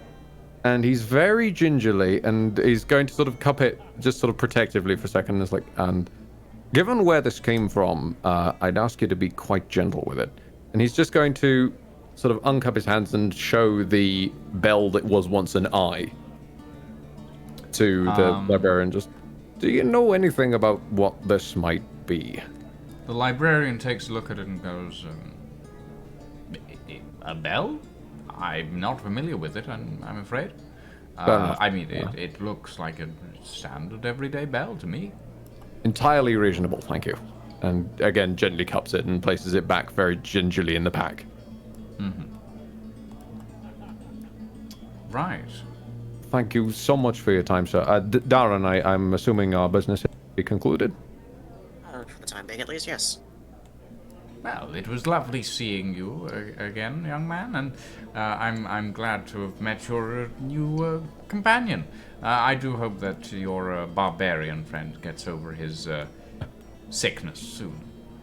And he's very gingerly, and he's going to sort of cup it just sort of protectively for a second. It's like, and given where this came from, I'd ask you to be quite gentle with it. And he's just going to sort of uncup his hands and show the bell that was once an eye to the librarian. Just, do you know anything about what this might be? The librarian takes a look at it and goes, a bell? I'm not familiar with it, I'm afraid. I mean, it looks like a standard everyday bell to me. Entirely reasonable, thank you. And again, gently cups it and places it back very gingerly in the pack. Mm-hmm. Right. Thank you so much for your time, sir. Darren, I'm assuming our business is concluded? For the time being, at least, yes. Well, it was lovely seeing you again, young man, and I'm glad to have met your new companion. I do hope that your barbarian friend gets over his sickness soon.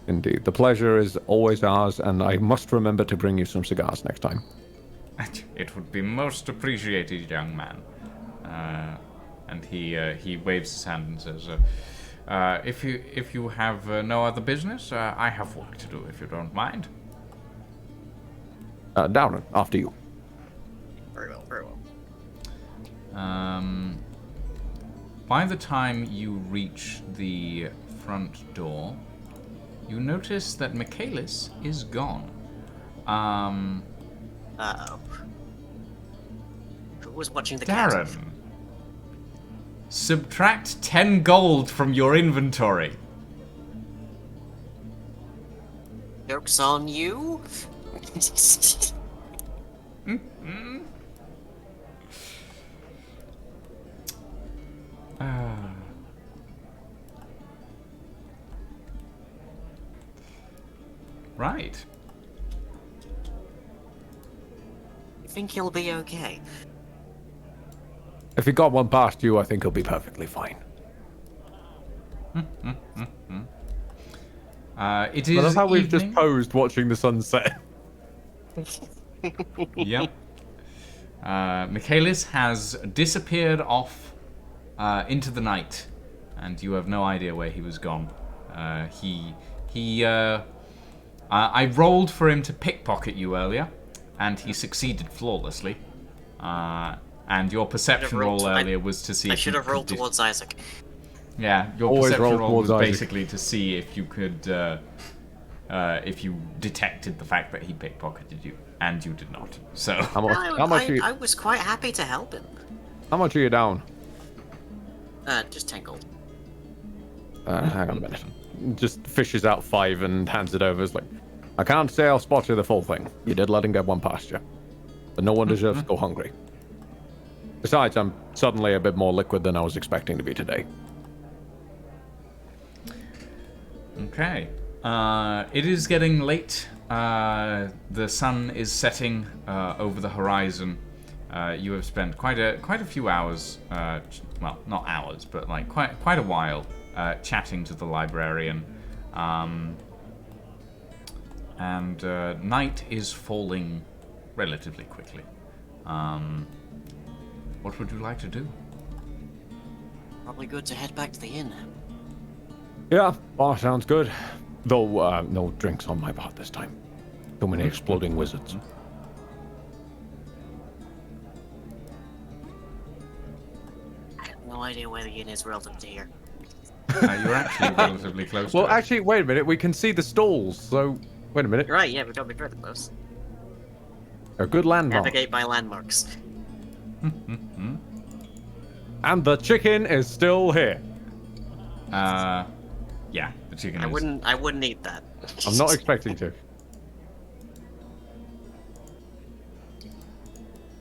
Indeed. The pleasure is always ours, and I must remember to bring you some cigars next time. It would be most appreciated, young man. And he waves his hand and says, if you have no other business, I have work to do, if you don't mind. Darren, after you. Very well, very well. By the time you reach the front door, you notice that Michaelis is gone. Uh-oh. Who was watching the Darren, cat? subtract 10 gold from your inventory. Joke's on you? Right. You think he'll be okay? If he got one past you, I think he'll be perfectly fine. It is. Well, that's how we've evening. just posed watching the sunset. Yep. Michaelis has disappeared off into the night, and you have no idea where he was gone. I rolled for him to pickpocket you earlier, and he succeeded flawlessly. And your perception roll earlier was to see. I if should you have rolled could towards Isaac. Yeah, your Always perception roll roll was towards Isaac. basically to see if you could, if you detected the fact that he pickpocketed you, and you did not. So How much are you, I was quite happy to help him. how much are you down? Just 10 gold. Hang on a minute. Just fishes out 5 and hands it over. It's like, I can't say I'll spot you the full thing. You did let him get one past you. But no one deserves to go hungry. Besides, I'm suddenly a bit more liquid than I was expecting to be today. okay. It is getting late. The sun is setting over the horizon. You have spent quite a few hours, well, not hours, but like quite a while chatting to the librarian. And night is falling relatively quickly. What would you like to do? Probably good to head back to the inn. Yeah, bar sounds good. Though no drinks on my part this time. Too many exploding wizards. I have no idea where the inn is relative to here. You're actually relatively close to Well, it. actually, wait a minute. We can see the stalls, so wait a minute. You're right, yeah, we're probably fairly close. A good landmark. Navigate by landmarks. And the chicken is still here. Yeah, the chicken I is... wouldn't eat that. I'm not expecting to.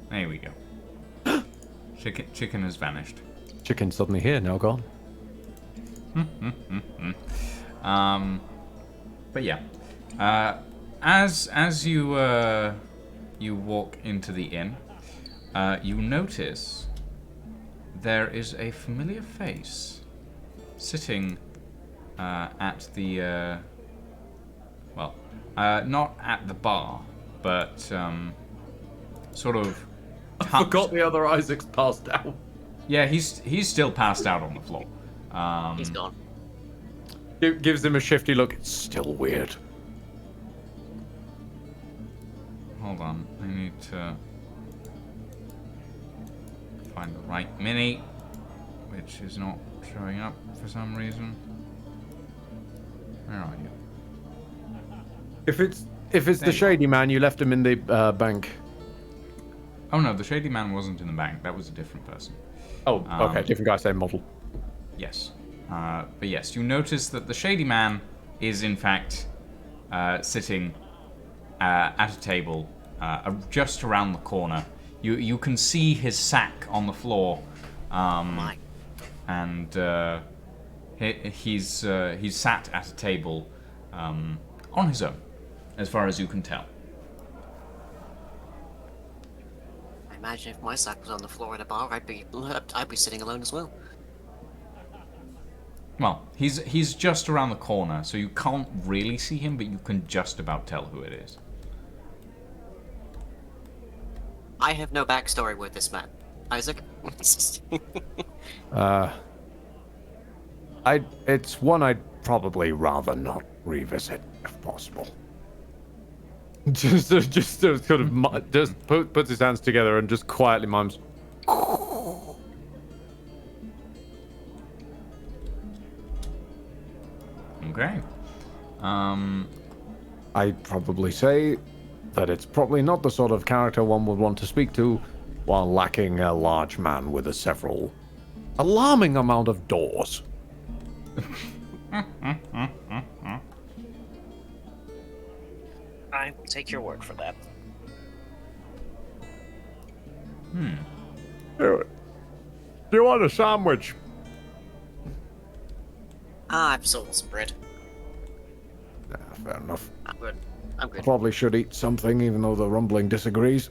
There we go. Chicken has vanished. Chicken's suddenly here, now gone. But yeah, as you you walk into the inn, you notice there is a familiar face sitting at the well, not at the bar, but sort of. I forgot the other Isaac's passed out. Yeah, he's still passed out on the floor. He's gone. Gives him a shifty look. It's still weird. Hold on, I need to find the right mini, which is not showing up for some reason. Where are you? If it's the shady man, you left him in the bank. Oh no, the shady man wasn't in the bank. That was a different person. Oh, okay, different guy, same model. Yes. But yes, you notice that the shady man is in fact sitting at a table just around the corner. You can see his sack on the floor, and he's sat at a table on his own, as far as you can tell. I imagine if my sack was on the floor at a bar, I'd be sitting alone as well. Well, he's just around the corner, so you can't really see him, but you can just about tell who it is. I have no backstory with this man. Isaac? It's one I'd probably rather not revisit, if possible. just sort of just puts his hands together and just quietly mimes. Okay. I'd probably say that it's probably not the sort of character one would want to speak to while lacking a large man with a several alarming amount of doors. I will take your word for that. Do you want a sandwich? I've sold some bread. Fair enough. I'm good. I'm good. Probably should eat something, even though the rumbling disagrees.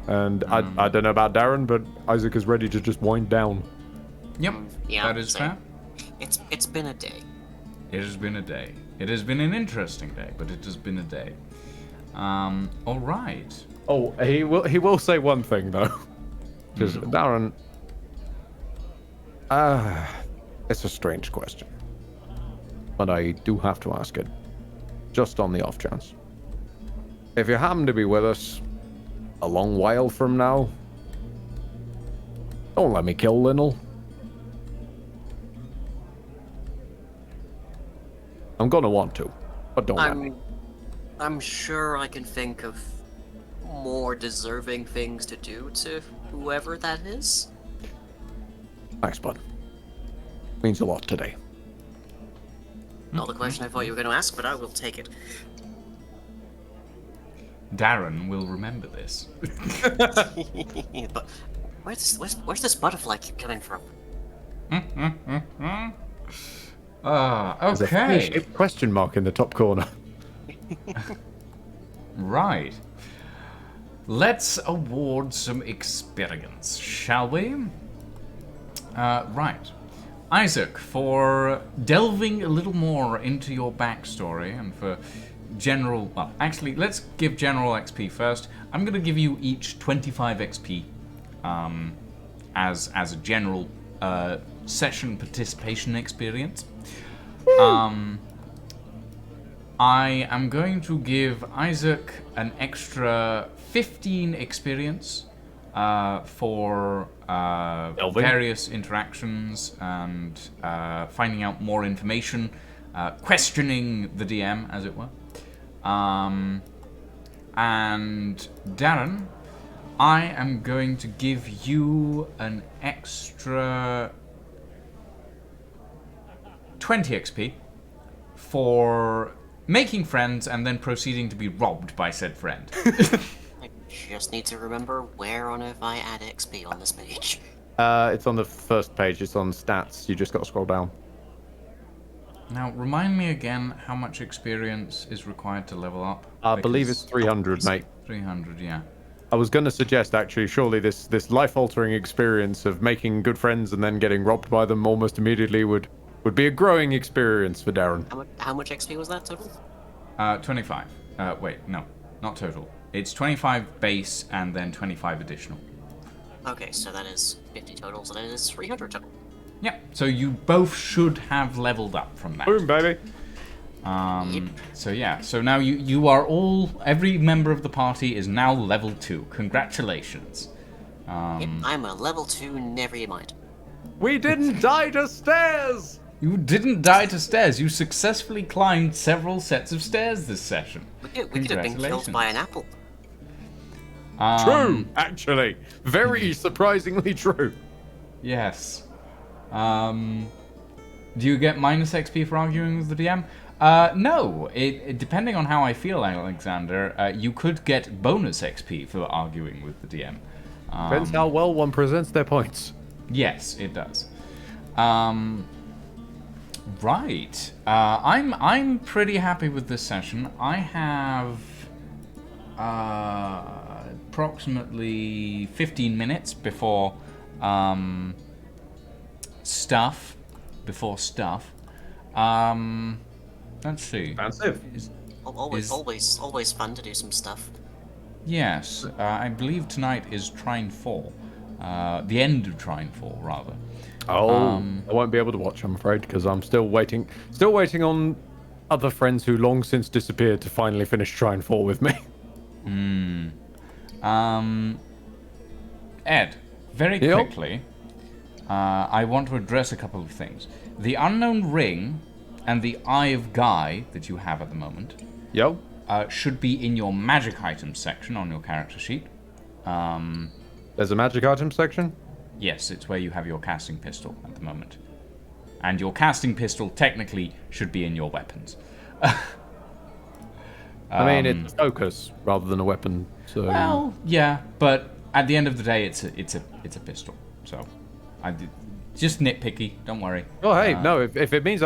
And I don't know about Darren, but Isaac is ready to just wind down. Yep, Yeah, that is same. fair. It's been a day. It has been a day. It has been an interesting day, but it has been a day. All right. Oh, he will say one thing though, because Darren. It's a strange question, but I do have to ask it, just on the off chance. If you happen to be with us a long while from now, don't let me kill Linnell. I'm gonna want to, but don't let me. I'm sure I can think of more deserving things to do to whoever that is. Thanks, bud. Means a lot today. Not the question I thought you were going to ask, but I will take it. Darren will remember this. But where's this butterfly keep coming from? There's a Okay. funny-shaped question mark in the top corner. Right. Let's award some experience, shall we? Right. Isaac, for delving a little more into your backstory and for general... Well, actually, let's give general XP first. I'm going to give you each 25 XP as a general session participation experience. I am going to give Isaac an extra 15 experience for various interactions and finding out more information, questioning the DM, as it were. And Darren, I am going to give you an extra 20 XP for making friends and then proceeding to be robbed by said friend. I just need to remember where on earth I add XP on this page. It's on the first page. It's on stats. You just got to scroll down. Now, remind me again how much experience is required to level up. I believe it's 300, mate. 300, yeah. I was going to suggest, actually, surely this life-altering experience of making good friends and then getting robbed by them almost immediately would be a growing experience for Darren. How much XP was that total? 25. Wait, no, not total. It's 25 base and then 25 additional. Okay, so that is 50 total, so that is 300 total. Yeah, so you both should have leveled up from that. Boom, baby. So yeah, so now you are all, every member of the party is now level 2. Congratulations. Yep, I'm a level 2, never you mind. We didn't die to stairs! You didn't die to stairs. You successfully climbed several sets of stairs this session. We could have been killed by an apple. True, actually. Very surprisingly true. Yes. Do you get minus XP for arguing with the DM? No. It depending on how I feel, Alexander, you could get bonus XP for arguing with the DM. Depends how well one presents their points. Yes, it does. Right. I'm pretty happy with this session. I have approximately 15 minutes before stuff. Let's see. Expensive. Always fun to do some stuff. Yes, I believe tonight is Trine 4. The end of Trine 4, rather. Oh, I won't be able to watch, I'm afraid, because I'm still waiting on other friends who long since disappeared to finally finish Trine 4 with me. Ed, very quickly, I want to address a couple of things. The unknown ring and the Eye of Guy that you have at the moment should be in your magic items section on your character sheet. There's a magic item section? Yes, it's where you have your casting pistol at the moment. And your casting pistol technically should be in your weapons. I mean, it's focus rather than a weapon, so... Well, yeah, but at the end of the day, it's a pistol. So, just nitpicky. Don't worry. Oh, hey, no. If it means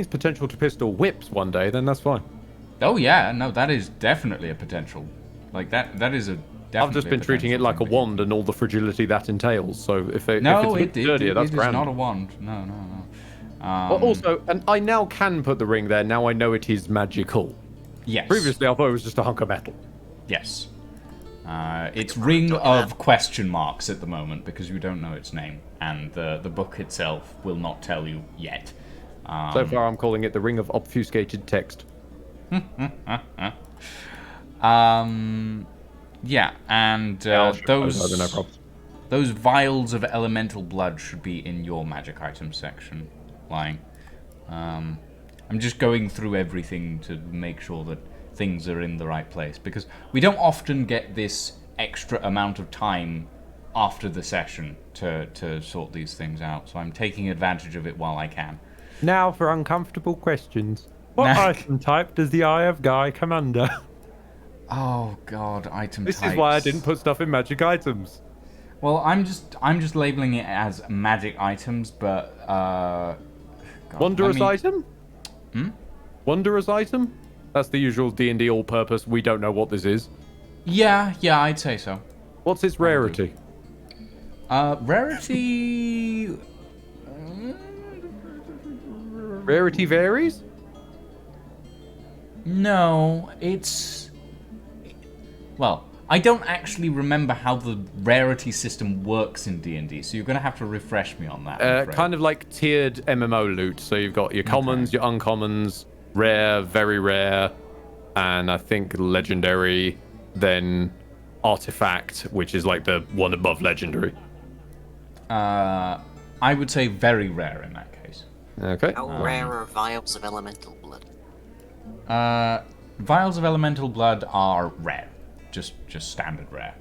potential to pistol whips one day, then that's fine. Oh yeah, no, that is definitely a potential. Like that is a. I've just been treating it like a wand and all the fragility that entails. So if it's dirtier, that's grand. It is not a wand. No. Well, also, and I now can put the ring there. Now I know it is magical. Yes. Previously, I thought it was just a hunk of metal. Yes. It's Ring of question marks at the moment because you don't know its name, and the book itself will not tell you yet. So far, I'm calling it the Ring of Obfuscated Text. Yeah, and those vials of elemental blood should be in your magic item section, lying. I'm just going through everything to make sure that things are in the right place, because we don't often get this extra amount of time after the session to sort these things out, so I'm taking advantage of it while I can. Now for uncomfortable questions. What item type does the Eye of Guy come under? Oh god, item This types. is why I didn't put stuff in magic items. Well, I'm just labeling it as magic items, but God, Wondrous I mean, item? Wondrous item? That's the usual D&D all-purpose. We don't know what this is. Yeah, I'd say so. What's its rarity? Rarity. Rarity varies? No, it's. Well, I don't actually remember how the rarity system works in D&D, so you're going to have to refresh me on that. I'm afraid. Kind of like tiered MMO loot. So you've got your commons, your uncommons, rare, very rare, and I think legendary, then artifact, which is like the one above legendary. I would say very rare in that case. Okay. How rare are vials of elemental blood? Vials of elemental blood are rare, just standard rare.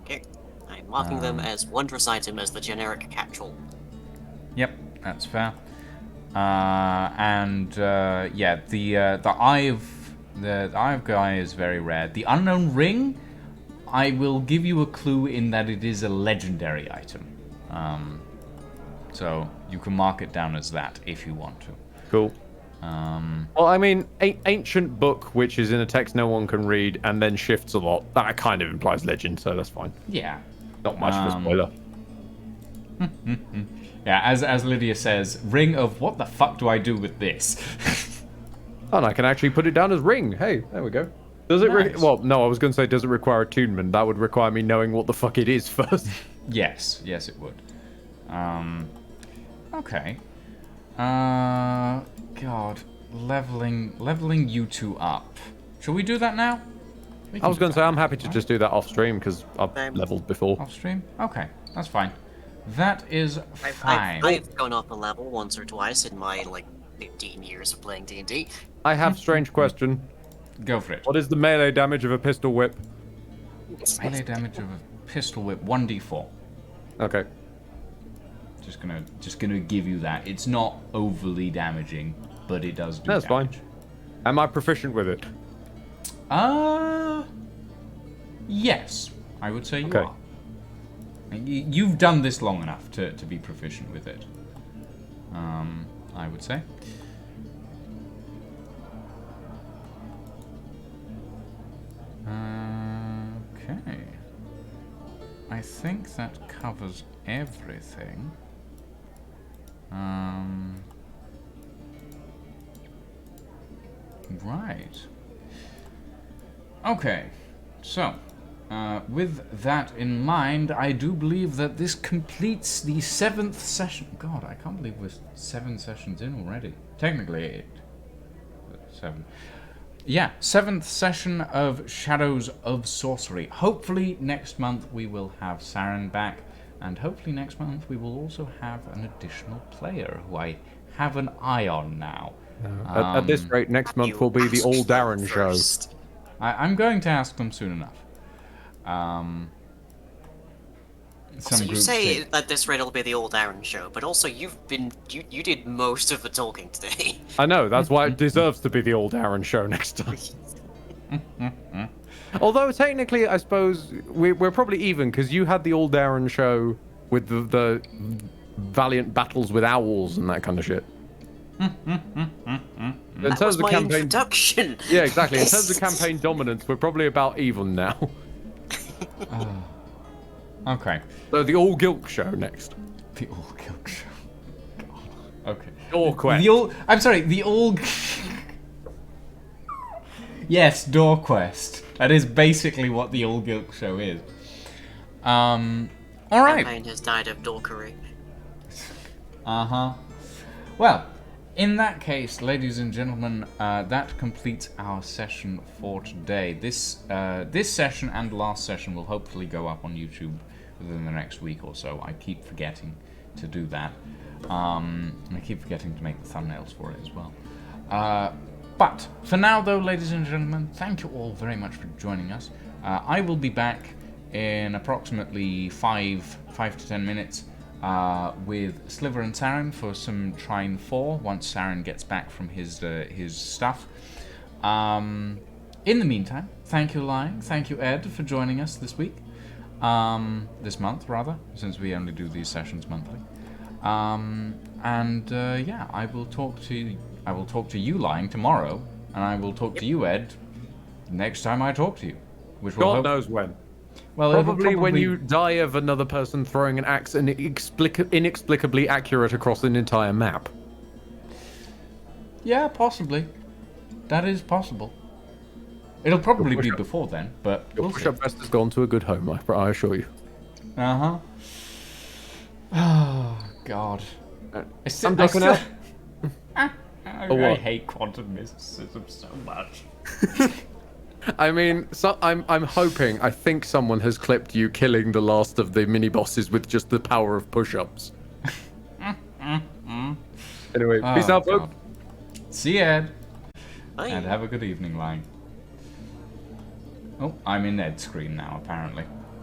Okay. I'm marking them as wondrous item as the generic catch-all. Yep, that's fair. Yeah, the eye of Gaia is very rare. The unknown ring, I will give you a clue in that it is a legendary item. So you can mark it down as that if you want to. Cool. Well, I mean, ancient book, which is in a text no one can read, and then shifts a lot. That kind of implies legend, so that's fine. Yeah. Not much of a spoiler. Yeah, as Lydia says, ring of what the fuck do I do with this? And I can actually put it down as ring. Hey, there we go. Does it? Nice. Well, no, I was going to say, does it require attunement? That would require me knowing what the fuck it is first. Yes, it would. Okay. God, leveling you two up. Shall we do that now? I was going to say, I'm happy to just do that off stream because I've leveled before. Off stream? Okay, that's fine. That is fine. I've gone up a level once or twice in my, 15 years of playing D&D. I have strange question. Go for it. What is the melee damage of a pistol whip? Melee damage of a pistol whip, 1d4. Okay. Just gonna give you that. It's not overly damaging, but it does do That's damage. fine. Am I proficient with it? Yes. I would say you Okay. are. You've done this long enough to be proficient with it. I would say. Okay. I think that covers everything. Right. Okay. So, with that in mind, I do believe that this completes the 7th session. God, I can't believe we're 7 sessions in already. Technically 8. 7. Yeah, 7th session of Shadows of Sorcery. Hopefully next month we will have Saren back, and hopefully next month we will also have an additional player who I have an eye on now. At this rate, next month will be the All Darren show. I'm going to ask them soon enough. So you say at this rate it'll be the old Aaron show, but also you did most of the talking today. I know, that's why it deserves to be the All Darren show next time. Although technically, I suppose we're probably even because you had the All Darren show with the valiant battles with owls and that kind of shit. That was my introduction. Yeah, exactly. In terms of campaign dominance, we're probably about even now. Okay. So the All Gilk show next. The All Gilk show. God. Okay. Door Quest. I'm sorry, the All... Yes, Door Quest. That is basically what the All Gilk show is. Alright. Campaign has died of dorkery. Uh-huh. Well, in that case, ladies and gentlemen, that completes our session for today. This session and last session will hopefully go up on YouTube within the next week or so. I keep forgetting to do that. And I keep forgetting to make the thumbnails for it as well. But for now, though, ladies and gentlemen, thank you all very much for joining us. I will be back in approximately 5 to 10 minutes with Sliver and Saren for some Trine 4 once Saren gets back from his stuff. In the meantime, thank you, Lion. Thank you, Ed, for joining us this week. This month, rather, since we only do these sessions monthly. Yeah, I will talk to you, Lying, tomorrow, and I will talk to you, Ed, next time I talk to you. Which will God knows when. Well, Probably when you die of another person throwing an axe inexplicably accurate across an entire map. Yeah, possibly. That is possible. It'll probably be before then, but Your we'll see. push-up vest has gone to a good home, I assure you. Uh-huh. Oh, God. I'm ducking out. I hate quantum mysticism so much. I mean, I'm hoping. I think someone has clipped you killing the last of the mini bosses with just the power of push-ups. Anyway, peace out, folks. See you, Ed. Bye. And have a good evening, Lying. Oh, I'm in Ed's screen now, apparently.